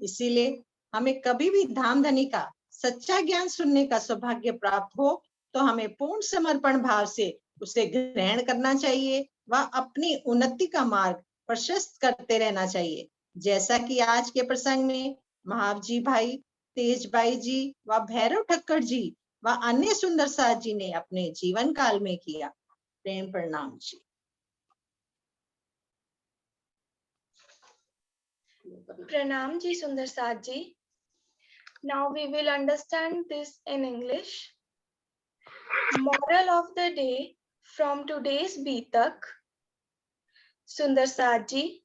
इसीलिए हमें कभी भी धाम धनी का सच्चा ज्ञान सुनने का सौभाग्य प्राप्त हो तो हमें पूर्ण समर्पण भाव से उसे ग्रहण करना चाहिए व अपनी उन्नति का मार्ग प्रशस्त करते रहना चाहिए। जैसा कि आज के प्रसंग में महावजी भाई, तेजबाई जी व भैरव ठक्कर जी व अन्य सुंदर साथ जी ने अपने जीवन काल में किया। प्रेम प्रणाम जी। Pranam ji, Sundar Saath ji. Now we will understand this in English. Moral of the day from today's Beatak. Sundar Saath ji,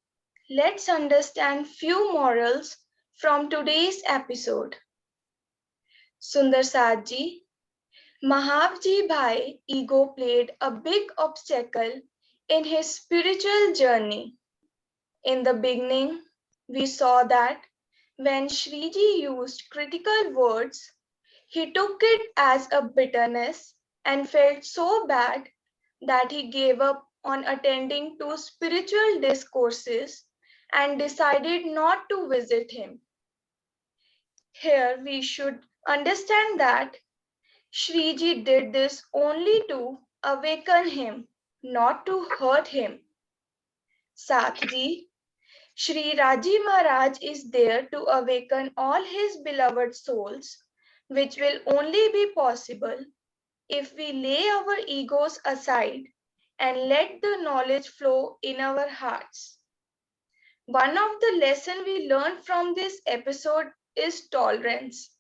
let's understand few morals from today's episode. Sundar Saath ji, Mahavji Bhai ego played a big obstacle in his spiritual journey. In the beginning, we saw that when Shriji used critical words, he took it as a bitterness and felt so bad that he gave up on attending to spiritual discourses and decided not to visit him. Here we should understand that Shriji did this only to awaken him, not to hurt him. Sathji, Shri Raji Maharaj is there to awaken all his beloved souls, which will only be possible if we lay our egos aside and let the knowledge flow in our hearts. One of the lessons we learned from this episode is tolerance.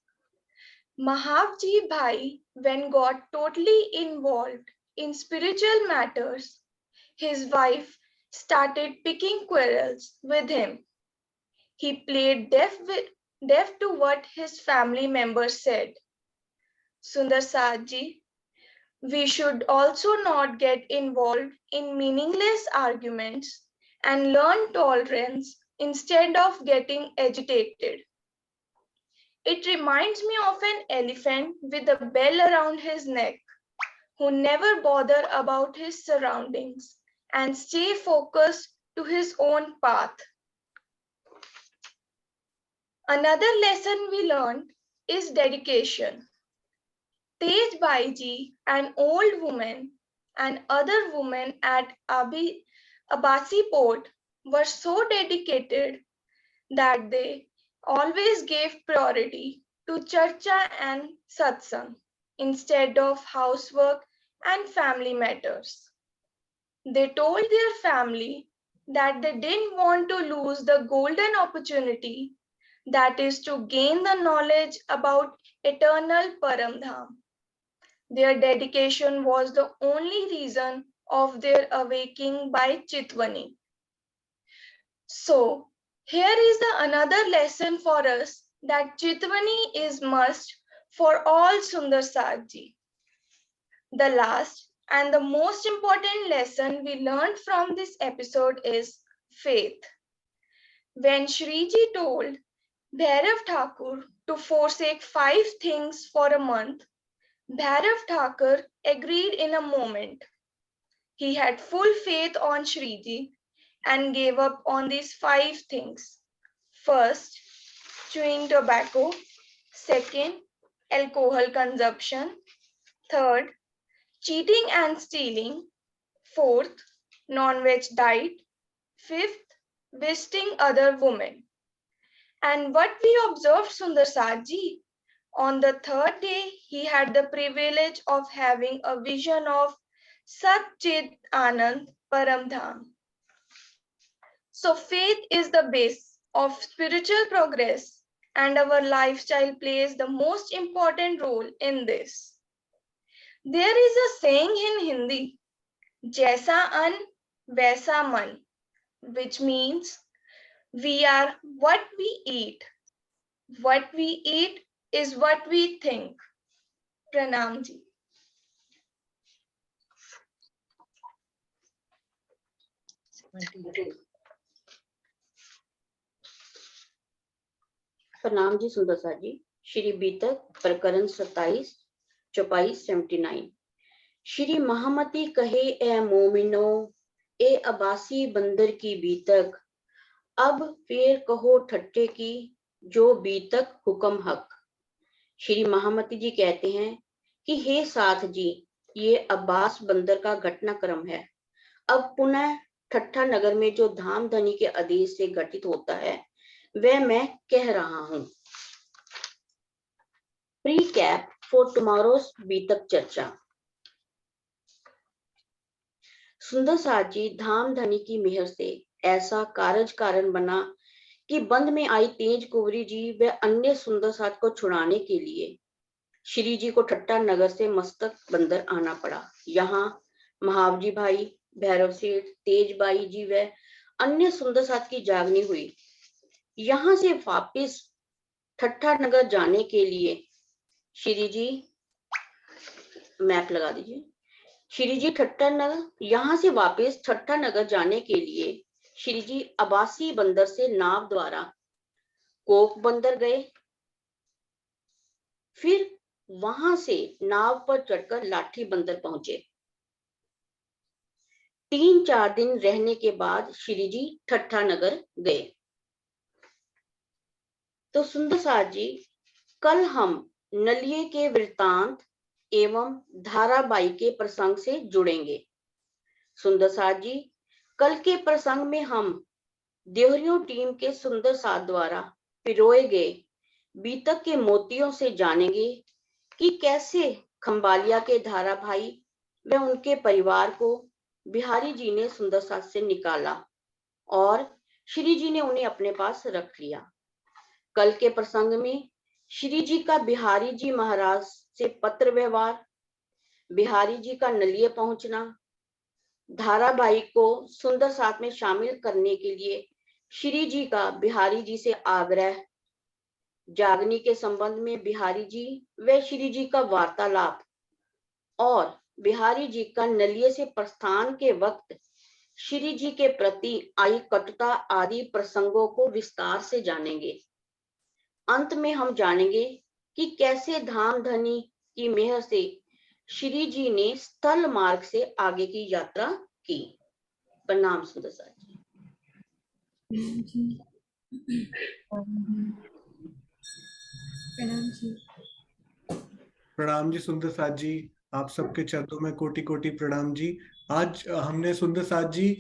Mahavji Bhai, when got totally involved in spiritual matters, his wife started picking quarrels with him. He played deaf to what his family members said. Sundar Saath ji, we should also not get involved in meaningless arguments and learn tolerance instead of getting agitated. It reminds me of an elephant with a bell around his neck, who never bother about his surroundings and stay focused to his own path. Another lesson we learned is dedication. Tej Baiji, an old woman, and other women at Abasi Port were so dedicated that they always gave priority to charcha and satsang instead of housework and family matters. They told their family that they didn't want to lose the golden opportunity, that is to gain the knowledge about eternal Paramdham. Their dedication was the only reason of their awakening by Chitvani. So, here is another lesson for us, that Chitvani is must for all Sundar Saath-ji. The last and the most important lesson we learned from this episode is faith. When Shriji told Bhairav Thakur to forsake 5 things for a month, Bhairav Thakur agreed in a moment. He had full faith on Shriji and gave up on these 5 things. First, chewing tobacco. Second, alcohol consumption. Third, cheating and stealing. Fourth, non-veg diet. Fifth, visiting other women. And what we observed Sundar Saath-ji, on the 3rd day, he had the privilege of having a vision of Sat Chit Anand Paramdham. So faith is the base of spiritual progress, and our lifestyle plays the most important role in this. There is a saying in Hindi, Jaisa an, Vaisa man, which means we are what we eat. What we eat is what we think. Pranam ji. प्रणाम जी सुंदर साथ जी। श्री बीतक प्रकरण 27 चौपाई 79। श्री महामती कहे ए मोमिनो ए अबासी बंदर की बीतक, अब फिर कहो ठट्टे की जो बीतक हुक्म हक। श्री महामती जी कहते हैं कि हे साथ जी, ये अब्बास बंदर का घटनाक्रम है। अब पुनः ठट्ठा नगर में जो धाम धनी के आदेश से घटित होता है वह मैं कह रहा हूं। प्रीकैप फॉर टुमारोज बीतक चर्चा। सुंदर साथ जी धाम धनी की मेहर से ऐसा कारज कारण बना कि बंद में आई तेज कुंवरी जी व अन्य सुंदर साथ को छुड़ाने के लिए श्री जी को ठट्टा नगर से मस्तक बंदर आना पड़ा। यहाँ महावजी भाई, भैरव सेठ, तेजबाई जी व अन्य सुंदर साथ की जागनी हुई। यहाँ से वापिस ठट्टा नगर जाने के लिए श्री जी, मैप लगा दीजिए, श्री जी ठट्टा नगर, यहाँ से वापिस ठट्टा नगर जाने के लिए श्री जी अबासी बंदर से नाव द्वारा कोक बंदर गए, फिर वहां से नाव पर चढ़कर लाठी बंदर पहुंचे। 3-4 दिन रहने के बाद श्री जी ठट्ठा नगर गए। तो सुंदर साथ जी, कल हम नलिये के वृत्तांत एवं धाराबाई के प्रसंग से जुड़ेंगे। सुंदर साथ जी, कल के प्रसंग में हम देहरियों टीम के सुंदर साथ द्वारा पिरोए गए बीतक के मोतियों से जानेंगे कि कैसे खंबालिया के धारा भाई व उनके परिवार को बिहारी जी ने सुंदर साथ से निकाला और श्री जी ने उन्हें अपने पास रख लिया। कल के प्रसंग में श्री जी का बिहारी जी महाराज से पत्र व्यवहार, बिहारी जी का नलिये पहुंचना, धाराबाई को सुंदर साथ में शामिल करने के लिए श्री जी का बिहारी जी से आग्रह, जागनी के संबंध में बिहारी जी व श्री जी का वार्तालाप और बिहारी जी का नलिये से प्रस्थान के वक्त श्री जी के प्रति आई कटुता आदि प्रसंगों को विस्तार से जानेंगे। अंत में हम जानेंगे कि कैसे धाम धनी की मेहर से श्री जी ने स्थल मार्ग से आगे की यात्रा की। प्रणाम सुंदर साथ जी। प्रणाम जी। प्रणाम जी सुंदर साथ जी, आप सबके चरणों में कोटि कोटि प्रणाम जी। आज हमने सुंदर साथ जी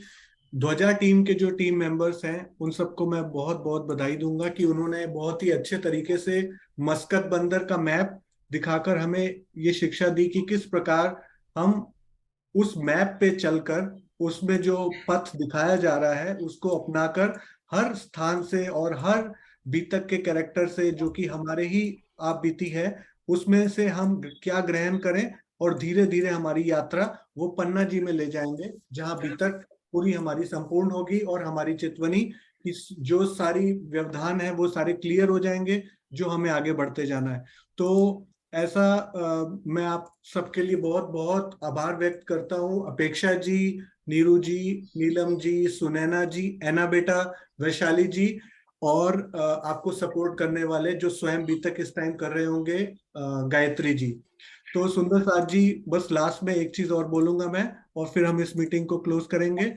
ध्वजा टीम के जो टीम मेंबर्स हैं उन सबको मैं बहुत बहुत बधाई दूंगा कि उन्होंने बहुत ही अच्छे तरीके से मस्कत बंदर का मैप दिखाकर हमें ये शिक्षा दी कि किस प्रकार हम उस मैप पे चलकर उसमें जो पथ दिखाया जा रहा है उसको अपनाकर हर स्थान से और हर बीतक के कैरेक्टर से जो कि हमारे ही आप बीती है उसमें से हम क्या ग्रहण करें और धीरे धीरे हमारी यात्रा वो पन्ना जी में ले जाएंगे जहां बीतक पूरी हमारी संपूर्ण होगी और हमारी चितवनी की जो सारी व्यवधान है वो सारे क्लियर हो जाएंगे जो हमें आगे बढ़ते जाना है। तो ऐसा मैं आप सबके लिए बहुत बहुत आभार व्यक्त करता हूँ। अपेक्षा जी, नीरू जी, नीलम जी, सुनैना जी, ऐना बेटा, वैशाली जी और आपको सपोर्ट करने वाले जो स्वयं बीतक इस टाइम कर रहे होंगे गायत्री जी। तो सुंदर साथ जी बस लास्ट में एक चीज और बोलूंगा मैं और फिर हम इस मीटिंग को क्लोज करेंगे।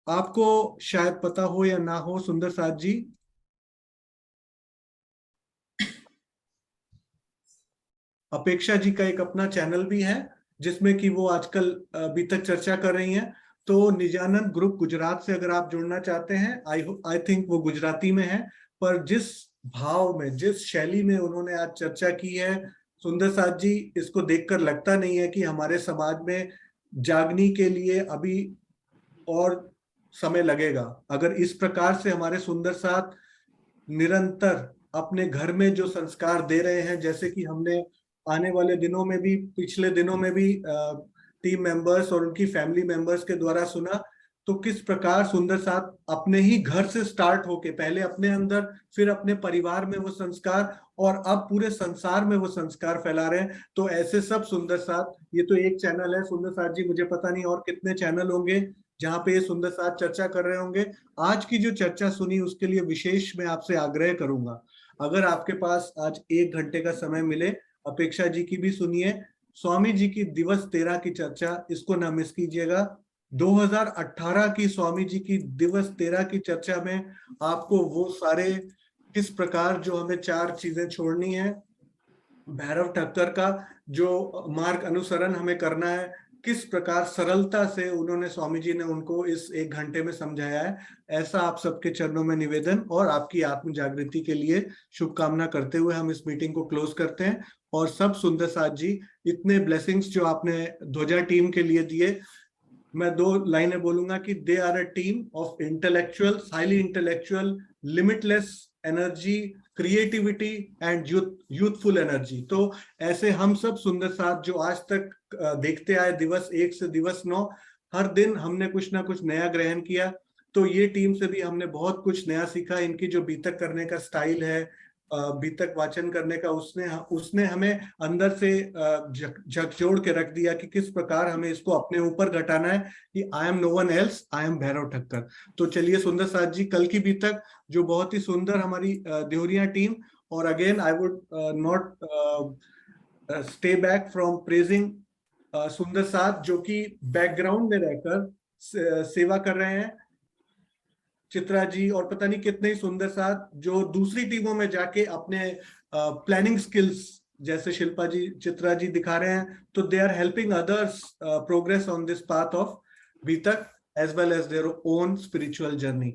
आपको शायद पता हो या ना हो सुंदर साथ जी, अपेक्षा जी का एक अपना चैनल भी है जिसमें कि वो आजकल अभी तक चर्चा कर रही हैं। तो निजानंद ग्रुप गुजरात से अगर आप जुड़ना चाहते हैं, आई थिंक वो गुजराती में है, पर जिस भाव में जिस शैली में उन्होंने आज चर्चा की है सुंदर साथ जी, इसको देखकर लगता नहीं है कि हमारे समाज में जागने के लिए अभी और समय लगेगा। अगर इस प्रकार से हमारे सुंदर साथ निरंतर अपने घर में जो संस्कार दे रहे हैं, जैसे कि हमने आने वाले दिनों में भी पिछले दिनों में भी टीम मेंबर्स और उनकी फैमिली मेंबर्स के द्वारा सुना, तो किस प्रकार सुंदर साथ अपने ही घर से स्टार्ट होके पहले अपने अंदर फिर अपने परिवार में वो संस्कार और अब पूरे संसार में वो संस्कार फैला रहे हैं। तो ऐसे सब सुंदर साथ, ये तो एक चैनल है सुंदर साथ जी, मुझे पता नहीं और कितने चैनल होंगे जहाँ पे ये सुंदर साथ चर्चा कर रहे होंगे। आज की जो चर्चा सुनी उसके लिए विशेष मैं आपसे आग्रह करूंगा, अगर आपके पास आज 1 घंटे का समय मिले, अपेक्षा जी की भी सुनिए, स्वामी जी की दिवस 13 की चर्चा, इसको ना मिस कीजिएगा। 2018 की स्वामी जी की दिवस 13 की चर्चा में आपको वो सारे किस प्रकार जो हमें 4 चीजें छोड़नी है, भैरव ठक्कर का जो मार्ग अनुसरण हमें करना है, किस प्रकार सरलता से उन्होंने स्वामी जी ने उनको इस 1 घंटे में समझाया है। ऐसा आप सबके चरणों में निवेदन और आपकी आत्म जागृति के लिए शुभकामना करते हुए हम इस मीटिंग को क्लोज करते हैं। और सब सुंदर साथ जी, इतने ब्लेसिंग्स जो आपने ध्वजा टीम के लिए दिए, मैं 2 लाइनें बोलूंगा कि they are a team of intellectual, highly intellectual, limitless energy, creativity and youthful energy. तो ऐसे हम सब सुंदर साथ जो आज तक देखते आए दिवस 1 से दिवस 9, हर दिन हमने कुछ ना कुछ नया ग्रहण किया। तो ये टीम से भी हमने बहुत कुछ नया सीखा। इनकी जो बीतक करने का स्टाइल है, बीतक वाचन करने का, उसने हमें अंदर से झकझोर के रख दिया कि किस प्रकार हमें इसको अपने ऊपर घटाना है कि I am no one else, I am Bhairav Thakkar. तो चलिए सुंदर साथ जी, कल की बीतक जो बहुत ही सुंदर हमारी देवरिया टीम, और again I would not stay back from praising सुंदर साथ जो कि बैकग्राउंड में रहकर सेवा कर रहे हैं, चित्रा जी और पता नहीं कितने ही सुंदर साथ जो दूसरी टीमों में जाके अपने प्लानिंग स्किल्स जैसे शिल्पा जी, चित्रा जी दिखा रहे हैं। तो they are helping others progress on this path of Beetak as well as their own spiritual journey.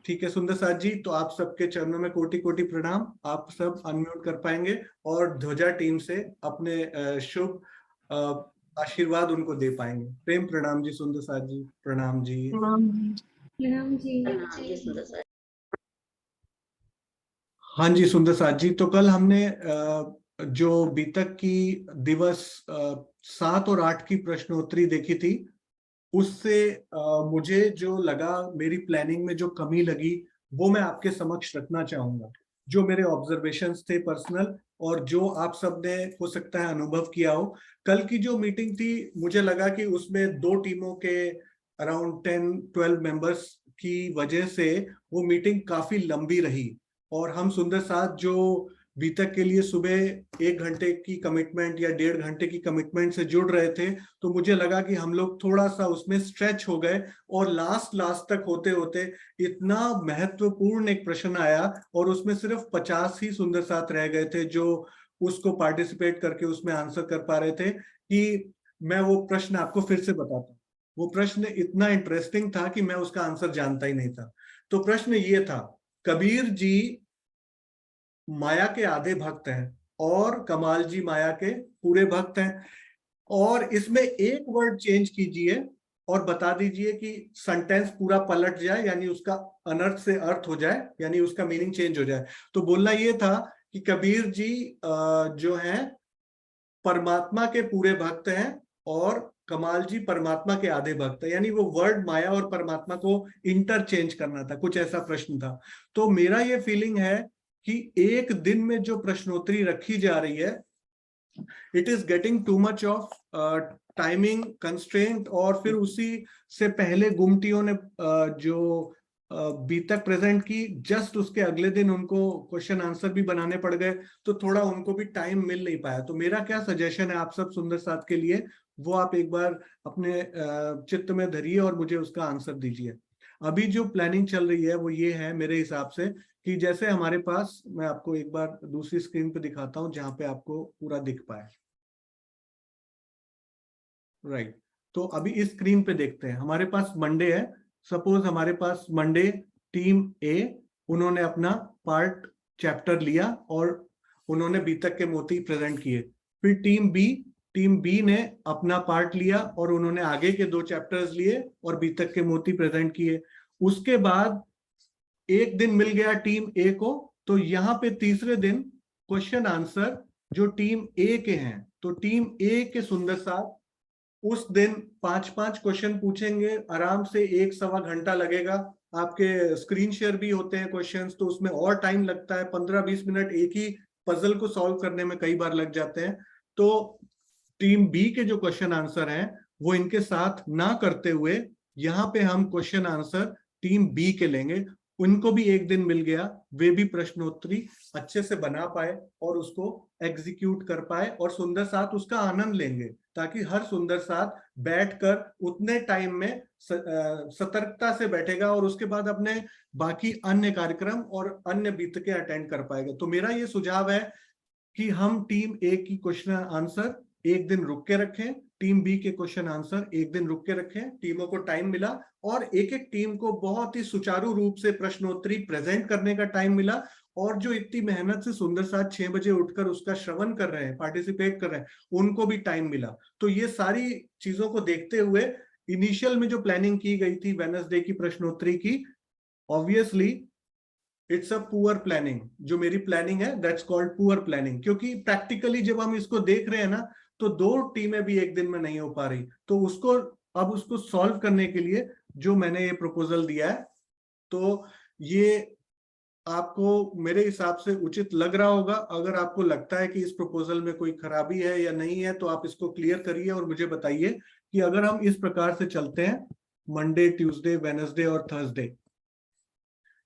ठीक है सुंदर साथ जी, तो आप सबके चरणों में कोटि कोटि प्रणाम। आप सब अनम्यूट कर पाएंगे और ध्वजा टीम से अपने शुभ आशीर्वाद उनको दे पाएंगे। प्रेम प्रणाम जी सुंदर साथ जी, प्रणाम जी। प्रणाम जी सुंदर साथ। हाँ जी सुंदर साथ जी, तो कल हमने जो बीतक की दिवस 7 और 8 की प्रश्नोत्तरी देखी थी, उससे मुझे जो लगा, मेरी प्लानिंग में जो कमी लगी वो मैं आपके समक्ष रखना चाहूंगा। जो मेरे ऑब्जर्वेशंस थे पर्सनल और जो आप सब ने हो सकता है अनुभव किया हो। कल की जो मीटिंग थी मुझे लगा कि उसमें 2 टीमों के अराउंड 10-12 मेंबर्स की वजह से वो मीटिंग काफी लंबी रही। और हम सुंदर साथ जो बीतक के लिए सुबह 1 घंटे की कमिटमेंट या 1.5 घंटे की कमिटमेंट से जुड़ रहे थे, तो मुझे लगा कि हम लोग थोड़ा सा उसमें स्ट्रेच हो गए और लास्ट तक होते होते इतना महत्वपूर्ण एक प्रश्न आया और उसमें सिर्फ 50 ही सुंदर साथ रह गए थे जो उसको पार्टिसिपेट करके उसमें आंसर कर पा रहे थे। कि मैं वो प्रश्न आपको फिर से बताता हूँ। वो प्रश्न इतना इंटरेस्टिंग था कि मैं उसका आंसर जानता ही नहीं था। तो प्रश्न ये था, कबीर जी माया के आधे भक्त हैं और कमाल जी माया के पूरे भक्त हैं, और इसमें एक वर्ड चेंज कीजिए और बता दीजिए कि सेंटेंस पूरा पलट जाए, यानी उसका अनर्थ से अर्थ हो जाए, यानी उसका मीनिंग चेंज हो जाए। तो बोलना ये था कि कबीर जी जो हैं परमात्मा के पूरे भक्त हैं और कमाल जी परमात्मा के आधे भक्त हैं, यानी वो वर्ड माया और परमात्मा को इंटरचेंज करना था, कुछ ऐसा प्रश्न था। तो मेरा ये फीलिंग है कि एक दिन में जो प्रश्नोत्तरी रखी जा रही है, it is getting too much of timing constraint, और फिर उसी से पहले गुमटियों ने जो बीतक प्रेजेंट की, जस्ट उसके अगले दिन उनको क्वेश्चन आंसर भी बनाने पड़ गए, तो थोड़ा उनको भी टाइम मिल नहीं पाया। तो मेरा क्या सजेशन है आप सब सुंदर साथ के लिए, वो आप एक बार अपने चित्त में धरिए और मुझे उसका आंसर दीजिए। अभी जो प्लानिंग चल रही है वो ये है मेरे हिसाब से कि जैसे हमारे पास, मैं आपको एक बार दूसरी स्क्रीन पे दिखाता हूं जहां पे आपको पूरा दिख पाए। राइट, तो अभी इस स्क्रीन पे देखते हैं, हमारे पास मंडे है। सपोज हमारे पास मंडे टीम ए, उन्होंने अपना पार्ट चैप्टर लिया और उन्होंने बीतक के मोती प्रेजेंट किए। फिर टीम बी ने अपना पार्ट लिया और उन्होंने आगे के 2 चैप्टर्स लिए और बीतक के मोती प्रेजेंट किए। उसके बाद एक दिन मिल गया टीम ए को, तो यहाँ पे तीसरे दिन क्वेश्चन आंसर जो टीम ए के हैं, तो टीम ए के सुंदर साथ उस दिन 5-5 क्वेश्चन पूछेंगे, आराम से 1-1.25 घंटा लगेगा। आपके स्क्रीन शेयर भी होते हैं क्वेश्चंस, तो उसमें और टाइम लगता है, 15-20 मिनट एक ही पजल को सॉल्व करने में कई बार लग जाते हैं। तो टीम बी के जो क्वेश्चन आंसर हैं वो इनके साथ ना करते हुए यहाँ पे हम क्वेश्चन आंसर टीम बी के लेंगे। उनको भी एक दिन मिल गया, वे भी प्रश्नोत्तरी अच्छे से बना पाए और उसको एग्जीक्यूट कर पाए और सुंदर साथ उसका आनंद लेंगे, ताकि हर सुंदर साथ बैठकर उतने टाइम में सतर्कता से बैठेगा और उसके बाद अपने बाकी अन्य कार्यक्रम और अन्य बीतके अटेंड कर पाएगा। तो मेरा ये सुझाव है कि हम टीम ए की क्वेश्चन आंसर एक दिन रुक के रखें, टीम बी के क्वेश्चन आंसर एक दिन रुक के रखें, टीमों को टाइम मिला और एक एक टीम को बहुत ही सुचारू रूप से प्रश्नोत्तरी प्रेजेंट करने का टाइम मिला, और जो इतनी मेहनत से सुंदर साथ 6 बजे उठकर उसका श्रवण कर रहे हैं, पार्टिसिपेट कर रहे हैं, उनको भी टाइम मिला। तो ये सारी चीजों को देखते हुए इनिशियल में जो प्लानिंग की गई थी वेडनेसडे की प्रश्नोत्तरी की, obviously it's a poor planning. जो मेरी प्लानिंग है दैट्स कॉल्ड पुअर प्लानिंग, क्योंकि प्रैक्टिकली जब हम इसको देख रहे हैं ना, तो 2 टीमें भी एक दिन में नहीं हो पा रही। तो उसको सॉल्व करने के लिए जो मैंने ये प्रपोजल दिया है, तो ये आपको मेरे हिसाब से उचित लग रहा होगा। अगर आपको लगता है कि इस प्रपोजल में कोई खराबी है या नहीं है, तो आप इसको क्लियर करिए और मुझे बताइए कि अगर हम इस प्रकार से चलते हैं मंडे, ट्यूसडे, वेडनेसडे और थर्सडे,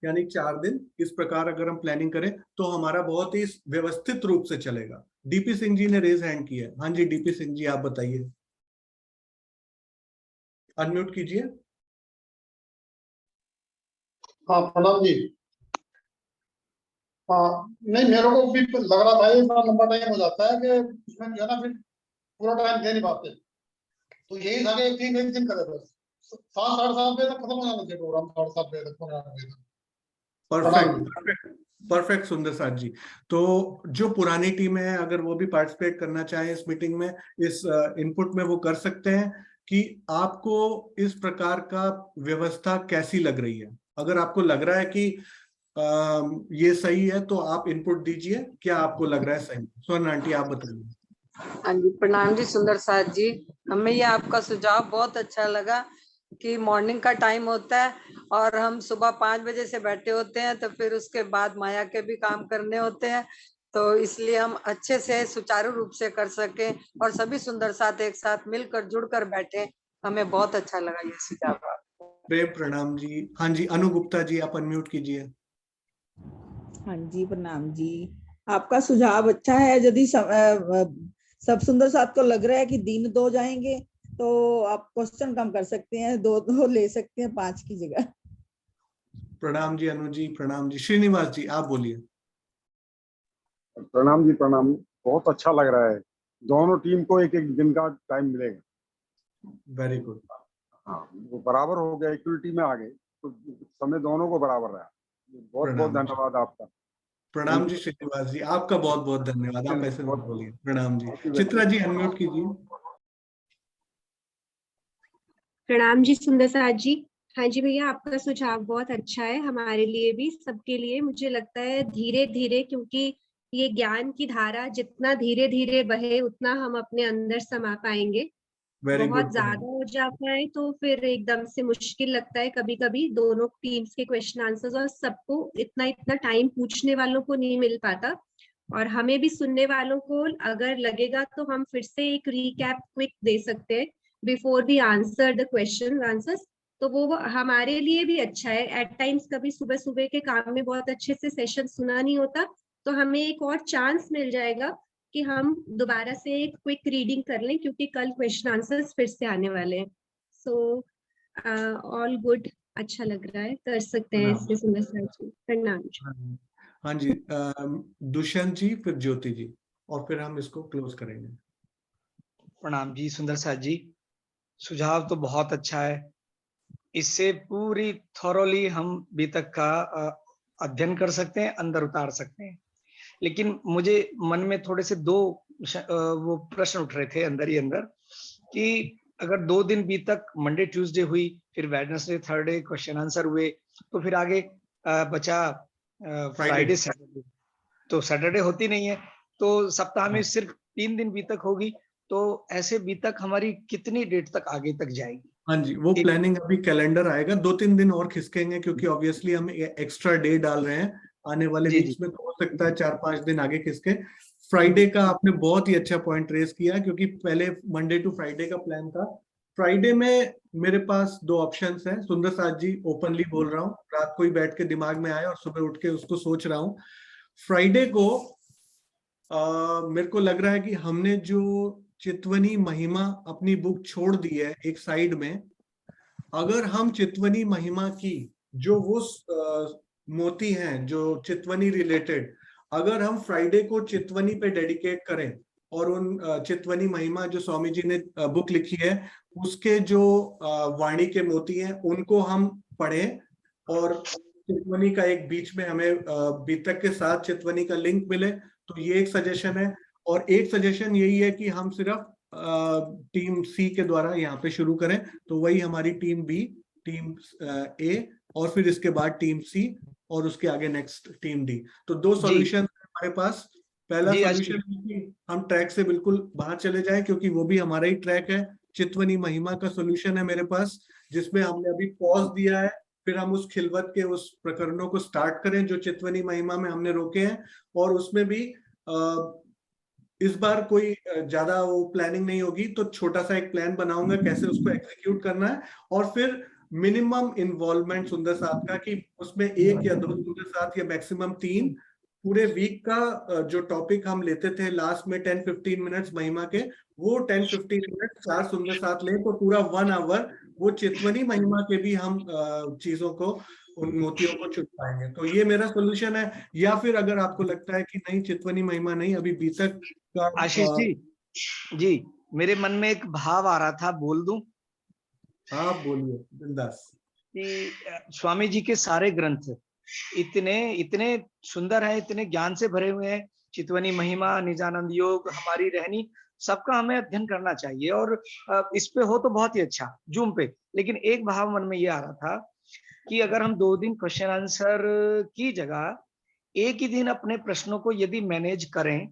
यानी 4 दिन इस प्रकार अगर हम प्लानिंग करें, तो हमारा बहुत ही व्यवस्थित रूप से चलेगा। डीपी सिंह जी ने रेज हैंड किया है। हाँ जी, डीपी सिंह जी आप बताइए, अनम्यूट कीजिए। हाँ प्रणाम जी। हाँ नहीं, मेरे को भी लग रहा था ये इतना लंबा टाइम हो जाता है कि उसमें जो है ना फिर पूरा टाइम दे नहीं पाते, तो यही था कि एक दिन करे बस 7-7:30 बजे तक खत्म हो जाना चाहिए प्रोग्राम, 7:30 बजे तक, 8 बजे तक। परफेक्ट सुंदर साथ जी। तो जो पुरानी टीम है, अगर वो भी पार्टिसिपेट करना चाहे इस मीटिंग में, इस इनपुट में, वो कर सकते हैं। कि आपको इस प्रकार का व्यवस्था कैसी लग रही है? अगर आपको लग रहा है कि ये सही है तो आप इनपुट दीजिए, क्या आपको लग रहा है सही? स्वर्ण आंटी आप बताइए। हाँ जी, प्रणाम जी सुंदर साथ जी। हमें ये आपका सुझाव बहुत अच्छा लगा कि मॉर्निंग का टाइम होता है और हम सुबह 5 बजे से बैठे होते हैं, तो फिर उसके बाद माया के भी काम करने होते हैं, तो इसलिए हम अच्छे से सुचारू रूप से कर सके और सभी सुंदर साथ एक साथ मिलकर जुड़कर बैठे। हमें बहुत अच्छा लगा ये सुझाव। प्रेम प्रणाम जी। हाँ जी, अनु गुप्ता जी आप अनम्यूट कीजिए। हाँ जी, प्रणाम जी। आपका सुझाव अच्छा है। यदि सब सुंदर साथ को लग रहा है कि दिन 2 जाएंगे तो आप क्वेश्चन कम कर सकते हैं, 2 ले सकते हैं 5 की जगह। प्रणाम जी अनु जी, प्रणाम जी। श्रीनिवास जी आप बोलिए। प्रणाम जी, प्रणाम। बहुत अच्छा लग रहा है, दोनों टीम को एक एक दिन का टाइम मिलेगा। Very good. हाँ, वो बराबर हो गया, इक्वलिटी में आ गए, तो समय दोनों को बराबर रहा। बहुत बहुत प्रणाम धन्यवाद आपका। प्रणाम जी श्रीनिवास जी, आपका बहुत बहुत धन्यवाद। आप ऐसे मत बोलिए। प्रणाम जी। Happy चित्रा जी अनम्यूट कीजिए। प्रणाम जी सुंदर साथ जी। हाँ जी भैया, आपका सुझाव बहुत अच्छा है, हमारे लिए भी, सबके लिए। मुझे लगता है धीरे धीरे, क्योंकि ये ज्ञान की धारा जितना धीरे धीरे बहे उतना हम अपने अंदर समा पाएंगे। वेरी बहुत गुड। ज्यादा हो जाता है तो फिर एकदम से मुश्किल लगता है कभी कभी, दोनों टीम्स के क्वेश्चन आंसर्स, और सबको इतना इतना टाइम पूछने वालों को नहीं मिल पाता। और हमें भी सुनने वालों को अगर लगेगा तो हम फिर से एक रिकैप क्विक दे सकते हैं before we answer the question answers. तो वो हमारे लिए भी अच्छा है। एट टाइम्स कभी सुबह सुबह के काम में बहुत अच्छे से सेशन सुना नहीं होता, तो हमें एक और चांस मिल जाएगा कि हम दोबारा से एक क्विक रीडिंग कर लें, क्योंकि कल क्वेश्चन आंसर्स फिर से आने वाले हैं। सो ऑल गुड, अच्छा लग रहा है, कर सकते हैं इससे सुंदर साथ जी। प्रणाम जी। हाँ जी, दुष्यंत जी, फिर ज्योति जी, और फिर हम इसको क्लोज करेंगे। प्रणाम जी सुंदर साथ जी, सुझाव तो बहुत अच्छा है। इससे पूरी थॉरोली हम बीतक का अध्ययन कर सकते हैं, अंदर उतार सकते हैं। लेकिन मुझे मन में थोड़े से दो वो प्रश्न उठ रहे थे अंदर ही अंदर, कि अगर 2 दिन बीतक, मंडे ट्यूसडे हुई, फिर वेडनेसडे थर्सडे क्वेश्चन आंसर हुए, तो फिर आगे बचा फ्राइडे सैटरडे, तो सैटरडे होती नहीं है, तो सप्ताह में सिर्फ 3 दिन बीतक होगी। तो ऐसे बीतक हमारी कितनी डेट तक आगे तक जाएगी? हाँ जी, वो प्लानिंग अभी कैलेंडर आएगा, 2-3 दिन और खिसकेंगे, क्योंकि ऑब्वियसली हम एक्स्ट्रा डे डाल रहे हैं आने वाले वीक्स में, तो हो सकता है 4-5 दिन आगे खिसके। फ्राइडे का आपने बहुत ही अच्छा पॉइंट रेज किया, क्योंकि पहले मंडे टू फ्राइडे का प्लान था। फ्राइडे में मेरे पास 2 ऑप्शंस हैं, सुंदर साथ जी ओपनली बोल रहा हूँ, रात को ही बैठ के दिमाग में आया और सुबह उठ के उसको सोच रहा हूँ। फ्राइडे को मेरे को लग रहा है कि हमने जो चितवनी महिमा अपनी बुक छोड़ दी है एक साइड में, अगर हम चितवनी महिमा की जो वो मोती हैं जो चितवनी रिलेटेड, अगर हम फ्राइडे को चितवनी पे डेडिकेट करें और उन चितवनी महिमा जो स्वामी जी ने बुक लिखी है उसके जो वाणी के मोती हैं उनको हम पढ़ें, और चितवनी का एक बीच में हमें बीतक के साथ चितवनी का लिंक मिले, तो ये एक सजेशन है। और एक सजेशन यही है कि हम सिर्फ टीम सी के द्वारा यहाँ पे शुरू करें, तो वही हमारी टीम बी, टीम ए, और फिर इसके बाद टीम सी, और उसके आगे नेक्स्ट टीम डी। तो 2 सॉल्यूशन हमारे पास। पहला सॉल्यूशन कि हम ट्रैक से बिल्कुल बाहर चले जाएं, क्योंकि वो भी हमारा ही ट्रैक है। चितवनी महिमा का सॉल्यूशन है मेरे पास, जिसमें हमने अभी पॉज दिया है, फिर हम उस खिलवत के उस प्रकरणों को स्टार्ट करें जो चितवनी महिमा में हमने रोके हैं, और उसमें भी इस बार कोई ज्यादा वो प्लानिंग नहीं होगी, तो छोटा सा एक प्लान बनाऊंगा कैसे उसको एग्जीक्यूट करना है, और फिर मिनिमम इन्वॉल्वमेंट सुंदर साथ का, कि उसमें 1 या 2 सुंदर साथ या मैक्सिमम 3, पूरे वीक का जो टॉपिक हम लेते थे लास्ट में 10-15 मिनट्स महिमा के, वो 10-15 मिनट 4 सुंदर साथ लें, तो पूरा 1 आवर वो चितवनी महिमा के भी हम चीजों को, उन मोतियों को चुन पाएंगे। तो ये मेरा सोल्यूशन है। या फिर अगर आपको लगता है कि नहीं चितवनी महिमा नहीं, अभी बीतक का आशीष जी मेरे मन में एक भाव आ रहा था, बोल दूं? आप बोलिए बिंदास। कि स्वामी जी के सारे ग्रंथ इतने इतने सुंदर हैं, इतने ज्ञान से भरे हुए हैं। चितवनी महिमा, निजानंद योग, हमारी रहनी, सबका हमें अध्ययन करना चाहिए, और इस पे हो तो बहुत ही अच्छा जूम पे। लेकिन एक भाव मन में ये आ रहा था कि अगर हम 2 दिन क्वेश्चन आंसर की जगह एक ही दिन अपने प्रश्नों को यदि मैनेज करें,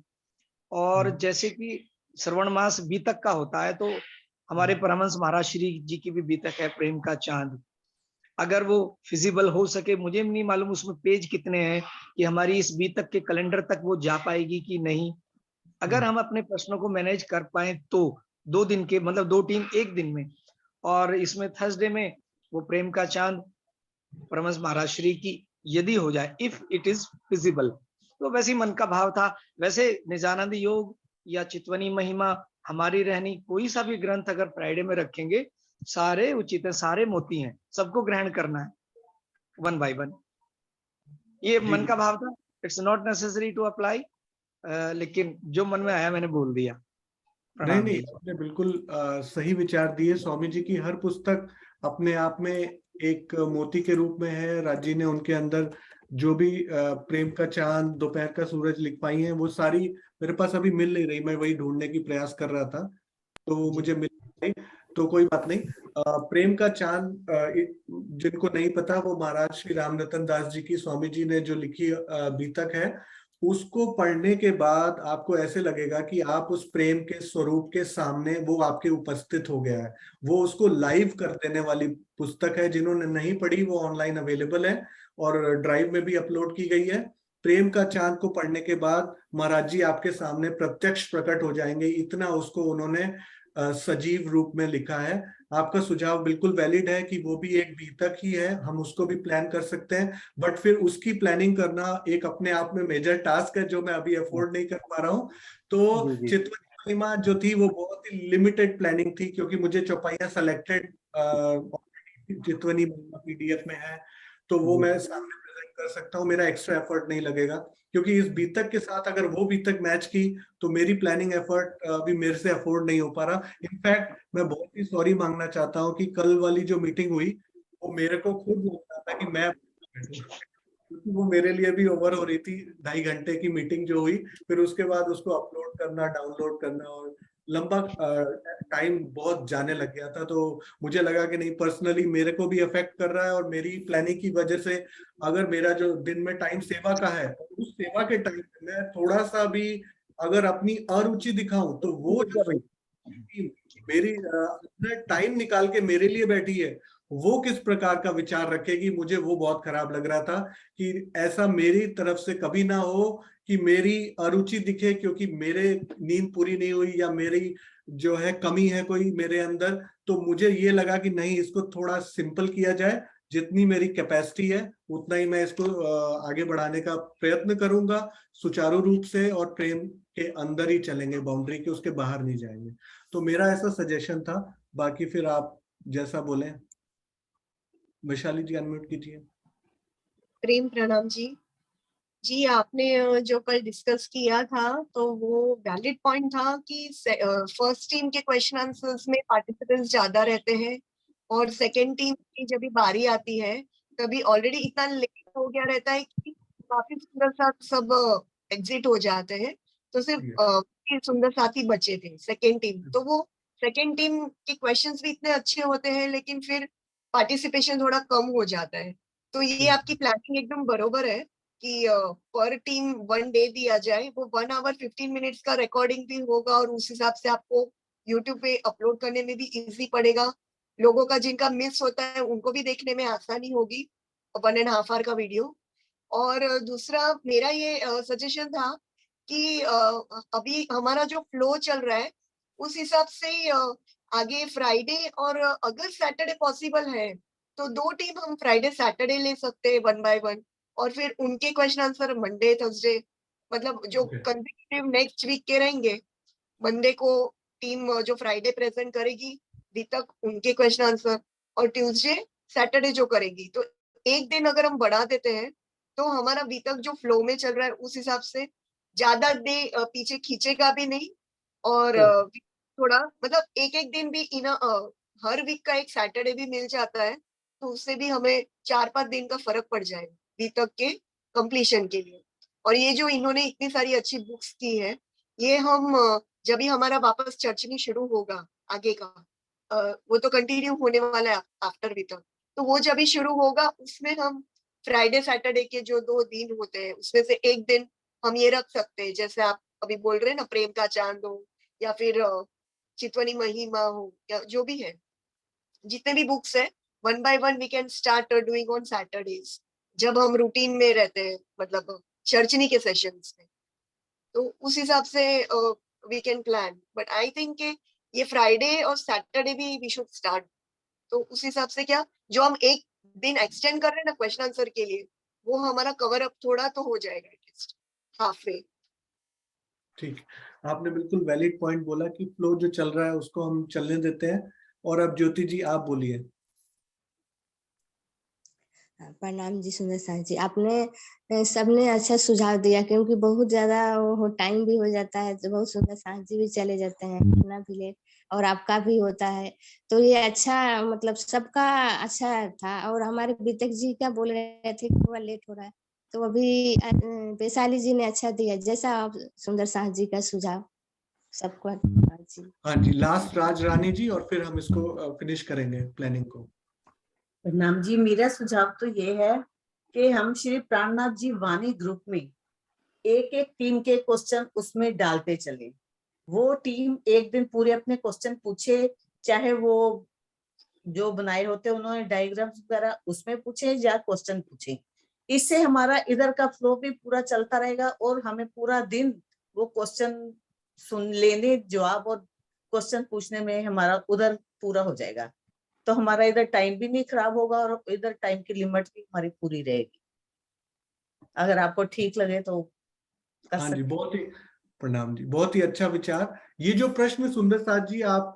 और जैसे कि श्रवण मास बीतक का होता है, तो हमारे परमहंस महाराज श्री जी की भी बीतक है, प्रेम का चांद। अगर वो फिजिबल हो सके, मुझे नहीं मालूम उसमें पेज कितने हैं, कि हमारी इस बीतक के कैलेंडर तक वो जा पाएगी कि नहीं। अगर हम अपने प्रश्नों को मैनेज कर पाए तो 2 दिन के, मतलब 2 टीम 1 दिन में, और इसमें थर्सडे में वो प्रेम का चांद परमहंस महाराज श्री की यदि हो जाए, इफ इट इज फिजिबल। तो वैसे ही मन का भाव था। वैसे निजानंद योग या चितवनी महिमा, हमारी रहनी, कोई सा भी ग्रंथ अगर फ्राइडे में रखेंगे, सारे उचित है, सारे मोती हैं, सबको ग्रहण करना है वन बाय वन। ये मन का भाव था। It's not necessary to apply, लेकिन जो मन में आया मैंने बोल दिया। नहीं प्रणाम नहीं, जी। आपने बिल्कुल सही विचार दिए। स्वामी जी की हर पुस्तक अपने आप में एक मोती के रूप में है। राजी ने उनके अंदर जो भी प्रेम का चांद, दोपहर का सूरज लिख पाई हैं, वो सारी मेरे पास अभी मिल नहीं रही। मैं वही ढूंढने की प्रयास कर रहा था, तो मुझे मिल नहीं। तो कोई बात नहीं। प्रेम का चांद, जिनको नहीं पता, वो महाराज श्री रामरतन दास जी की, स्वामी जी ने जो लिखी बीतक है, उसको पढ़ने के बाद आपको ऐसे लगेगा कि आप उस प्रेम के स्वरूप के सामने, वो आपके उपस्थित हो गया है। वो उसको लाइव कर देने वाली पुस्तक है। जिन्होंने नहीं पढ़ी वो ऑनलाइन अवेलेबल है और ड्राइव में भी अपलोड की गई है। प्रेम का चांद को पढ़ने के बाद महाराज जी आपके सामने प्रत्यक्ष प्रकट हो जाएंगे। इतना उसको उन्होंने सजीव रूप में लिखा है। आपका सुझाव बिल्कुल वैलिड है कि वो भी एक बीतक ही है, हम उसको भी प्लान कर सकते हैं। बट फिर उसकी प्लानिंग करना एक अपने आप में मेजर टास्क है, जो मैं अभी अफोर्ड नहीं कर पा रहा हूँ। तो चितवनी महिमा जो थी वो बहुत ही लिमिटेड प्लानिंग थी, क्योंकि मुझे चौपाइयां सेलेक्टेड चितवनी महिमा पीडीएफ में है, तो वो मैं सामने प्रेजेंट कर सकता हूँ। मेरा एक्स्ट्रा एफर्ट नहीं लगेगा, क्योंकि इस बीतक के साथ अगर वो बीतक मैच की तो मेरी प्लानिंग एफर्ट अभी मेरे से अफोर्ड नहीं हो पा रहा। इनफैक्ट मैं बहुत ही सॉरी मांगना चाहता हूँ कि कल वाली जो मीटिंग हुई वो मेरे को खुद लगता था कि मैं, क्योंकि वो मेरे लिए भी ओवर हो रही थी। 2.5 घंटे की मीटिंग जो हुई, फिर उसके बाद उसको अपलोड करना, डाउनलोड करना, और लंबा टाइम बहुत जाने लग गया था। तो मुझे लगा कि नहीं, पर्सनली मेरे को भी अफेक्ट कर रहा है, और मेरी प्लानिंग की वजह से अगर मेरा जो दिन में टाइम सेवा का है, उस सेवा के टाइम में मैं थोड़ा सा भी अगर अपनी अरुचि दिखाऊं, तो वो जो मेरी अपना टाइम निकाल के मेरे लिए बैठी है, वो किस प्रकार का विचार रखेगी, मुझे वो बहुत खराब लग रहा था। कि ऐसा मेरी तरफ से कभी ना हो कि मेरी अरुचि दिखे, क्योंकि मेरे नींद पूरी नहीं हुई या मेरी जो है कमी है कोई मेरे अंदर। तो मुझे ये लगा कि नहीं, इसको थोड़ा सिंपल किया जाए। जितनी मेरी कैपेसिटी है उतना ही मैं इसको आगे बढ़ाने का प्रयत्न करूंगा, सुचारू रूप से, और प्रेम के अंदर ही चलेंगे, बाउंड्री के उसके बाहर नहीं जाएंगे। तो मेरा ऐसा सजेशन था। बाकी फिर आप जैसा बोले। वैशाली जी अनम्यूट कीजिए। प्रेम प्रणाम जी। जी, आपने जो कल डिस्कस किया था तो वो वैलिड पॉइंट था कि फर्स्ट टीम के क्वेश्चन आंसर्स में पार्टिसिपेंट्स ज्यादा रहते हैं, और सेकंड टीम की जब भी बारी आती है तभी ऑलरेडी इतना लेट हो गया रहता है कि काफी सुंदर साथ सब एग्जिट हो जाते हैं। तो सिर्फ सुंदर साथ ही बचे थे सेकंड टीम। तो वो सेकंड टीम के क्वेश्चंस भी इतने अच्छे होते हैं, लेकिन फिर पार्टिसिपेशन थोड़ा कम हो जाता है। तो ये आपकी प्लानिंग एकदम बरोबर है कि पर टीम 1 डे दिया जाए। वो 1 आवर 15 मिनट्स का रिकॉर्डिंग भी होगा, और उस हिसाब से आपको यूट्यूब पे अपलोड करने में भी इजी पड़ेगा। लोगों का जिनका मिस होता है उनको भी देखने में आसानी होगी 1.5 आवर का वीडियो। और दूसरा मेरा ये सजेशन था कि अभी हमारा जो फ्लो चल रहा है उस हिसाब से आगे फ्राइडे, और अगर सैटरडे पॉसिबल है तो 2 टीम हम फ्राइडे सैटरडे ले सकते हैं 1 बाय 1, और फिर उनके क्वेश्चन आंसर मंडे थर्सडे, मतलब जो कंसेक्यूटिव नेक्स्ट वीक के रहेंगे। मंडे को टीम जो फ्राइडे प्रेजेंट करेगी अभी तक उनके क्वेश्चन आंसर, और ट्यूसडे सैटरडे जो करेगी। तो एक दिन अगर हम बढ़ा देते हैं तो हमारा अभी तक जो फ्लो में चल रहा है उस हिसाब से ज्यादा दे पीछे खींचेगा भी नहीं। और थोड़ा मतलब एक एक दिन भी हर वीक का एक सैटरडे भी मिल जाता है, तो उससे भी हमें 4-5 दिन का फर्क पड़ जाएगा अभी तक के कंप्लीशन के लिए। और ये जो इन्होंने इतनी सारी अच्छी बुक्स की है, ये हम जब भी हमारा वापस चर्चनी शुरू होगा आगे का, वो तो कंटिन्यू होने वाला है आफ्टर बीतक। तो वो जब भी शुरू होगा उसमें हम फ्राइडे सैटरडे के जो 2 दिन होते हैं उसमें से एक दिन हम ये रख सकते हैं, जैसे आप अभी बोल रहे हैं ना, प्रेम का चांद हो या फिर चितवनी महिमा हो या जो भी है, जितने भी बुक्स है 1 by 1 we can start doing on Saturdays, जब हम रूटीन में रहते हैं, मतलब चर्चनी के सेशंस में। तो उस हिसाब से we can plan. But I think ये फ्राइडे और सैटरडे भी वी शुड स्टार्ट। तो उस हिसाब से क्या, जो हम एक दिन एक्सटेंड कर रहे हैं ना क्वेश्चन आंसर के लिए, वो हमारा कवर अप थोड़ा तो हो जाएगा एटलीस्ट हाफ वे। ठीक, आपने बिल्कुल वैलिड पॉइंट बोला कि फ्लो जो चल रहा है उसको हम चलने देते हैं। और अब ज्योति जी आप बोलिए। प्रणाम जी सुंदर साथ जी, आपने सबने अच्छा सुझाव दिया, क्योंकि बहुत ज्यादा वो टाइम भी हो जाता है तो बहुत सुंदर साथ जी भी चले जाते हैं, अपना भी लेट और आपका भी होता है। तो ये अच्छा मतलब सबका अच्छा था। और हमारे बीतक जी क्या बोल रहे थे कि थोड़ा लेट हो रहा है, तो अभी वैशाली जी ने अच्छा दिया जैसा आप सुंदर साथ जी का सुझाव सबको धन्यवाद जी। हाँ जी, लास्ट राज रानी जी और फिर हम इसको फिनिश करेंगे प्लानिंग को। प्रणाम जी, मेरा सुझाव तो ये है कि हम श्री प्राणनाथ जी वाणी ग्रुप में एक एक टीम के क्वेश्चन उसमें डालते चले। वो टीम एक दिन पूरे अपने क्वेश्चन पूछे, चाहे वो जो बनाए होते उन्होंने डायग्राम्स वगैरह उसमें पूछे या क्वेश्चन पूछे। इससे हमारा इधर का फ्लो भी पूरा चलता रहेगा और हमें पूरा दिन वो क्वेश्चन सुन लेने, जवाब और क्वेश्चन पूछने में हमारा उधर पूरा हो जाएगा। तो हमारा इधर टाइम भी नहीं खराब होगा और इधर टाइम की लिमिट भी हमारी पूरी रहेगी। अगर आपको ठीक लगे तो कर हाँ जी, सकते। बहुत ही प्रणाम जी, बहुत ही अच्छा विचार। ये जो प्रश्न सुंदर साथ जी आप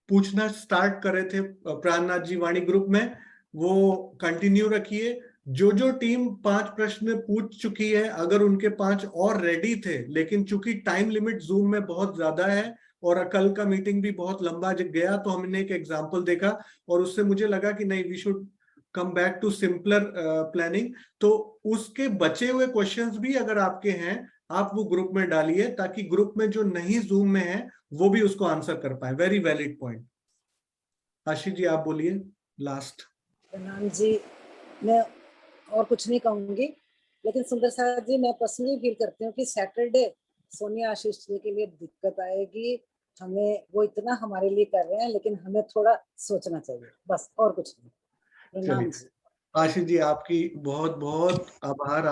पूछना स्टार्ट कर रहे थे प्राणनाथ जी वाणी ग्रुप में, वो कंटिन्यू रखिए। जो टीम 5 प्रश्न पूछ चुकी है, अगर उनके 5 और रेडी थे, लेकिन चूंकि टाइम लिमिट जूम में बहुत ज्यादा है और कल का मीटिंग भी बहुत लंबा गया, तो हमने एक एग्जाम्पल देखा और उससे मुझे लगा कि नहीं, we should come back to simpler planning. तो उसके बचे हुए क्वेश्चंस भी अगर आपके हैं, आप वो ग्रुप में डालिए, ताकि ग्रुप में जो नहीं जूम में है वो भी उसको आंसर कर पाए। Very valid point. Ashish ji आप बोलिए लास्ट। प्रणाम जी, मैं और कुछ नहीं कहूंगी, लेकिन सुंदर साथ जी मैं पर्सनली फील करती हूँ कि सैटरडे सोनिया आशीष जी के लिए दिक्कत आएगी। हमें वो इतना हमारे लिए कर रहे हैं, लेकिन हमें थोड़ा सोचना चाहिए, बस और कुछ नहीं। प्रणाम जी। आशीष जी आपकी बहुत बहुत आभार।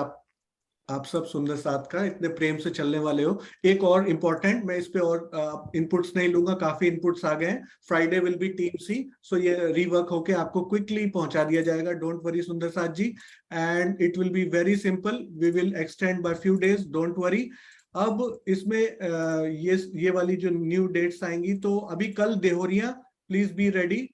आप सब सुंदर साथ का इतने प्रेम से चलने वाले हो। एक और इम्पोर्टेंट, मैं इस पे और इनपुट्स नहीं लूंगा, काफी इनपुट्स आ गए हैं। फ्राइडे विल बी टीम सी, सो ये रीवर्क होके आपको क्विकली पहुंचा दिया जाएगा। Don't worry Sundar Saath ji, and it will be very simple. We will extend by few days, don't worry. अब इसमें ये वाली जो न्यू डेट्स आएंगी, तो अभी कल देहोरिया, please be ready.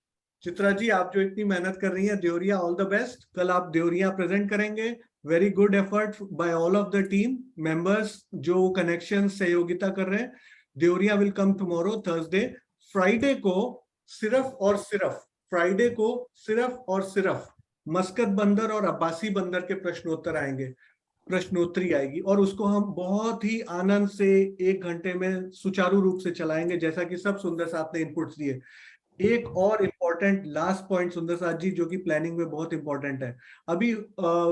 Chitra ji आप जो इतनी मेहनत कर रही हैं, देहोरिया ऑल द बेस्ट। कल आप देहोरिया प्रेजेंट करेंगे। Very good effort bye all of the team members जो कनेक्शन सहयोगिता कर रहे हैं। Deoria will come tomorrow Thursday. Friday को सिर्फ और सिर्फ मस्कत बंदर और अब्बासी बंदर के प्रश्नोत्तर आएंगे, प्रश्नोत्तरी आएगी, और उसको हम बहुत ही आनंद से 1 घंटे में सुचारू रूप से चलाएंगे, जैसा कि सब सुंदर साथ ने इनपुट्स दिए। एक और इम्पोर्टेंट लास्ट पॉइंट सुंदर साथ जी, जो कि प्लानिंग में बहुत इंपॉर्टेंट है, अभी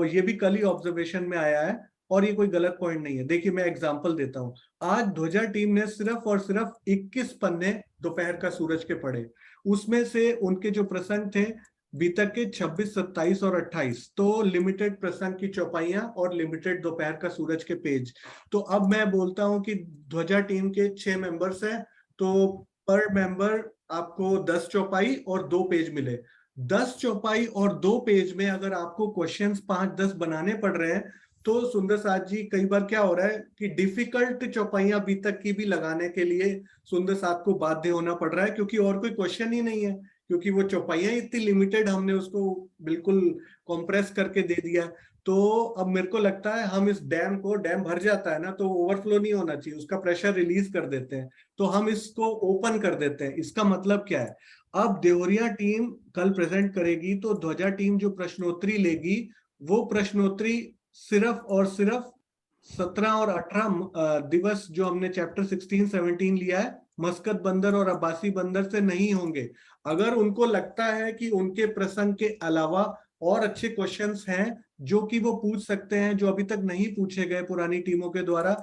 ये भी कल ही ऑब्जर्वेशन में आया है और ये कोई गलत पॉइंट नहीं है। देखिए मैं एग्जांपल देता हूं। आज ध्वजा टीम ने सिर्फ और सिर्फ 21 पन्ने दोपहर का सूरज के पढ़े। उसमें से उनके जो प्रसंग थे बीतक के 26, 27 और 28, तो लिमिटेड प्रसंग की चौपाइयां और लिमिटेड दोपहर का सूरज के पेज। तो अब मैं बोलता हूं कि ध्वजा टीम के 6 मेंबर्स हैं, तो पर मेंबर आपको 10 चौपाई और 2 पेज मिले। 10 चौपाई और 2 पेज में अगर आपको क्वेश्चंस 5-10 बनाने पड़ रहे हैं, तो सुंदर साथ जी कई बार क्या हो रहा है कि डिफिकल्ट चौपाइयां अभी तक की भी लगाने के लिए सुंदर साथ को बाध्य होना पड़ रहा है, क्योंकि और कोई क्वेश्चन ही नहीं है, क्योंकि वो चौपाइयां इतनी लिमिटेड, हमने उसको बिल्कुल कॉम्प्रेस करके दे दिया। तो अब मेरे को लगता है हम इस डैम भर जाता है ना, तो ओवरफ्लो नहीं होना चाहिए, उसका प्रेशर रिलीज कर देते हैं, तो हम इसको ओपन कर देते हैं। इसका मतलब क्या है, अब देवरिया टीम कल प्रेजेंट करेगी, तो ध्वजा टीम जो प्रश्नोत्तरी लेगी, वो प्रश्नोत्तरी सिर्फ और सिर्फ 17 और 18 दिवस जो हमने चैप्टर 16-17 लिया है, मस्कत बंदर और अब्बासी बंदर से नहीं होंगे। अगर उनको लगता है कि उनके प्रसंग के अलावा और अच्छे क्वेश्चंस हैं जो कि वो पूछ सकते हैं, जो अभी तक नहीं पूछे गए पुरानी टीमों के द्वारा,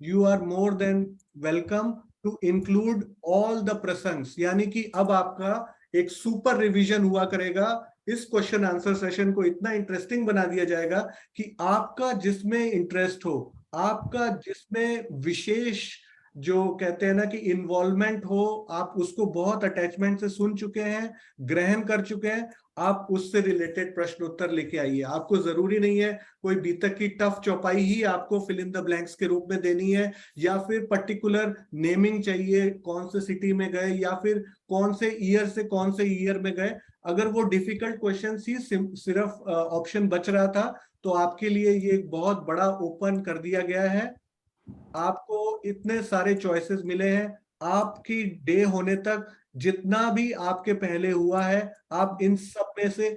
you are more than welcome to include all the प्रसंग्स। यानी कि अब आपका एक सुपर रिवीजन हुआ करेगा। इस क्वेश्चन आंसर सेशन को इतना इंटरेस्टिंग बना दिया जाएगा कि आपका जिसमें इंटरेस्ट हो, आपका जिसमें विशेष जो कहते हैं ना कि इन्वॉल्वमेंट हो, आप उसको बहुत अटैचमेंट से सुन चुके हैं, ग्रहण कर चुके हैं, आप उससे रिलेटेड प्रश्न उत्तर लेके आइए। आपको जरूरी नहीं है कोई बीतक की टफ चौपाई ही आपको फिल इन द ब्लैंक्स के रूप में देनी है, या फिर पर्टिकुलर नेमिंग चाहिए, कौन से सिटी में गए या फिर कौन से ईयर से कौन से ईयर में गए। अगर वो डिफिकल्ट क्वेश्चन ही सिर्फ ऑप्शन बच रहा था तो आपके लिए ये एक बहुत बड़ा ओपन कर दिया गया है। आपको इतने सारे चॉइसेस मिले हैं, आपकी डे होने तक जितना भी आपके पहले हुआ है, आप इन सब में से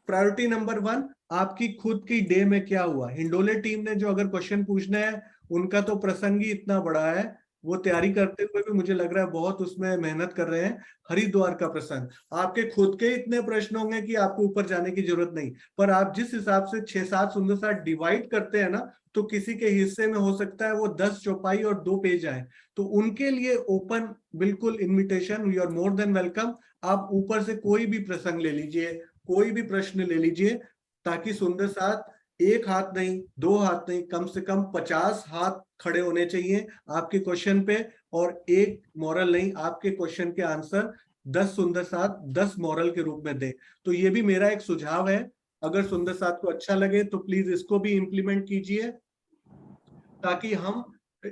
प्रायोरिटी नंबर 1 आपकी खुद की डे में क्या हुआ। हिंडोले टीम ने जो अगर क्वेश्चन पूछना है, उनका तो प्रसंग ही इतना बड़ा है, वो तैयारी करते हुए भी मुझे लग रहा है बहुत उसमें मेहनत कर रहे हैं। हरिद्वार का प्रसंग, आपके खुद के इतने प्रश्न होंगे कि आपको ऊपर जाने की जरूरत नहीं, पर आप जिस हिसाब से 6-7 सुंदर साथ डिवाइड करते हैं ना, तो किसी के हिस्से में हो सकता है वो 10 चौपाई और 2 पेज आए, तो उनके लिए ओपन बिल्कुल invitation, you are more than welcome. आप ऊपर से कोई भी प्रसंग ले लीजिए, कोई भी प्रश्न ले लीजिए, ताकि सुंदर साथ एक हाथ नहीं, 2 हाथ नहीं, कम से कम 50 हाथ खड़े होने चाहिए आपके क्वेश्चन पे, और एक मॉरल नहीं, आपके क्वेश्चन के आंसर 10 सुंदर साथ 10 मॉरल के रूप में दे। तो ये भी मेरा एक सुझाव है, अगर सुंदर साथ को अच्छा लगे तो प्लीज इसको भी इम्प्लीमेंट कीजिए, ताकि हम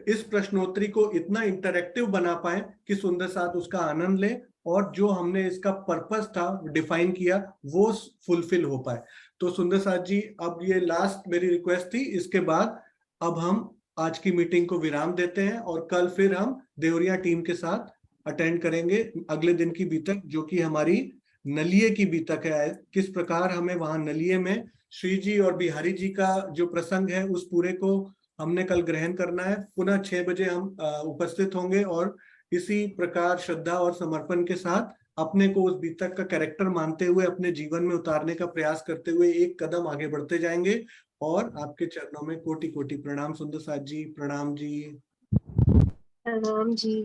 इस प्रश्नोत्तरी को इतना इंटरैक्टिव बना पाए कि सुंदर साथ उसका आनंद ले, और जो हमने इसका पर्पस था डिफाइन किया वो फुलफिल हो पाए। तो सुंदर साथ जी, अब ये लास्ट मेरी रिक्वेस्ट थी, इसके बाद अब हम आज की मीटिंग को विराम देते हैं, और कल फिर हम देवरिया टीम के साथ अटेंड करेंगे अगले दिन की बीतक, जो कि हमारी नलिये की बीतक है। किस प्रकार हमें वहां नलिये में श्री जी और बिहारी जी का जो प्रसंग है उस पूरे को हमने कल ग्रहण करना है। पुनः 6 बजे हम उपस्थित होंगे, और इसी प्रकार श्रद्धा और समर्पण के साथ अपने को उस बीतक का कैरेक्टर मानते हुए अपने जीवन में उतारने का प्रयास करते हुए एक कदम आगे बढ़ते जाएंगे। और आपके चरणों में कोटि कोटि प्रणाम सुंदर साथ जी। प्रणाम जी। प्रणाम जी।